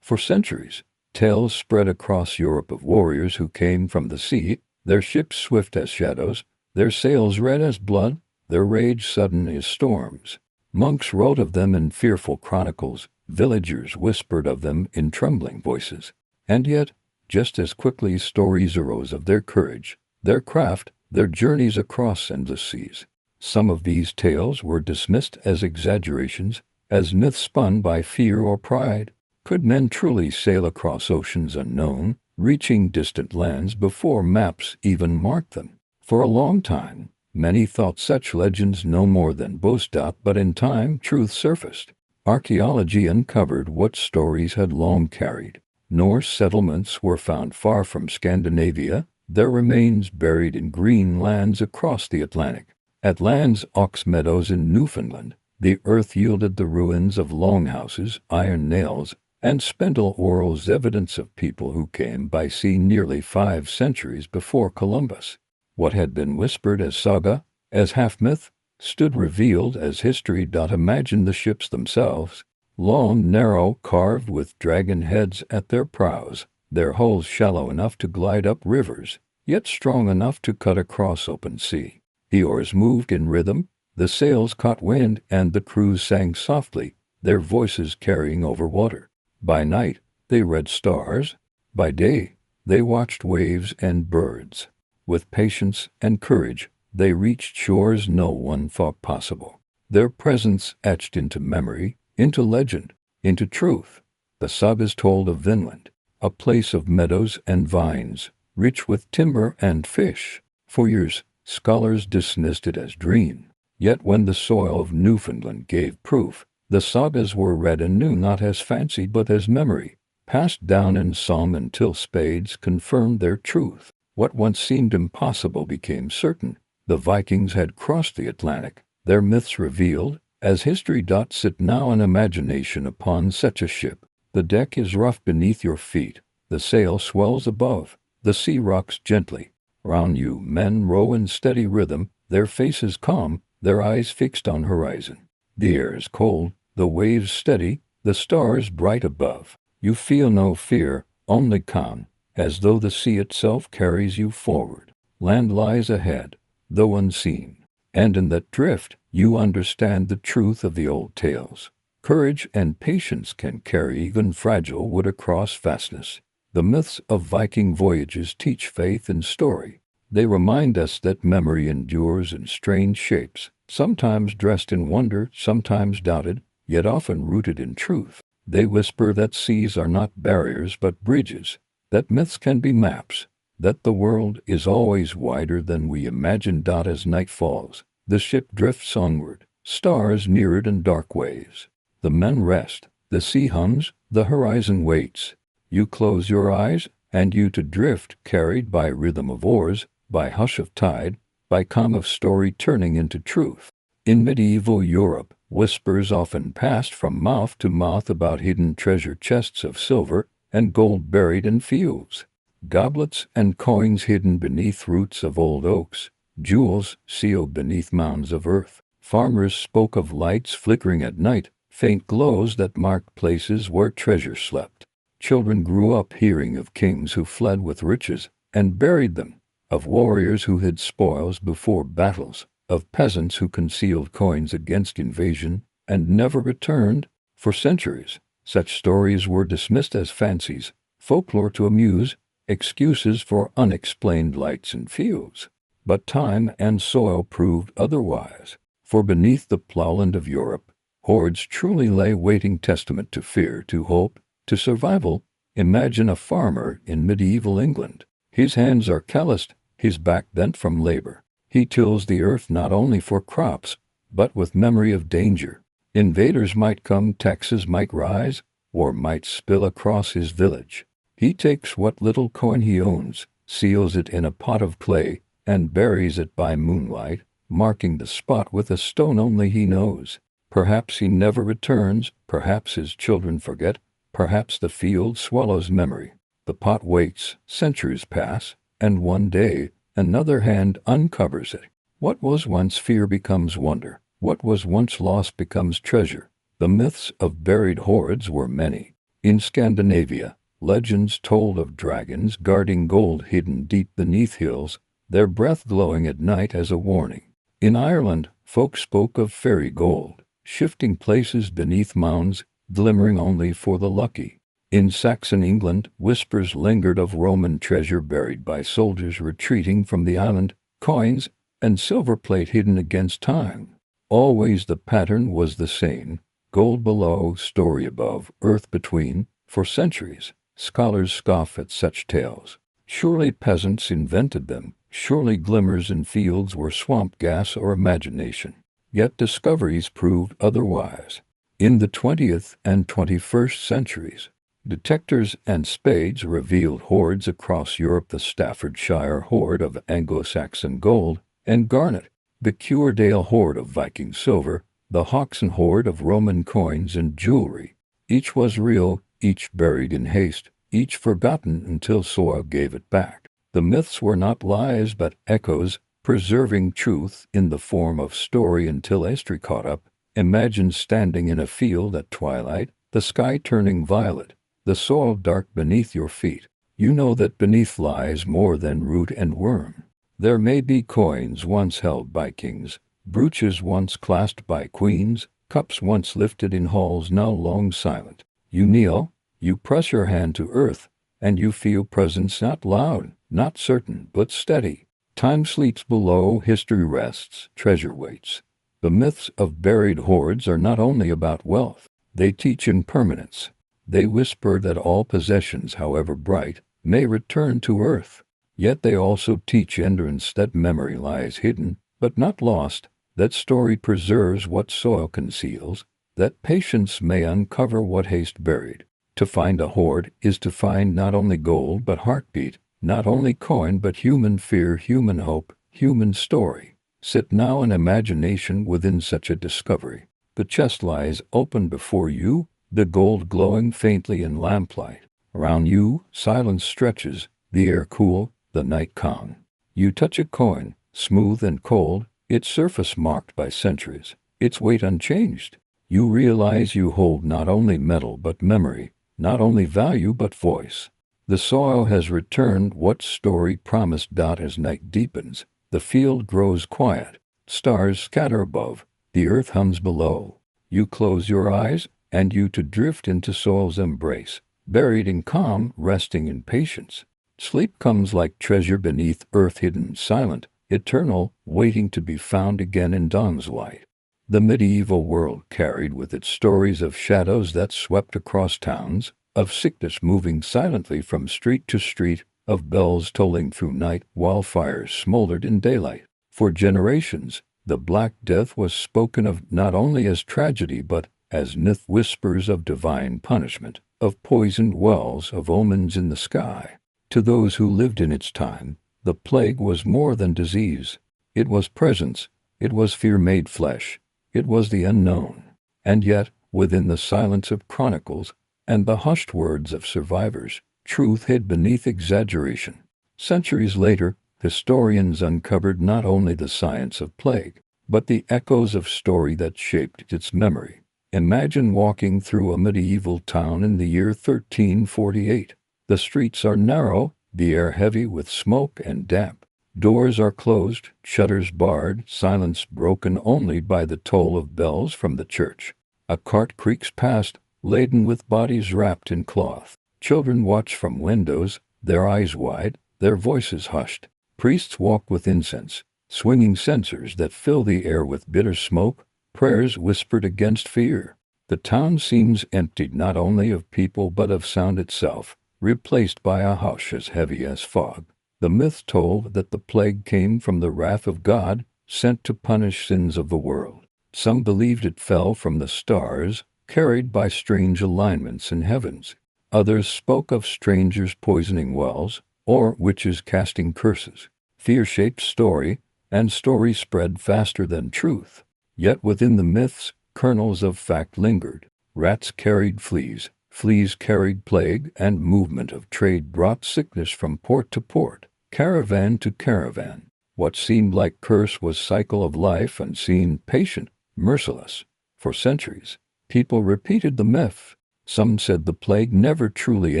Speaker 1: For centuries, tales spread across Europe of warriors who came from the sea, their ships swift as shadows, their sails red as blood, their rage sudden as storms. Monks wrote of them in fearful chronicles, villagers whispered of them in trembling voices. And yet, just as quickly stories arose of their courage, their craft, their journeys across endless seas. Some of these tales were dismissed as exaggerations, as myths spun by fear or pride. Could men truly sail across oceans unknown, reaching distant lands before maps even marked them? For a long time, many thought such legends no more than boast. But in time, truth surfaced. Archaeology uncovered what stories had long carried. Norse settlements were found far from Scandinavia, their remains buried in green lands across the Atlantic. At Land's Ox Meadows in Newfoundland, the earth yielded the ruins of longhouses, iron nails, and spindle whorls, evidence of people who came by sea nearly 5 centuries before Columbus. What had been whispered as saga, as half-myth, stood revealed as history. Imagine the ships themselves, long, narrow, carved with dragon heads at their prows, their hulls shallow enough to glide up rivers, yet strong enough to cut across open sea. The oars moved in rhythm, the sails caught wind, and the crews sang softly, their voices carrying over water. By night, they read stars. By day, they watched waves and birds. With patience and courage, they reached shores no one thought possible. Their presence etched into memory, into legend, into truth. The sagas told of Vinland, a place of meadows and vines, rich with timber and fish. For years, scholars dismissed it as dream. Yet when the soil of Newfoundland gave proof, the sagas were read anew, not as fancy but as memory, passed down in song until spades confirmed their truth. What once seemed impossible became certain. The Vikings had crossed the Atlantic, their myths revealed, as history. Sit now in imagination upon such a ship. The deck is rough beneath your feet, the sail swells above, the sea rocks gently. Round you men row in steady rhythm, their faces calm, their eyes fixed on horizon. The air is cold, the waves steady, the stars bright above. You feel no fear, only calm, as though the sea itself carries you forward. Land lies ahead, though unseen, and in that drift you understand the truth of the old tales. Courage and patience can carry even fragile wood across vastness. The myths of Viking voyages teach faith in story. They remind us that memory endures in strange shapes, sometimes dressed in wonder, sometimes doubted, yet often rooted in truth. They whisper that seas are not barriers but bridges, that myths can be maps, that the world is always wider than we imagine. As night falls, the ship drifts onward, stars mirrored in dark waves. The men rest, the sea hums, the horizon waits. You close your eyes, and you to drift, carried by rhythm of oars, by hush of tide, by calm of story turning into truth. In medieval Europe, whispers often passed from mouth to mouth about hidden treasure chests of silver and gold buried in fields, goblets and coins hidden beneath roots of old oaks, jewels sealed beneath mounds of earth. Farmers spoke of lights flickering at night, faint glows that marked places where treasure slept. Children grew up hearing of kings who fled with riches and buried them, of warriors who hid spoils before battles, of peasants who concealed coins against invasion and never returned. For centuries, such stories were dismissed as fancies, folklore to amuse, excuses for unexplained lights in fields. But time and soil proved otherwise, for beneath the plowland of Europe, hoards truly lay, waiting, testament to fear, to hope, to survival. Imagine a farmer in medieval England. His hands are calloused, his back bent from labor. He tills the earth not only for crops, but with memory of danger. Invaders might come, taxes might rise, war might spill across his village. He takes what little coin he owns, seals it in a pot of clay, and buries it by moonlight, marking the spot with a stone only he knows. Perhaps he never returns, perhaps his children forget, perhaps the field swallows memory. The pot waits, centuries pass, and one day another hand uncovers it. What was once fear becomes wonder. What was once lost becomes treasure. The myths of buried hoards were many. In Scandinavia, legends told of dragons guarding gold hidden deep beneath hills, their breath glowing at night as a warning. In Ireland, folk spoke of fairy gold, shifting places beneath mounds, glimmering only for the lucky. In Saxon England, whispers lingered of Roman treasure buried by soldiers retreating from the island, coins and silver plate hidden against time. Always the pattern was the same: gold below, story above, earth between. For centuries, scholars scoff at such tales. Surely peasants invented them. Surely glimmers in fields were swamp gas or imagination. Yet discoveries proved otherwise. In the 20th and 21st centuries, detectors and spades revealed hoards across Europe: the Staffordshire hoard of Anglo-Saxon gold and garnet, the Curedale hoard of Viking silver, the Hoxton hoard of Roman coins and jewelry. Each was real, each buried in haste, each forgotten until soil gave it back. The myths were not lies but echoes, preserving truth in the form of story until history caught up. Imagine standing in a field at twilight, the sky turning violet, the soil dark beneath your feet. You know that beneath lies more than root and worm. There may be coins once held by kings, brooches once clasped by queens, cups once lifted in halls now long silent. You kneel, you press your hand to earth, and you feel presence not loud, not certain, but steady. Time sleeps below, history rests, treasure waits. The myths of buried hoards are not only about wealth, they teach impermanence. They whisper that all possessions, however bright, may return to earth. Yet they also teach endurance, that memory lies hidden, but not lost, that story preserves what soil conceals, that patience may uncover what haste buried. To find a hoard is to find not only gold but heartbeat, not only coin but human fear, human hope, human story. Sit now in imagination within such a discovery. The chest lies open before you, the gold glowing faintly in lamplight. Around you, silence stretches, the air cool, the night calm. You touch a coin, smooth and cold, its surface marked by centuries, its weight unchanged. You realize you hold not only metal but memory, not only value but voice. The soil has returned what story promised. As night deepens, the field grows quiet, stars scatter above, the earth hums below. You close your eyes, and you to drift into soil's embrace, buried in calm, resting in patience. Sleep comes like treasure beneath earth, hidden, silent, eternal, waiting to be found again in dawn's light. The medieval world carried with it stories of shadows that swept across towns, of sickness moving silently from street to street, of bells tolling through night while fires smoldered in daylight. For generations, the Black Death was spoken of not only as tragedy but as myth, whispers of divine punishment, of poisoned wells, of omens in the sky. To those who lived in its time, the plague was more than disease. It was presence, it was fear made flesh, it was the unknown. And yet, within the silence of chronicles and the hushed words of survivors, truth hid beneath exaggeration. Centuries later, historians uncovered not only the science of plague, but the echoes of story that shaped its memory. Imagine walking through a medieval town in the year 1348. The streets are narrow, the air heavy with smoke and damp. Doors are closed, shutters barred, silence broken only by the toll of bells from the church. A cart creaks past, laden with bodies wrapped in cloth. Children watch from windows, their eyes wide, their voices hushed. Priests walk with incense, swinging censers that fill the air with bitter smoke, prayers whispered against fear. The town seems emptied not only of people but of sound itself, replaced by a hush as heavy as fog. The myth told that the plague came from the wrath of God, sent to punish sins of the world. Some believed it fell from the stars, carried by strange alignments in heavens. Others spoke of strangers poisoning wells, or witches casting curses. Fear shaped story, and story spread faster than truth. Yet within the myths, kernels of fact lingered. Rats carried fleas, fleas carried plague, and movement of trade brought sickness from port to port, caravan to caravan. What seemed like curse was cycle of life, unseen, patient, merciless. For centuries, people repeated the myth. Some said the plague never truly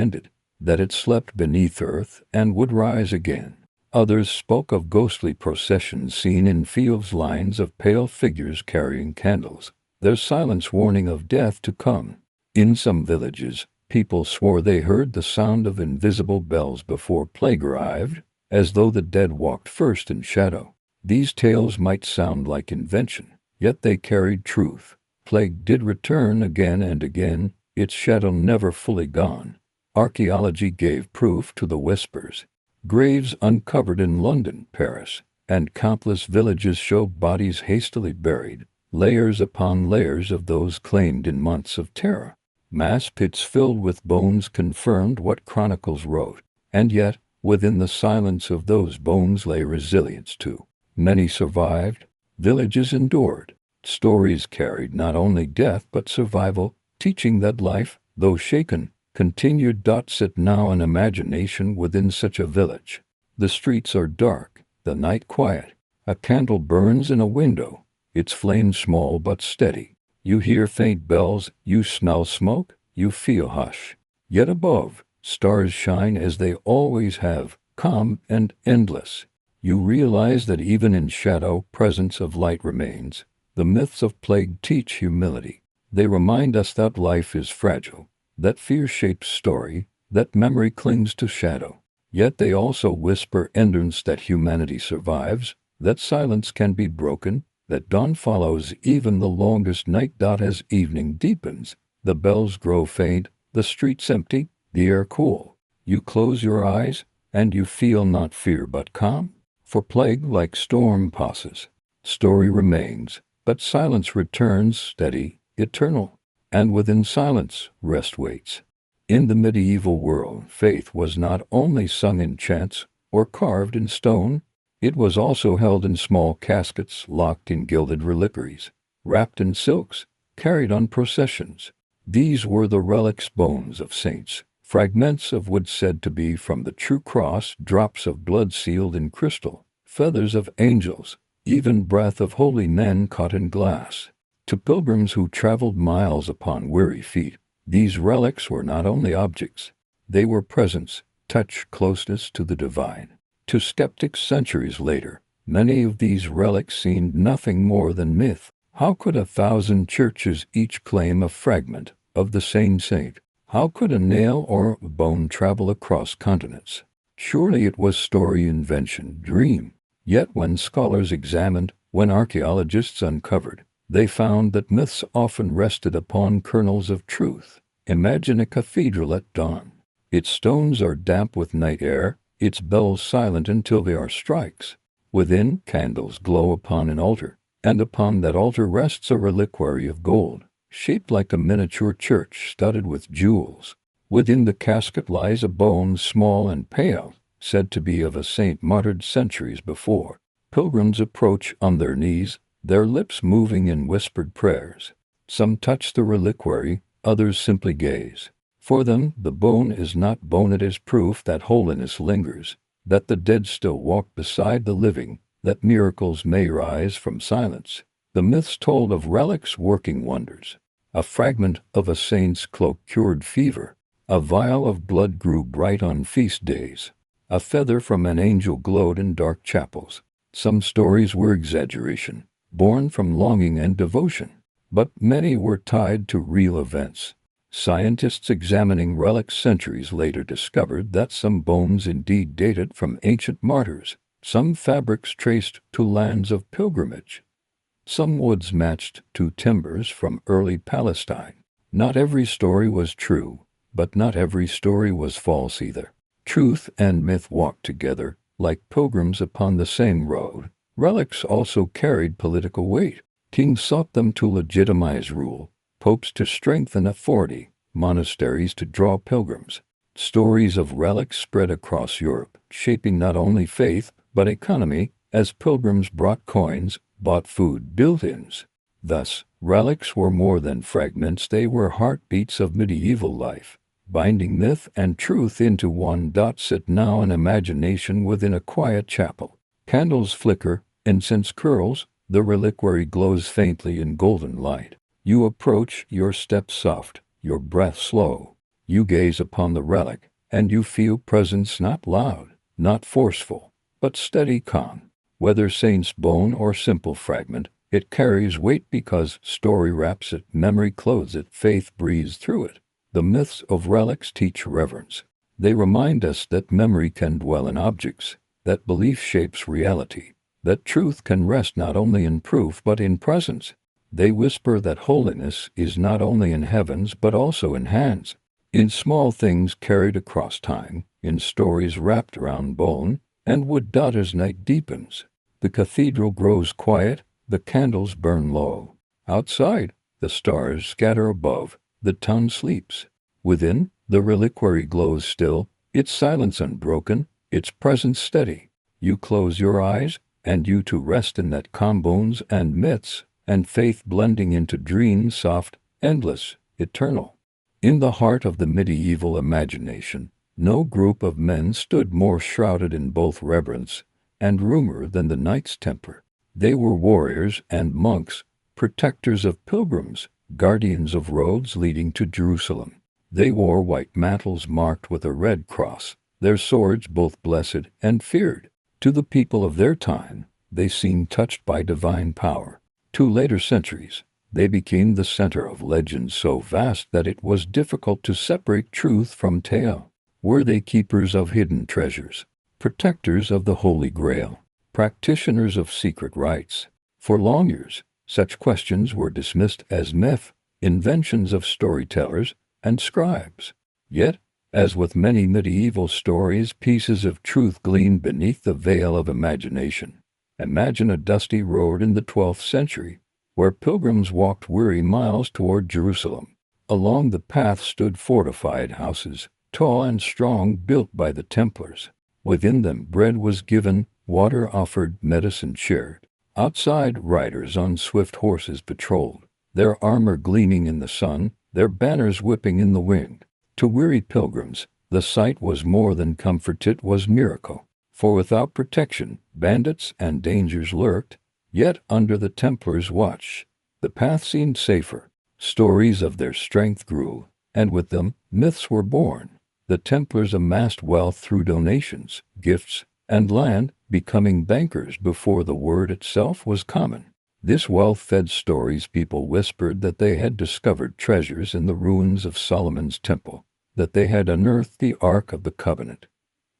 Speaker 1: ended, that it slept beneath earth and would rise again. Others spoke of ghostly processions seen in fields, lines of pale figures carrying candles, their silence warning of death to come. In some villages, people swore they heard the sound of invisible bells before plague arrived, as though the dead walked first in shadow. These tales might sound like invention, yet they carried truth. Plague did return again and again, its shadow never fully gone. Archaeology gave proof to the whispers. Graves uncovered in London, Paris, and countless villages showed bodies hastily buried, layers upon layers of those claimed in months of terror. Mass pits filled with bones confirmed what chronicles wrote, and yet, within the silence of those bones lay resilience too. Many survived, Villages endured. Stories carried not only death but survival, teaching that life, though shaken, continued. Sit now an imagination within such a village. The streets are dark, the night quiet. A candle burns in a window, its flame small but steady. You hear faint bells, you smell smoke, you feel hush. Yet above, stars shine as they always have, calm and endless. You realize that even in shadow, presence of light remains. The myths of plague teach humility. They remind us that life is fragile, that fear shapes story, that memory clings to shadow. Yet they also whisper endurance, that humanity survives, that silence can be broken, that dawn follows even the longest night. As evening deepens, the bells grow faint, the streets empty, the air cool. You close your eyes, and you feel not fear but calm. For plague like storm passes, story remains, but silence returns, steady, eternal. And within silence, rest waits. In the medieval world, faith was not only sung in chants or carved in stone, it was also held in small caskets, locked in gilded reliquaries, wrapped in silks, carried on processions. These were the relics, bones of saints, fragments of wood said to be from the true cross, drops of blood sealed in crystal, feathers of angels, even breath of holy men caught in glass. To pilgrims who traveled miles upon weary feet, these relics were not only objects, they were presence, touch, closeness to the divine. To skeptics centuries later, many of these relics seemed nothing more than myth. How could 1,000 churches each claim a fragment of the same saint? How could a nail or a bone travel across continents? Surely it was story, invention, dream. Yet when scholars examined, when archaeologists uncovered, they found that myths often rested upon kernels of truth. Imagine a cathedral at dawn. Its stones are damp with night air, its bells silent until the hour strikes. Within, candles glow upon an altar, and upon that altar rests a reliquary of gold, shaped like a miniature church studded with jewels. Within the casket lies a bone, small and pale, said to be of a saint martyred centuries before. Pilgrims approach on their knees, their lips moving in whispered prayers. Some touch the reliquary, others simply gaze. For them, the bone is not bone, it is proof that holiness lingers, that the dead still walk beside the living, that miracles may rise from silence. The myths told of relics working wonders. A fragment of a saint's cloak cured fever. A vial of blood grew bright on feast days. A feather from an angel glowed in dark chapels. Some stories were exaggeration, born from longing and devotion, but many were tied to real events. Scientists examining relics centuries later discovered that some bones indeed dated from ancient martyrs, some fabrics traced to lands of pilgrimage, some woods matched to timbers from early Palestine. Not every story was true, but not every story was false either. Truth and myth walked together, like pilgrims upon the same road. Relics also carried political weight. Kings sought them to legitimize rule, popes to strengthen authority, monasteries to draw pilgrims. Stories of relics spread across Europe, shaping not only faith but economy, as pilgrims brought coins, bought food, built-ins. Thus, relics were more than fragments, they were heartbeats of medieval life, binding myth and truth into one. Sit now an imagination within a quiet chapel. Candles flicker, incense curls, the reliquary glows faintly in golden light. You approach, your step soft, your breath slow. You gaze upon the relic, and you feel presence, not loud, not forceful, but steady, calm. Whether saint's bone or simple fragment, it carries weight because story wraps it, memory clothes it, faith breathes through it. The myths of relics teach reverence. They remind us that memory can dwell in objects, that belief shapes reality, that truth can rest not only in proof but in presence. They whisper that holiness is not only in heavens but also in hands, in small things carried across time, in stories wrapped around bone and wood. As night deepens, the cathedral grows quiet, the candles burn low. Outside, the stars scatter above, the town sleeps. Within, the reliquary glows still, its silence unbroken, its presence steady. You close your eyes, and you to rest in that calm, bones and myths and faith blending into dreams soft, endless, eternal. In the heart of the medieval imagination, no group of men stood more shrouded in both reverence and rumor than the Knights Templar. They were warriors and monks, protectors of pilgrims, guardians of roads leading to Jerusalem. They wore white mantles marked with a red cross, their swords both blessed and feared. To the people of their time, they seemed touched by divine power. To later centuries, they became the center of legends so vast that it was difficult to separate truth from tale. Were they keepers of hidden treasures, protectors of the Holy Grail, practitioners of secret rites? For long years, such questions were dismissed as myth, inventions of storytellers and scribes. Yet, as with many medieval stories, pieces of truth gleamed beneath the veil of imagination. Imagine a dusty road in the 12th century, where pilgrims walked weary miles toward Jerusalem. Along the path stood fortified houses, tall and strong, built by the Templars. Within them bread was given, water offered, medicine shared. Outside, riders on swift horses patrolled, their armor gleaming in the sun, their banners whipping in the wind. To weary pilgrims, the sight was more than comfort, it was miracle. For without protection, bandits and dangers lurked, yet under the Templars' watch, the path seemed safer. Stories of their strength grew, and with them, myths were born. The Templars amassed wealth through donations, gifts, and land, becoming bankers before the word itself was common. This wealth fed stories. People whispered that they had discovered treasures in the ruins of Solomon's temple, that they had unearthed the Ark of the Covenant,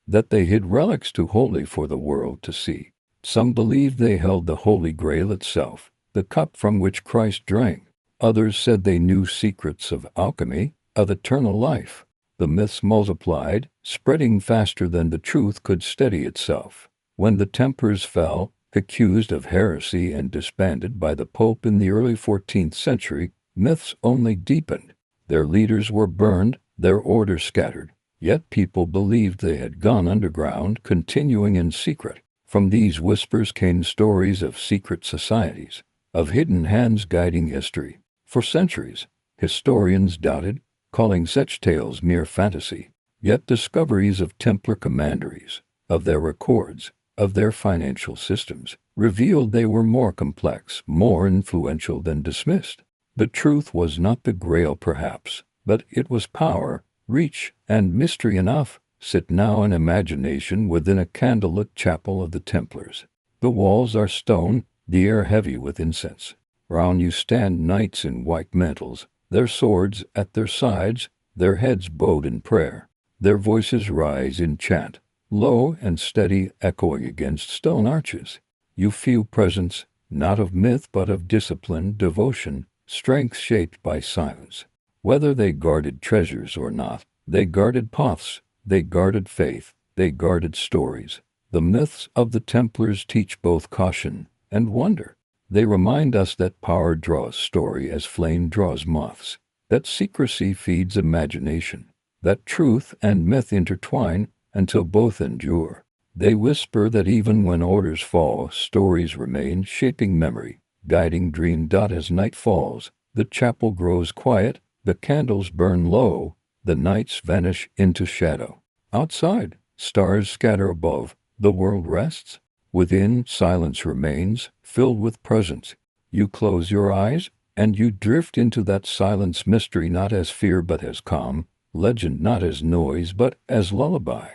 Speaker 1: that they hid relics too holy for the world to see. Some believed they held the Holy Grail itself, the cup from which Christ drank. Others said they knew secrets of alchemy, of eternal life. The myths multiplied, spreading faster than the truth could steady itself. When the Templars fell, accused of heresy and disbanded by the Pope in the early 14th century, myths only deepened. Their leaders were burned, their order scattered. Yet people believed they had gone underground, continuing in secret. From these whispers came stories of secret societies, of hidden hands guiding history. For centuries, historians doubted, calling such tales mere fantasy. Yet discoveries of Templar commanderies, of their records, of their financial systems, revealed they were more complex, more influential than dismissed. The truth was not the Grail perhaps, but it was power, reach, and mystery enough. Sit now in imagination within a candlelit chapel of the Templars. The walls are stone, the air heavy with incense. Round you stand knights in white mantles, their swords at their sides, their heads bowed in prayer. Their voices rise in chant, low and steady, echoing against stone arches. You feel presence, not of myth but of discipline, devotion, strength shaped by silence. Whether they guarded treasures or not, they guarded paths, they guarded faith, they guarded stories. The myths of the Templars teach both caution and wonder. They remind us that power draws story as flame draws moths, that secrecy feeds imagination, that truth and myth intertwine until both endure. They whisper that even when orders fall, stories remain, shaping memory, guiding dream. As night falls, the chapel grows quiet, the candles burn low, the nights vanish into shadow. Outside, stars scatter above, the world rests. Within, silence remains, filled with presence. You close your eyes, and you drift into that silence, mystery not as fear but as calm, legend not as noise but as lullaby.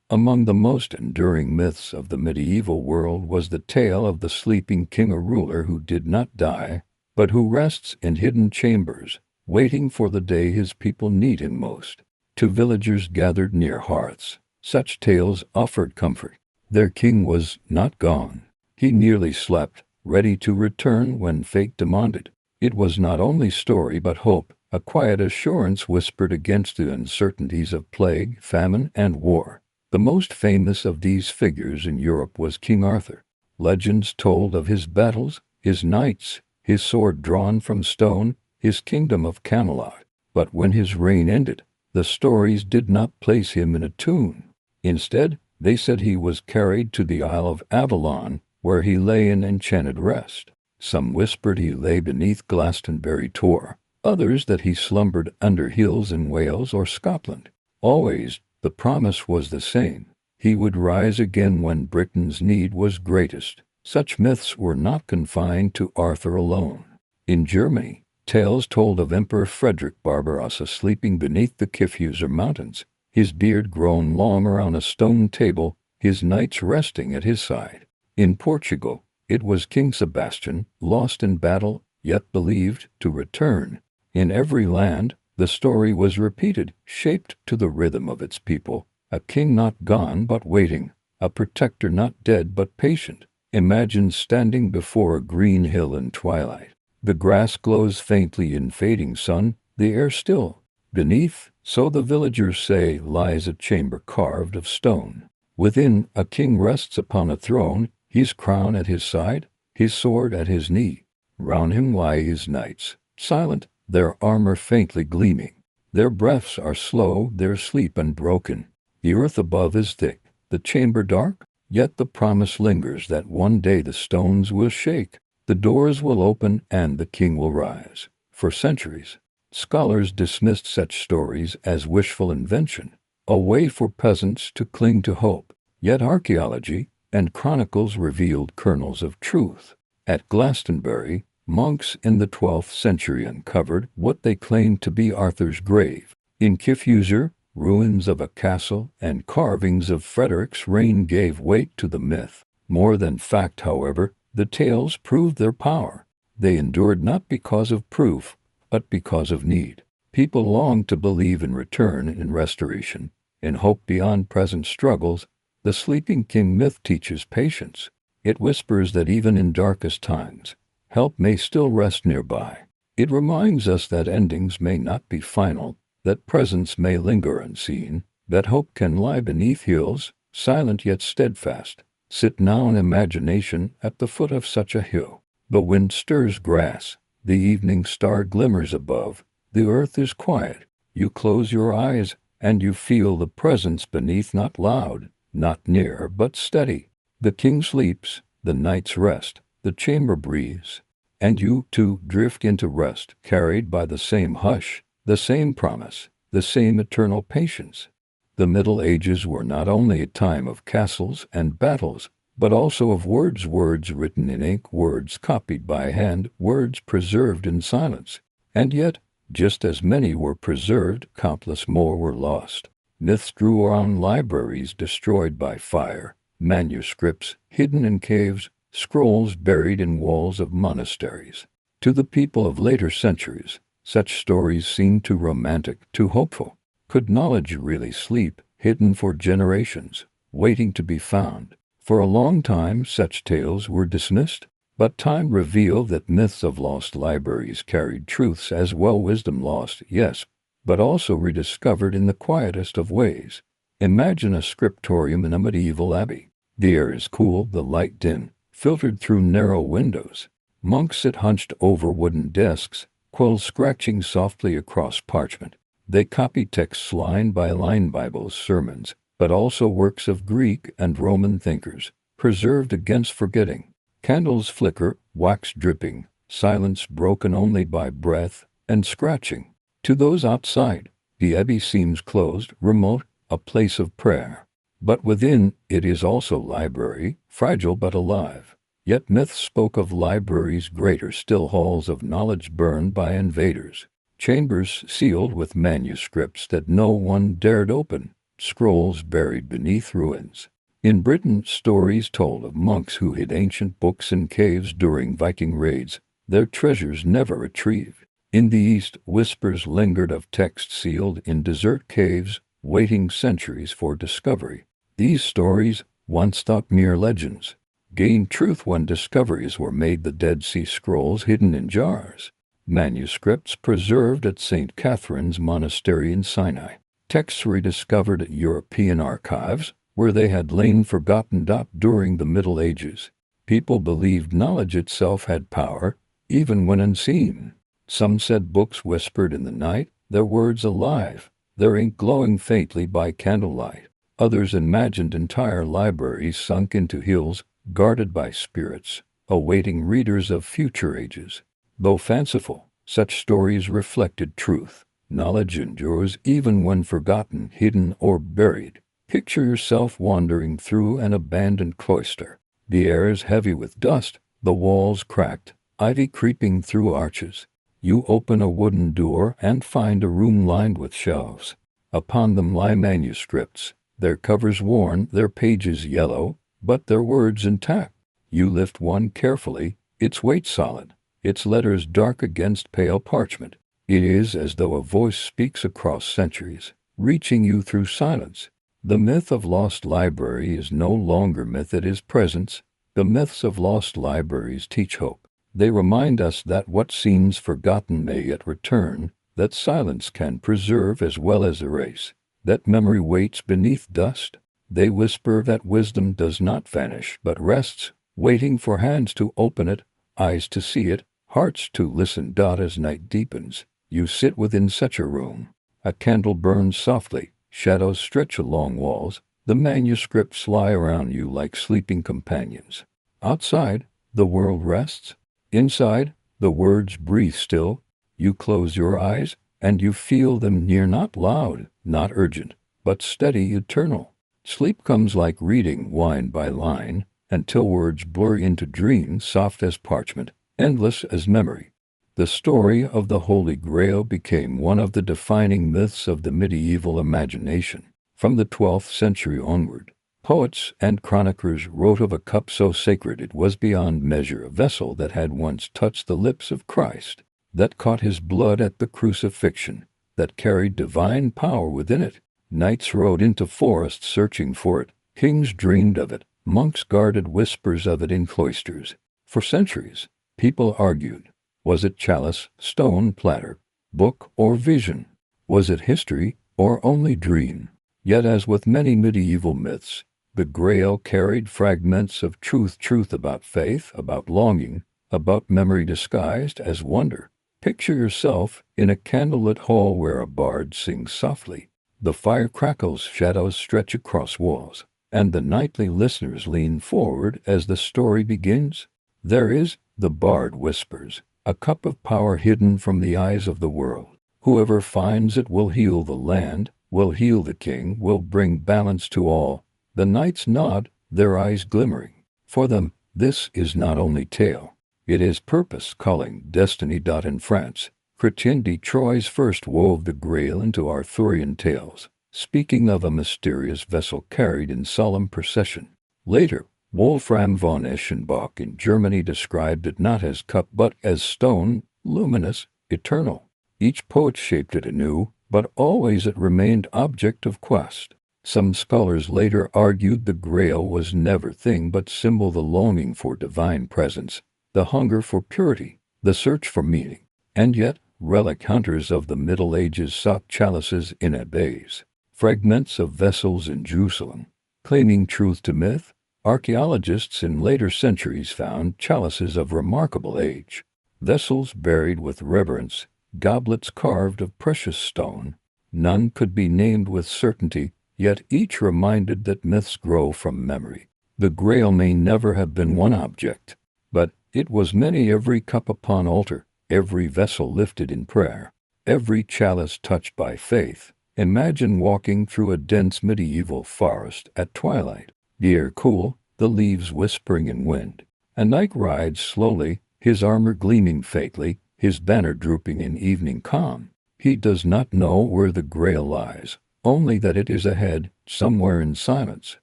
Speaker 1: Among the most enduring myths of the medieval world was the tale of the sleeping king, a ruler who did not die, but who rests in hidden chambers, waiting for the day his people need him most. To villagers gathered near hearths, such tales offered comfort. Their king was not gone. He merely slept, ready to return when fate demanded. It was not only story but hope, a quiet assurance whispered against the uncertainties of plague, famine, and war. The most famous of these figures in Europe was King Arthur. Legends told of his battles, his knights, his sword drawn from stone, his kingdom of Camelot. But when his reign ended, the stories did not place him in a tomb. Instead, they said he was carried to the Isle of Avalon, where he lay in enchanted rest. Some whispered he lay beneath Glastonbury Tor, others that he slumbered under hills in Wales or Scotland. Always, the promise was the same. He would rise again when Britain's need was greatest. Such myths were not confined to Arthur alone. In Germany, tales told of Emperor Frederick Barbarossa sleeping beneath the Kyffhäuser Mountains, his beard grown long around a stone table, his knights resting at his side. In Portugal, it was King Sebastian, lost in battle, yet believed to return. In every land, the story was repeated, shaped to the rhythm of its people. A king not gone but waiting, a protector not dead but patient. Imagine standing before a green hill in twilight. The grass glows faintly in fading sun, the air still. Beneath, so the villagers say, lies a chamber carved of stone. Within, a king rests upon a throne, his crown at his side, his sword at his knee. Round him lie his knights, silent, their armor faintly gleaming. Their breaths are slow, their sleep unbroken. The earth above is thick, the chamber dark, yet the promise lingers that one day the stones will shake, the doors will open, and the king will rise. For centuries, scholars dismissed such stories as wishful invention, a way for peasants to cling to hope. Yet archaeology and chronicles revealed kernels of truth. At Glastonbury, monks in the 12th century uncovered what they claimed to be Arthur's grave. In Kyffhäuser, ruins of a castle and carvings of Frederick's reign gave weight to the myth. More than fact, however, the tales proved their power. They endured not because of proof, but because of need. People longed to believe in return, in restoration, in hope beyond present struggles. The sleeping king myth teaches patience. It whispers that even in darkest times, help may still rest nearby. It reminds us that endings may not be final, that presence may linger unseen, that hope can lie beneath hills, silent yet steadfast. Sit now in imagination at the foot of such a hill. The wind stirs grass, the evening star glimmers above, the earth is quiet. You close your eyes, and you feel the presence beneath, not loud, not near, but steady. The king sleeps, the knights rest, the chamber breathes, and you, too, drift into rest, carried by the same hush, the same promise, the same eternal patience. The Middle Ages were not only a time of castles and battles, but also of words written in ink, words copied by hand, words preserved in silence. And yet, just as many were preserved, countless more were lost. Myths grew around libraries destroyed by fire, manuscripts hidden in caves, scrolls buried in walls of monasteries. To the people of later centuries, such stories seemed too romantic, too hopeful. Could knowledge really sleep, hidden for generations, waiting to be found? For a long time such tales were dismissed, but time revealed that myths of lost libraries carried truths as well, wisdom lost, yes, but also rediscovered in the quietest of ways. Imagine a scriptorium in a medieval abbey. The air is cool, the light dim, filtered through narrow windows. Monks sit hunched over wooden desks, quills scratching softly across parchment. They copy texts line by line, Bibles, sermons, but also works of Greek and Roman thinkers, preserved against forgetting. Candles flicker, wax dripping, silence broken only by breath and scratching. To those outside, the abbey seems closed, remote, a place of prayer. But within, it is also library, fragile but alive. Yet myths spoke of libraries greater still, halls of knowledge burned by invaders, chambers sealed with manuscripts that no one dared open, scrolls buried beneath ruins. In Britain, stories told of monks who hid ancient books in caves during Viking raids, their treasures never retrieved. In the East, whispers lingered of texts sealed in desert caves, waiting centuries for discovery. These stories, once thought mere legends, gained truth when discoveries were made: the Dead Sea Scrolls hidden in jars, manuscripts preserved at St. Catherine's Monastery in Sinai, texts rediscovered at European archives where they had lain forgotten. During the Middle Ages, people believed knowledge itself had power, even when unseen. Some said books whispered in the night, their words alive, their ink glowing faintly by candlelight. Others imagined entire libraries sunk into hills, guarded by spirits, awaiting readers of future ages. Though fanciful, such stories reflected truth. Knowledge endures even when forgotten, hidden, or buried. Picture yourself wandering through an abandoned cloister. The air is heavy with dust, the walls cracked, ivy creeping through arches. You open a wooden door and find a room lined with shelves. Upon them lie manuscripts, their covers worn, their pages yellow, but their words intact. You lift one carefully, its weight solid, its letters dark against pale parchment. It is as though a voice speaks across centuries, reaching you through silence. The myth of lost library is no longer myth, it is presence. The myths of lost libraries teach hope. They remind us that what seems forgotten may yet return, that silence can preserve as well as erase, that memory waits beneath dust. They whisper that wisdom does not vanish but rests, waiting for hands to open it, eyes to see it, hearts to listen. As night deepens, you sit within such a room. A candle burns softly, shadows stretch along walls, the manuscripts lie around you like sleeping companions. Outside, the world rests. Inside, the words breathe still. You close your eyes, and you feel them near, not loud, not urgent, but steady, eternal. Sleep comes like reading line by line, until words blur into dreams soft as parchment, endless as memory. The story of the Holy Grail became one of the defining myths of the medieval imagination. From the 12th century onward, poets and chroniclers wrote of a cup so sacred it was beyond measure, a vessel that had once touched the lips of Christ, that caught his blood at the crucifixion, that carried divine power within it. Knights rode into forests searching for it, kings dreamed of it, monks guarded whispers of it in cloisters. For centuries, people argued. Was it chalice, stone, platter, book, or vision? Was it history, or only dream? Yet as with many medieval myths, the Grail carried fragments of truth about faith, about longing, about memory disguised as wonder. Picture yourself in a candlelit hall where a bard sings softly. The fire crackles, shadows stretch across walls, and the nightly listeners lean forward as the story begins. There is, the bard whispers, a cup of power hidden from the eyes of the world. Whoever finds it will heal the land, will heal the king, will bring balance to all. The knights nod, their eyes glimmering. For them, this is not only tale. It is purpose calling destiny. In France, Chrétien de Troyes first wove the Grail into Arthurian tales, speaking of a mysterious vessel carried in solemn procession. Later, Wolfram von Eschenbach in Germany described it not as cup but as stone, luminous, eternal. Each poet shaped it anew, but always it remained object of quest. Some scholars later argued the Grail was never thing but symbol, the longing for divine presence, the hunger for purity, the search for meaning. And yet, relic hunters of the Middle Ages sought chalices in abbeys, fragments of vessels in Jerusalem, claiming truth to myth. Archaeologists in later centuries found chalices of remarkable age, vessels buried with reverence, goblets carved of precious stone. None could be named with certainty, yet each reminded that myths grow from memory. The Grail may never have been one object, but it was many. Every cup upon altar, every vessel lifted in prayer, every chalice touched by faith. Imagine walking through a dense medieval forest at twilight. The air cool, the leaves whispering in wind. A knight rides slowly, his armor gleaming faintly, his banner drooping in evening calm. He does not know where the Grail lies, only that it is ahead, somewhere in silence.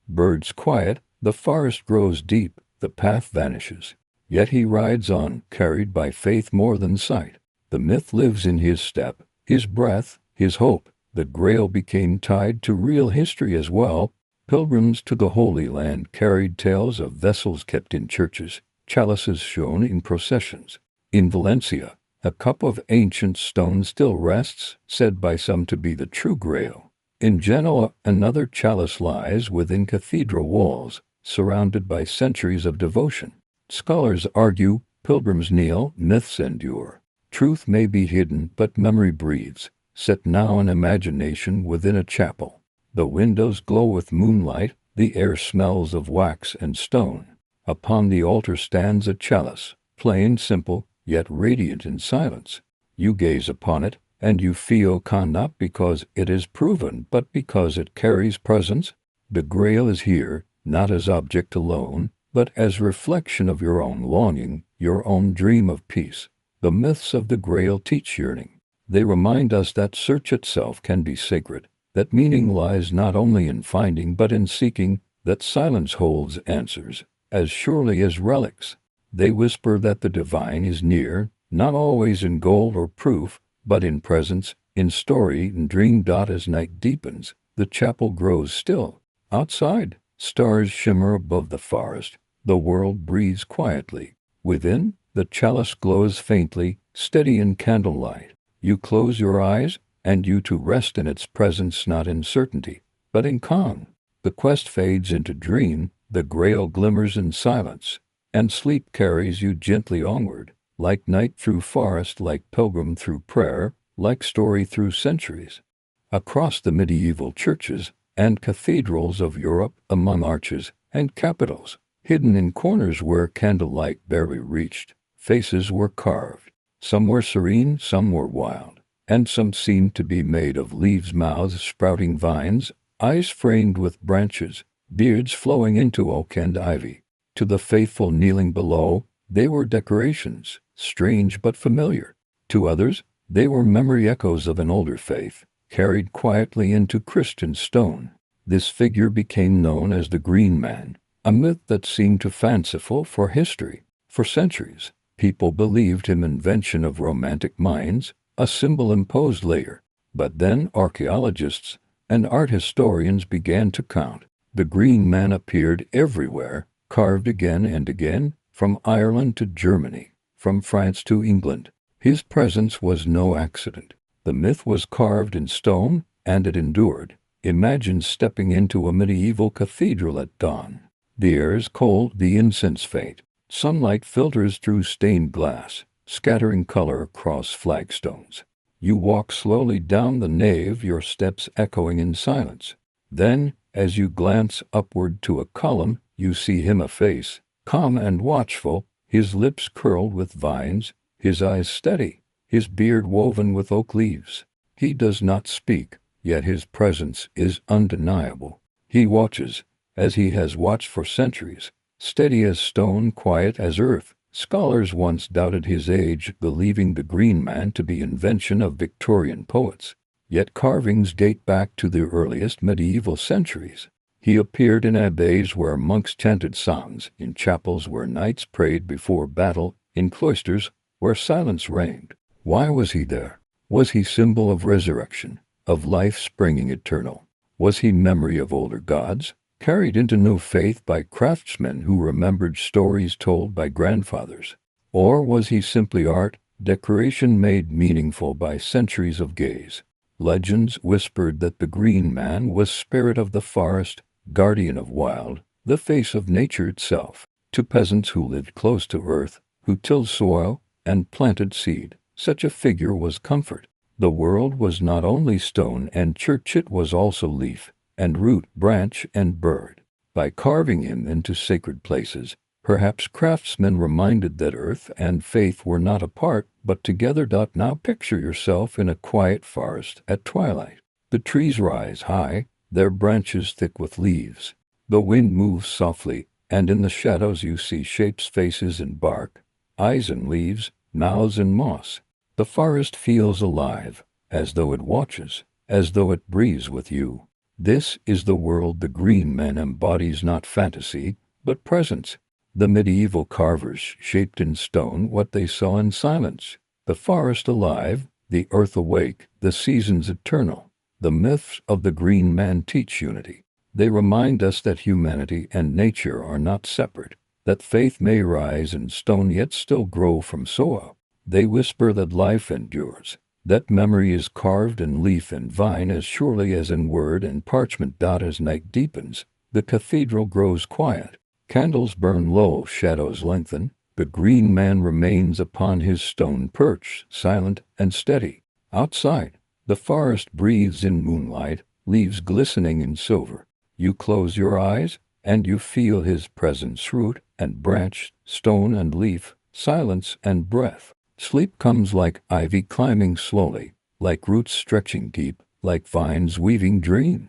Speaker 1: Birds quiet, the forest grows deep, the path vanishes. Yet he rides on, carried by faith more than sight. The myth lives in his step, his breath, his hope. The Grail became tied to real history as well. Pilgrims to the Holy Land carried tales of vessels kept in churches, chalices shown in processions. In Valencia, a cup of ancient stone still rests, said by some to be the true Grail. In Genoa, another chalice lies within cathedral walls, surrounded by centuries of devotion. Scholars argue, pilgrims kneel, myths endure. Truth may be hidden, but memory breathes, set now in imagination within a chapel. The windows glow with moonlight, the air smells of wax and stone. Upon the altar stands a chalice, plain, simple, yet radiant in silence. You gaze upon it, and you feel calm not because it is proven, but because it carries presence. The Grail is here, not as object alone, but as reflection of your own longing, your own dream of peace. The myths of the Grail teach yearning. They remind us that search itself can be sacred, that meaning lies not only in finding but in seeking, that silence holds answers as surely as relics. They whisper that the divine is near, not always in goal or proof, but in presence, in story and dream. As night deepens, the chapel grows still. Outside, stars shimmer above the forest. The world breathes quietly. Within, the chalice glows faintly, steady in candlelight. You close your eyes, and you too rest in its presence, not in certainty, but in calm. The quest fades into dream, the Grail glimmers in silence, and sleep carries you gently onward, like night through forest, like pilgrim through prayer, like story through centuries. Across the medieval churches and cathedrals of Europe, among arches and capitals, hidden in corners where candlelight barely reached, faces were carved. Some were serene, some were wild, and some seemed to be made of leaves, mouths sprouting vines, eyes framed with branches, beards flowing into oak and ivy. To the faithful kneeling below, they were decorations, strange but familiar. To others, they were memory echoes of an older faith, carried quietly into Christian stone. This figure became known as the Green Man, a myth that seemed too fanciful for history. For centuries, people believed him invention of romantic minds, a symbol imposed later. But then archaeologists and art historians began to count. The Green Man appeared everywhere, carved again and again, from Ireland to Germany, from France to England. His presence was no accident. The myth was carved in stone, and it endured. Imagine stepping into a medieval cathedral at dawn. The air is cold, the incense faint. Sunlight filters through stained glass, scattering color across flagstones. You walk slowly down the nave, your steps echoing in silence. Then, as you glance upward to a column, you see him, a face, calm and watchful, his lips curled with vines, his eyes steady, his beard woven with oak leaves. He does not speak, yet his presence is undeniable. He watches, as he has watched for centuries, steady as stone, quiet as earth. Scholars once doubted his age, believing the Green Man to be invention of Victorian poets. Yet carvings date back to the earliest medieval centuries. He appeared in abbeys where monks chanted psalms, in chapels where knights prayed before battle, in cloisters where silence reigned. Why was he there? Was he symbol of resurrection, of life springing eternal? Was he memory of older gods, carried into new faith by craftsmen who remembered stories told by grandfathers? Or was he simply art, decoration made meaningful by centuries of gaze? Legends whispered that the Green Man was spirit of the forest, guardian of wild, the face of nature itself. To peasants who lived close to earth, who tilled soil and planted seed, such a figure was comfort. The world was not only stone and church, it was also leaf and root, branch and bird. By carving him into sacred places, perhaps craftsmen reminded that earth and faith were not apart, but together. Now picture yourself in a quiet forest at twilight. The trees rise high, their branches thick with leaves. The wind moves softly, and in the shadows you see shapes, faces in bark, eyes in leaves, mouths in moss. The forest feels alive, as though it watches, as though it breathes with you. This is the world the Green Man embodies, not fantasy, but presence. The medieval carvers shaped in stone what they saw in silence. The forest alive, the earth awake, the seasons eternal. The myths of the Green Man teach unity. They remind us that humanity and nature are not separate, that faith may rise in stone yet still grow from soil. They whisper that life endures, that memory is carved in leaf and vine as surely as in word and parchment. As night deepens, the cathedral grows quiet. Candles burn low, shadows lengthen. The Green Man remains upon his stone perch, silent and steady. Outside, the forest breathes in moonlight, leaves glistening in silver. You close your eyes, and you feel his presence root and branch, stone and leaf, silence and breath. Sleep comes like ivy climbing slowly, like roots stretching deep, like vines weaving dream.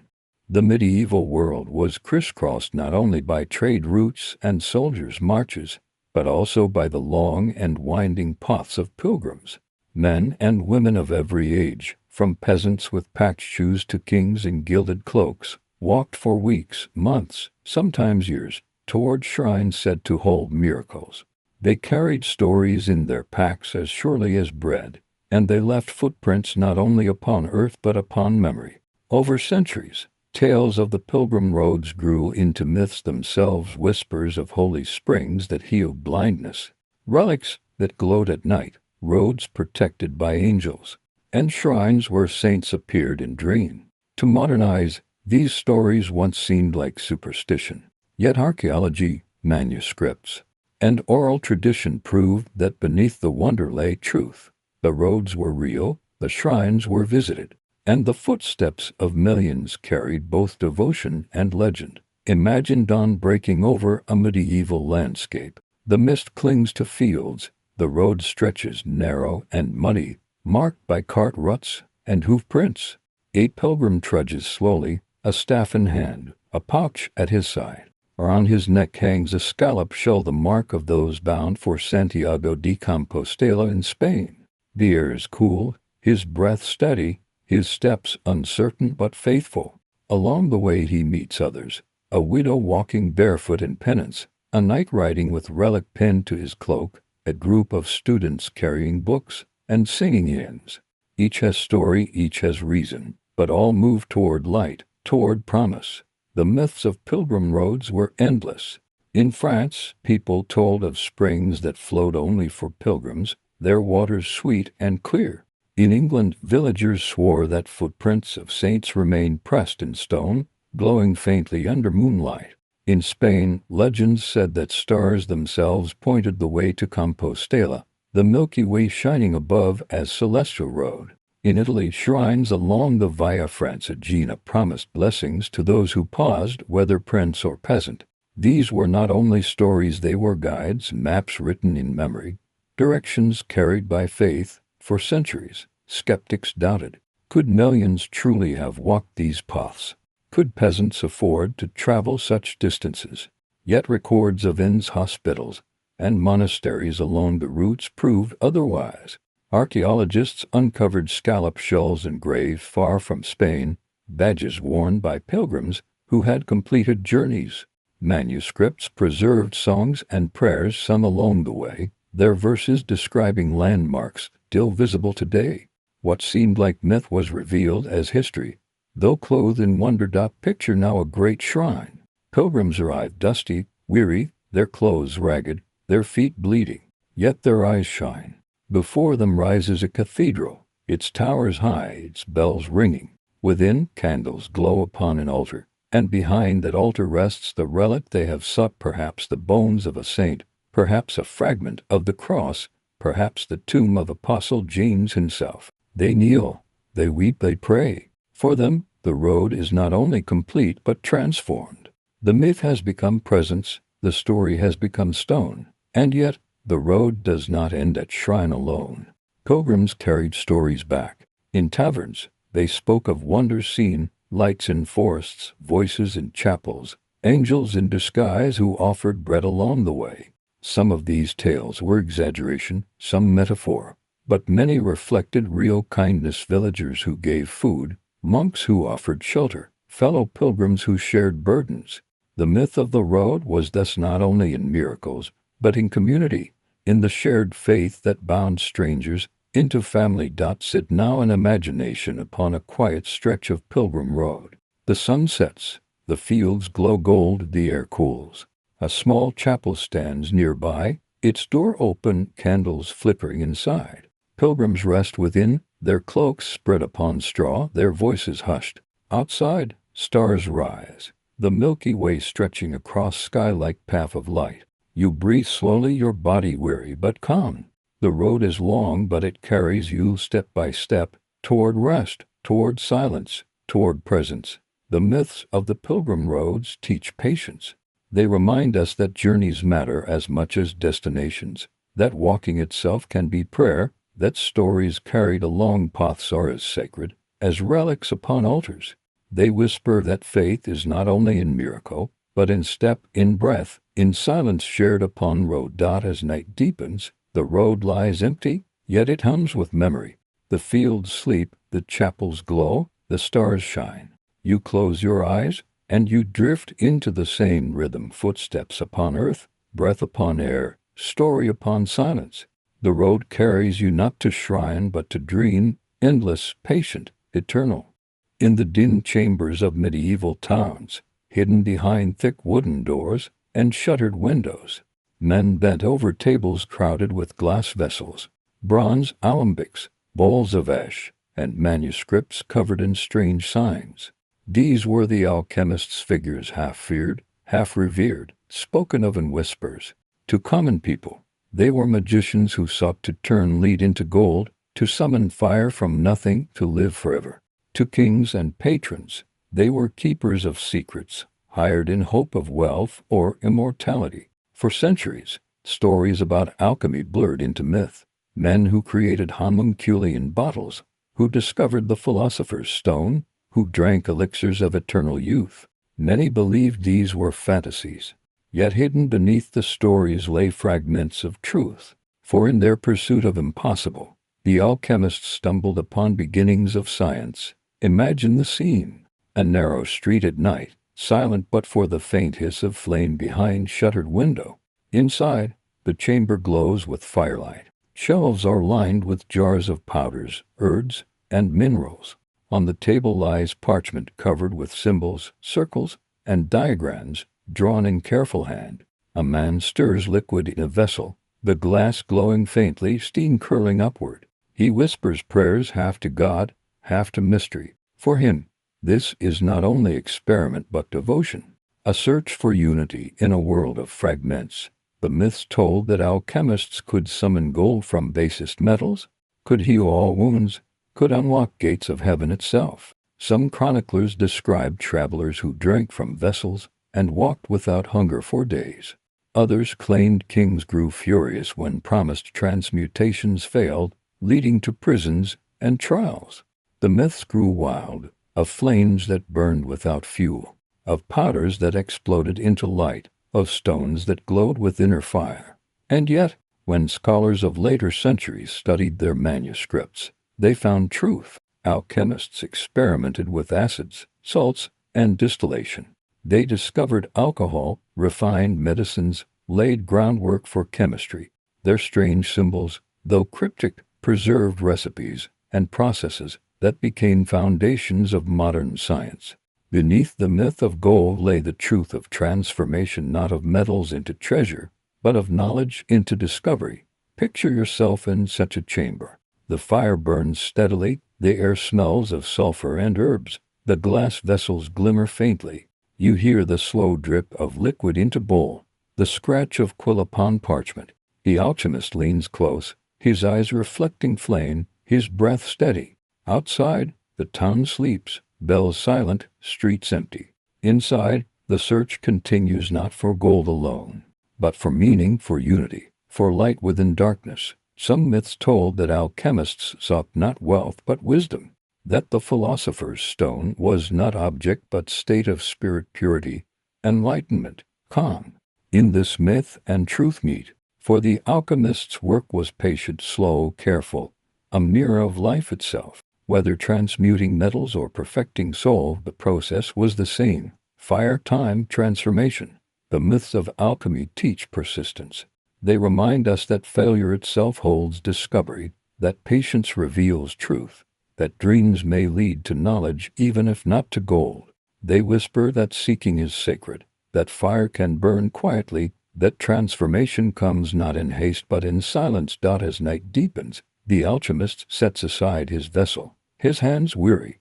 Speaker 1: The medieval world was crisscrossed not only by trade routes and soldiers' marches, but also by the long and winding paths of pilgrims. Men and women of every age, from peasants with patched shoes to kings in gilded cloaks, walked for weeks, months, sometimes years, toward shrines said to hold miracles. They carried stories in their packs as surely as bread, and they left footprints not only upon earth but upon memory. Over centuries, tales of the pilgrim roads grew into myths themselves, whispers of holy springs that healed blindness, relics that glowed at night, roads protected by angels, and shrines where saints appeared in dream. To modernize, these stories once seemed like superstition. Yet archaeology, manuscripts, and oral tradition proved that beneath the wonder lay truth. The roads were real, the shrines were visited, and the footsteps of millions carried both devotion and legend. Imagine dawn breaking over a medieval landscape. The mist clings to fields, the road stretches narrow and muddy, marked by cart ruts and hoof prints. A pilgrim trudges slowly, a staff in hand, a pouch at his side. Around his neck hangs a scallop shell, the mark of those bound for Santiago de Compostela in Spain. The air is cool, his breath steady, his steps uncertain but faithful. Along the way he meets others, a widow walking barefoot in penance, a knight riding with relic pinned to his cloak, a group of students carrying books and singing hymns. Each has story, each has reason, but all move toward light, toward promise. The myths of pilgrim roads were endless. In France, people told of springs that flowed only for pilgrims, their waters sweet and clear. In England, villagers swore that footprints of saints remained pressed in stone, glowing faintly under moonlight. In Spain, legends said that stars themselves pointed the way to Compostela, the Milky Way shining above as celestial road. In Italy, shrines along the Via Francigena promised blessings to those who paused, whether prince or peasant. These were not only stories, they were guides, maps written in memory, directions carried by faith. For centuries, skeptics doubted. Could millions truly have walked these paths? Could peasants afford to travel such distances? Yet records of inns, hospitals, and monasteries along the routes proved otherwise. Archaeologists uncovered scallop shells engraved far from Spain, badges worn by pilgrims who had completed journeys. Manuscripts preserved songs and prayers sung along the way, their verses describing landmarks still visible today. What seemed like myth was revealed as history. Though clothed in wonder, picture now a great shrine. Pilgrims arrive dusty, weary, their clothes ragged, their feet bleeding, yet their eyes shine. Before them rises a cathedral, its towers high, its bells ringing. Within, candles glow upon an altar, and behind that altar rests the relic they have sought, perhaps the bones of a saint, perhaps a fragment of the cross, perhaps the tomb of Apostle James himself. They kneel, they weep, they pray. For them, the road is not only complete but transformed. The myth has become presence, the story has become stone, and yet the road does not end at shrine alone. Pilgrims carried stories back. In taverns, they spoke of wonders seen, lights in forests, voices in chapels, angels in disguise who offered bread along the way. Some of these tales were exaggeration, some metaphor, but many reflected real kindness: villagers who gave food, monks who offered shelter, fellow pilgrims who shared burdens. The myth of the road was thus not only in miracles, but in community, in the shared faith that bound strangers into family. Sit now in imagination upon a quiet stretch of pilgrim road. The sun sets, the fields glow gold, the air cools. A small chapel stands nearby, its door open, candles flickering inside. Pilgrims rest within, their cloaks spread upon straw, their voices hushed. Outside, stars rise, the Milky Way stretching across sky like path of light. You breathe slowly, your body weary but calm. The road is long, but it carries you step by step toward rest, toward silence, toward presence. The myths of the pilgrim roads teach patience. They remind us that journeys matter as much as destinations, that walking itself can be prayer, that stories carried along paths are as sacred as relics upon altars. They whisper that faith is not only in miracle, but in step, in breath, in silence shared upon road. As night deepens, the road lies empty, yet it hums with memory. The fields sleep, the chapels glow, the stars shine. You close your eyes, and you drift into the same rhythm, footsteps upon earth, breath upon air, story upon silence. The road carries you not to shrine but to dream, endless, patient, eternal. In the dim chambers of medieval towns, hidden behind thick wooden doors and shuttered windows, men bent over tables crowded with glass vessels, bronze alembics, bowls of ash, and manuscripts covered in strange signs. These were the alchemists' figures, half feared, half revered, spoken of in whispers. To common people, they were magicians who sought to turn lead into gold, to summon fire from nothing, to live forever. To kings and patrons, they were keepers of secrets, hired in hope of wealth or immortality. For centuries, stories about alchemy blurred into myth. Men who created homunculi in bottles, who discovered the philosopher's stone, who drank elixirs of eternal youth. Many believed these were fantasies. Yet hidden beneath the stories lay fragments of truth. For in their pursuit of impossible, the alchemists stumbled upon beginnings of science. Imagine the scene. A narrow street at night, silent but for the faint hiss of flame behind shuttered window. Inside, the chamber glows with firelight. Shelves are lined with jars of powders, herbs, and minerals. On the table lies parchment covered with symbols, circles, and diagrams, drawn in careful hand. A man stirs liquid in a vessel, the glass glowing faintly, steam curling upward. He whispers prayers half to God, half to mystery. For him, this is not only experiment but devotion, a search for unity in a world of fragments. The myths told that alchemists could summon gold from basest metals, could heal all wounds, could unlock gates of heaven itself. Some chroniclers described travelers who drank from vessels and walked without hunger for days. Others claimed kings grew furious when promised transmutations failed, leading to prisons and trials. The myths grew wild, of flames that burned without fuel, of powders that exploded into light, of stones that glowed with inner fire. And yet, when scholars of later centuries studied their manuscripts, they found truth. Alchemists experimented with acids, salts, and distillation. They discovered alcohol, refined medicines, laid groundwork for chemistry. Their strange symbols, though cryptic, preserved recipes and processes that became foundations of modern science. Beneath the myth of gold lay the truth of transformation, not of metals into treasure, but of knowledge into discovery. Picture yourself in such a chamber. The fire burns steadily, the air smells of sulfur and herbs, the glass vessels glimmer faintly. You hear the slow drip of liquid into bowl, the scratch of quill upon parchment. The alchemist leans close, his eyes reflecting flame, his breath steady. Outside, the town sleeps, bells silent, streets empty. Inside, the search continues, not for gold alone, but for meaning, for unity, for light within darkness. Some myths told that alchemists sought not wealth but wisdom, that the philosopher's stone was not object but state of spirit, purity, enlightenment, calm. In this myth and truth meet, for the alchemist's work was patient, slow, careful, a mirror of life itself. Whether transmuting metals or perfecting soul, the process was the same: fire, time, transformation. The myths of alchemy teach persistence. They remind us that failure itself holds discovery, that patience reveals truth, that dreams may lead to knowledge even if not to gold. They whisper that seeking is sacred, that fire can burn quietly, that transformation comes not in haste but in silence. As night deepens, the alchemist sets aside his vessel, his hands weary,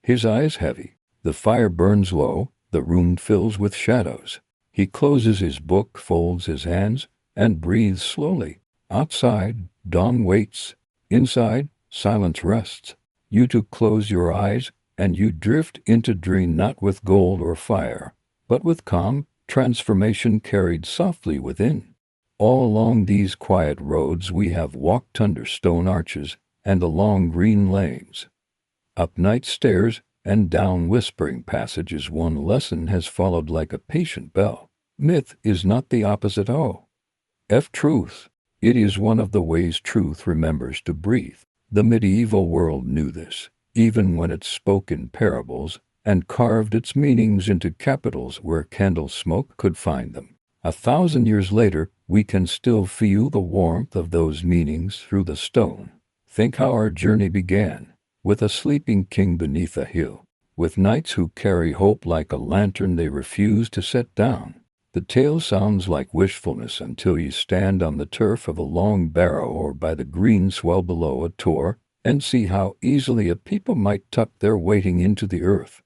Speaker 1: his eyes heavy. The fire burns low, the room fills with shadows. He closes his book, folds his hands, and breathes slowly. Outside, dawn waits. Inside, silence rests. You too close your eyes, and you drift into dream, not with gold or fire, but with calm, transformation carried softly within. All along these quiet roads we have walked under stone arches and along green lanes, up night stairs and down whispering passages. One lesson has followed like a patient bell. Myth is not the opposite of truth. It is one of the ways truth remembers to breathe. The medieval world knew this, even when it spoke in parables and carved its meanings into capitals where candle smoke could find them. 1,000 years later, we can still feel the warmth of those meanings through the stone. Think how our journey began, with a sleeping king beneath a hill, with knights who carry hope like a lantern they refuse to set down. The tale sounds like wishfulness until you stand on the turf of a long barrow or by the green swell below a tor and see how easily a people might tuck their waiting into the earth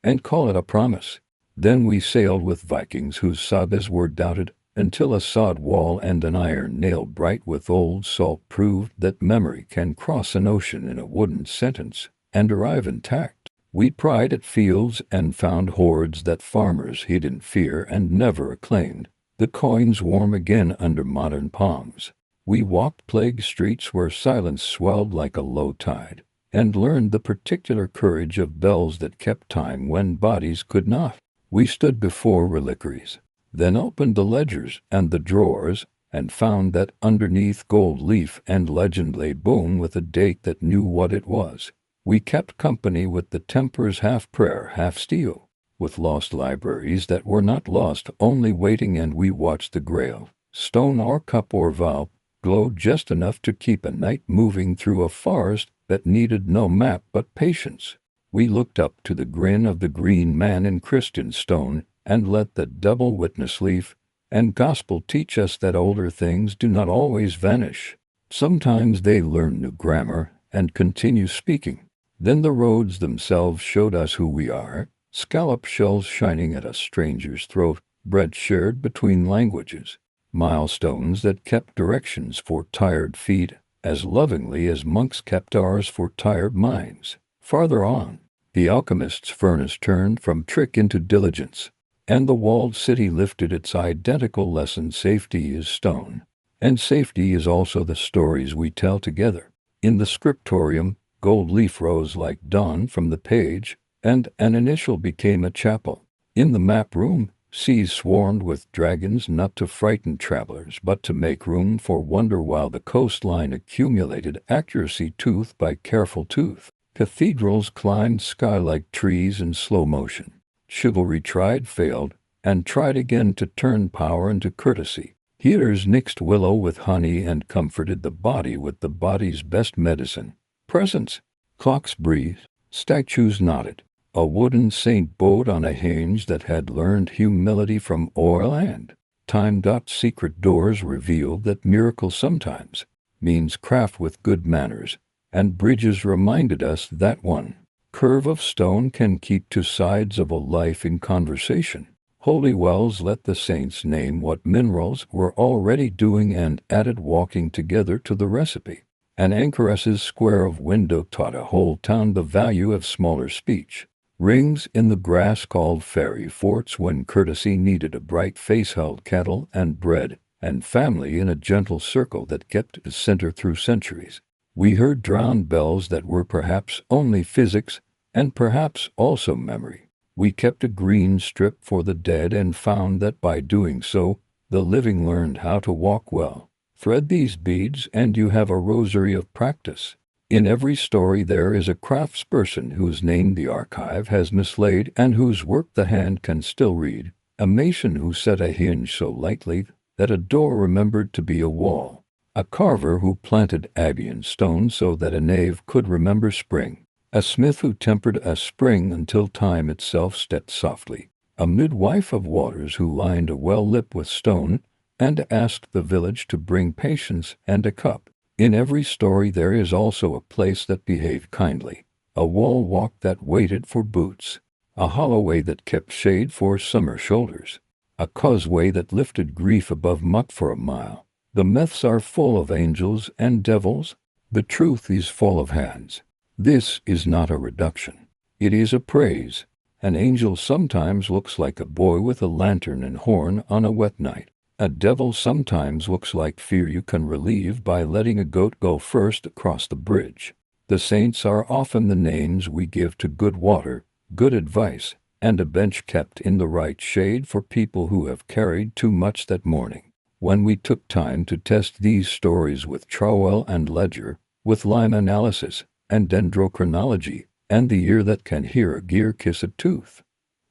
Speaker 1: and call it a promise. Then we sailed with Vikings whose sagas were doubted until a sod wall and an iron nail bright with old salt proved that memory can cross an ocean in a wooden sentence and arrive intact. We pried at fields and found hoards that farmers hid in fear and never reclaimed, the coins warm again under modern palms. We walked plague streets where silence swelled like a low tide, and learned the particular courage of bells that kept time when bodies could not. We stood before reliquaries, then opened the ledgers and the drawers, and found that underneath gold leaf and legend lay bone with a date that knew what it was. We kept company with the tempers, half prayer, half steel, with lost libraries that were not lost, only waiting, and we watched the grail, stone or cup or vial, glow just enough to keep a knight moving through a forest that needed no map but patience. We looked up to the grin of the green man in Christian stone and let the double witness leaf and gospel teach us that older things do not always vanish. Sometimes they learn new grammar and continue speaking. Then the roads themselves showed us who we are, scallop shells shining at a stranger's throat, bread shared between languages, milestones that kept directions for tired feet as lovingly as monks kept ours for tired minds. Farther on, the alchemist's furnace turned from trick into diligence, and the walled city lifted its identical lesson: safety is stone, and safety is also the stories we tell together. In the scriptorium, gold leaf rose like dawn from the page, and an initial became a chapel. In the map room, seas swarmed with dragons, not to frighten travelers but to make room for wonder, while the coastline accumulated accuracy tooth by careful tooth. Cathedrals climbed sky like trees in slow motion. Chivalry tried, failed, and tried again to turn power into courtesy. Healers nixed willow with honey and comforted the body with the body's best medicine, presence. Clocks breathed, statues nodded. A wooden saint bowed on a hinge that had learned humility from oil and time. Secret doors revealed that miracle sometimes means craft with good manners, and bridges reminded us that one curve of stone can keep two sides of a life in conversation. Holy wells let the saints name what minerals were already doing and added walking together to the recipe. An anchoress's square of window taught a whole town the value of smaller speech. Rings in the grass called fairy forts when courtesy needed a bright face held cattle and bread and family in a gentle circle that kept the center through centuries. We heard drowned bells that were perhaps only physics and perhaps also memory. We kept a green strip for the dead and found that by doing so, the living learned how to walk well. Thread these beads and you have a rosary of practice. In every story there is a craftsperson whose name the archive has mislaid and whose work the hand can still read, a mason who set a hinge so lightly that a door remembered to be a wall, a carver who planted Abian stone so that a knave could remember spring, a smith who tempered a spring until time itself stepped softly, a midwife of waters who lined a well lip with stone and asked the village to bring patience and a cup. In every story there is also a place that behaved kindly, a wall walk that waited for boots, a holloway that kept shade for summer shoulders, a causeway that lifted grief above muck for a mile. The myths are full of angels and devils. The truth is full of hands. This is not a reduction. It is a praise, An angel sometimes looks like a boy with a lantern and horn on a wet night. A devil sometimes looks like fear you can relieve by letting a goat go first across the bridge. The saints are often the names we give to good water, good advice, and a bench kept in the right shade for people who have carried too much that morning. When we took time to test these stories with trowel and ledger, with line analysis, and dendrochronology, and the ear that can hear a gear kiss a tooth,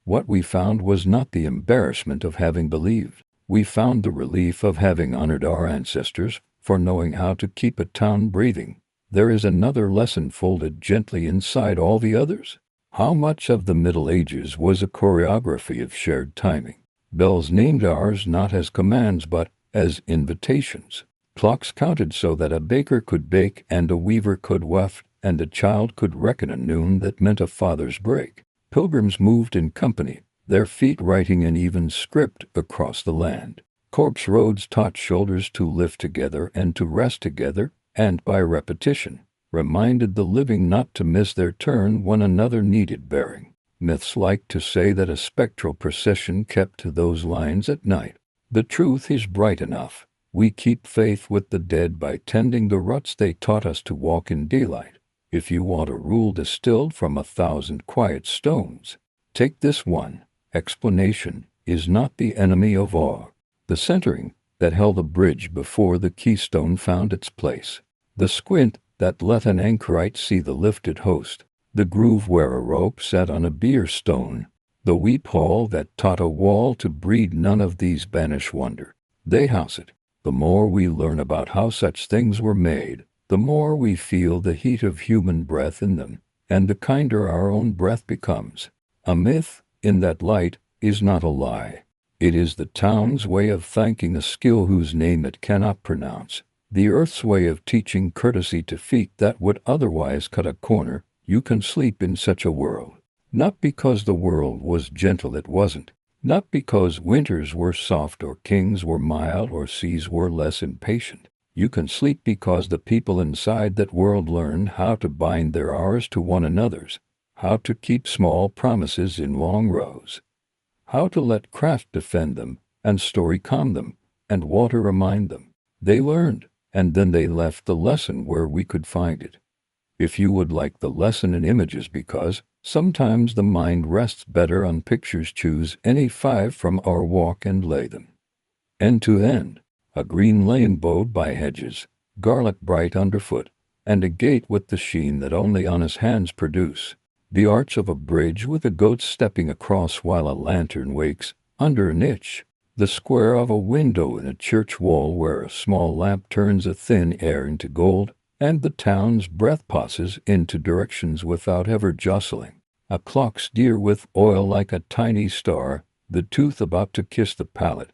Speaker 1: what we found was not the embarrassment of having believed. We found the relief of having honored our ancestors for knowing how to keep a town breathing. There is another lesson folded gently inside all the others. How much of the Middle Ages was a choreography of shared timing? Bells named ours not as commands but as invitations. Clocks counted so that a baker could bake and a weaver could weft and a child could reckon a noon that meant a father's break. Pilgrims moved in company, their feet writing an even script across the land. Corpse roads taught shoulders to lift together and to rest together, and by repetition, reminded the living not to miss their turn when another needed bearing. Myths like to say that a spectral procession kept to those lines at night. The truth is bright enough. We keep faith with the dead by tending the ruts they taught us to walk in daylight. If you want a rule distilled from 1,000 quiet stones, take this one. Explanation is not the enemy of awe. The centering that held a bridge before the keystone found its place. The squint that let an anchorite see the lifted host. The groove where a rope sat on a bier stone. The weep hall that taught a wall to breed. None of these banish wonder. They house it. The more we learn about how such things were made, the more we feel the heat of human breath in them, and the kinder our own breath becomes. A myth, in that light, is not a lie. It is the town's way of thanking a skill whose name it cannot pronounce, the earth's way of teaching courtesy to feet that would otherwise cut a corner. You can sleep in such a world. Not because the world was gentle, it wasn't. Not because winters were soft or kings were mild or seas were less impatient. You can sleep because the people inside that world learned how to bind their hours to one another's, how to keep small promises in long rows, how to let craft defend them, and story calm them, and water remind them. They learned, and then they left the lesson where we could find it. If you would like the lesson in images, because sometimes the mind rests better on pictures, choose any 5 from our walk and lay them end to end. A green lane bowed by hedges, garlic bright underfoot, and a gate with the sheen that only honest hands produce. The arch of a bridge with a goat stepping across while a lantern wakes under a niche. The square of a window in a church wall where a small lamp turns a thin air into gold, and the town's breath passes into directions without ever jostling. A clock steer with oil like a tiny star, the tooth about to kiss the palate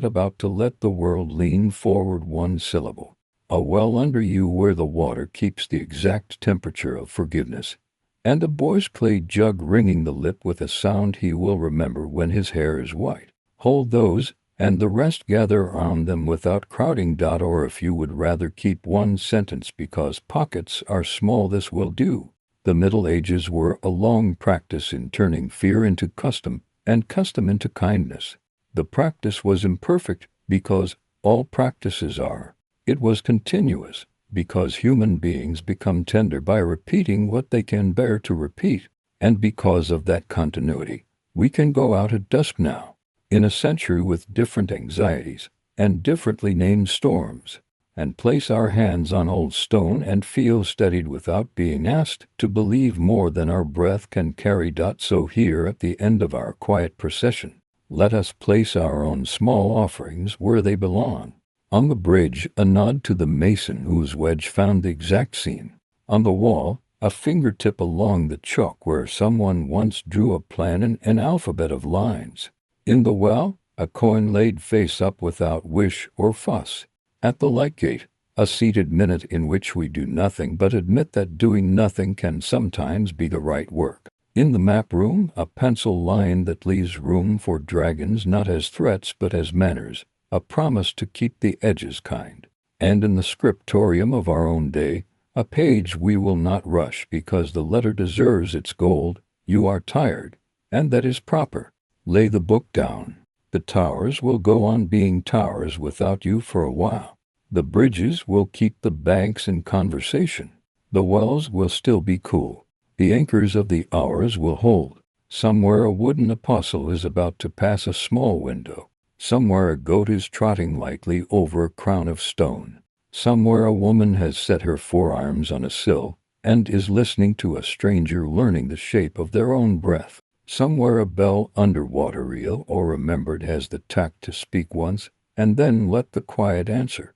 Speaker 1: about to let the world lean forward one syllable. A well under you where the water keeps the exact temperature of forgiveness, and a boy's clay jug ringing the lip with a sound he will remember when his hair is white. Hold those, and the rest gather around them without crowding. Or if you would rather keep one sentence because pockets are small, this will do. The Middle Ages were a long practice in turning fear into custom, and custom into kindness. The practice was imperfect, because all practices are. It was continuous, because human beings become tender by repeating what they can bear to repeat, and because of that continuity, we can go out at dusk now, in a century with different anxieties, and differently named storms, and place our hands on old stone and feel steadied without being asked to believe more than our breath can carry. So here at the end of our quiet procession, let us place our own small offerings where they belong. On the bridge, a nod to the mason whose wedge found the exact seam. On the wall, a fingertip along the chalk where someone once drew a plan and an alphabet of lines. In the well, a coin laid face up without wish or fuss. At the light gate, a seated minute in which we do nothing but admit that doing nothing can sometimes be the right work. In the map room, a pencil line that leaves room for dragons not as threats but as manners, a promise to keep the edges kind. And in the scriptorium of our own day, a page we will not rush because the letter deserves its gold. You are tired. and that is proper. Lay the book down. The towers will go on being towers without you for a while. The bridges will keep the banks in conversation. The wells will still be cool. The anchors of the hours will hold. Somewhere a wooden apostle is about to pass a small window. Somewhere a goat is trotting lightly over a crown of stone. Somewhere a woman has set her forearms on a sill and is listening to a stranger learning the shape of their own breath. Somewhere a bell underwater reel or remembered has the tact to speak once and then let the quiet answer.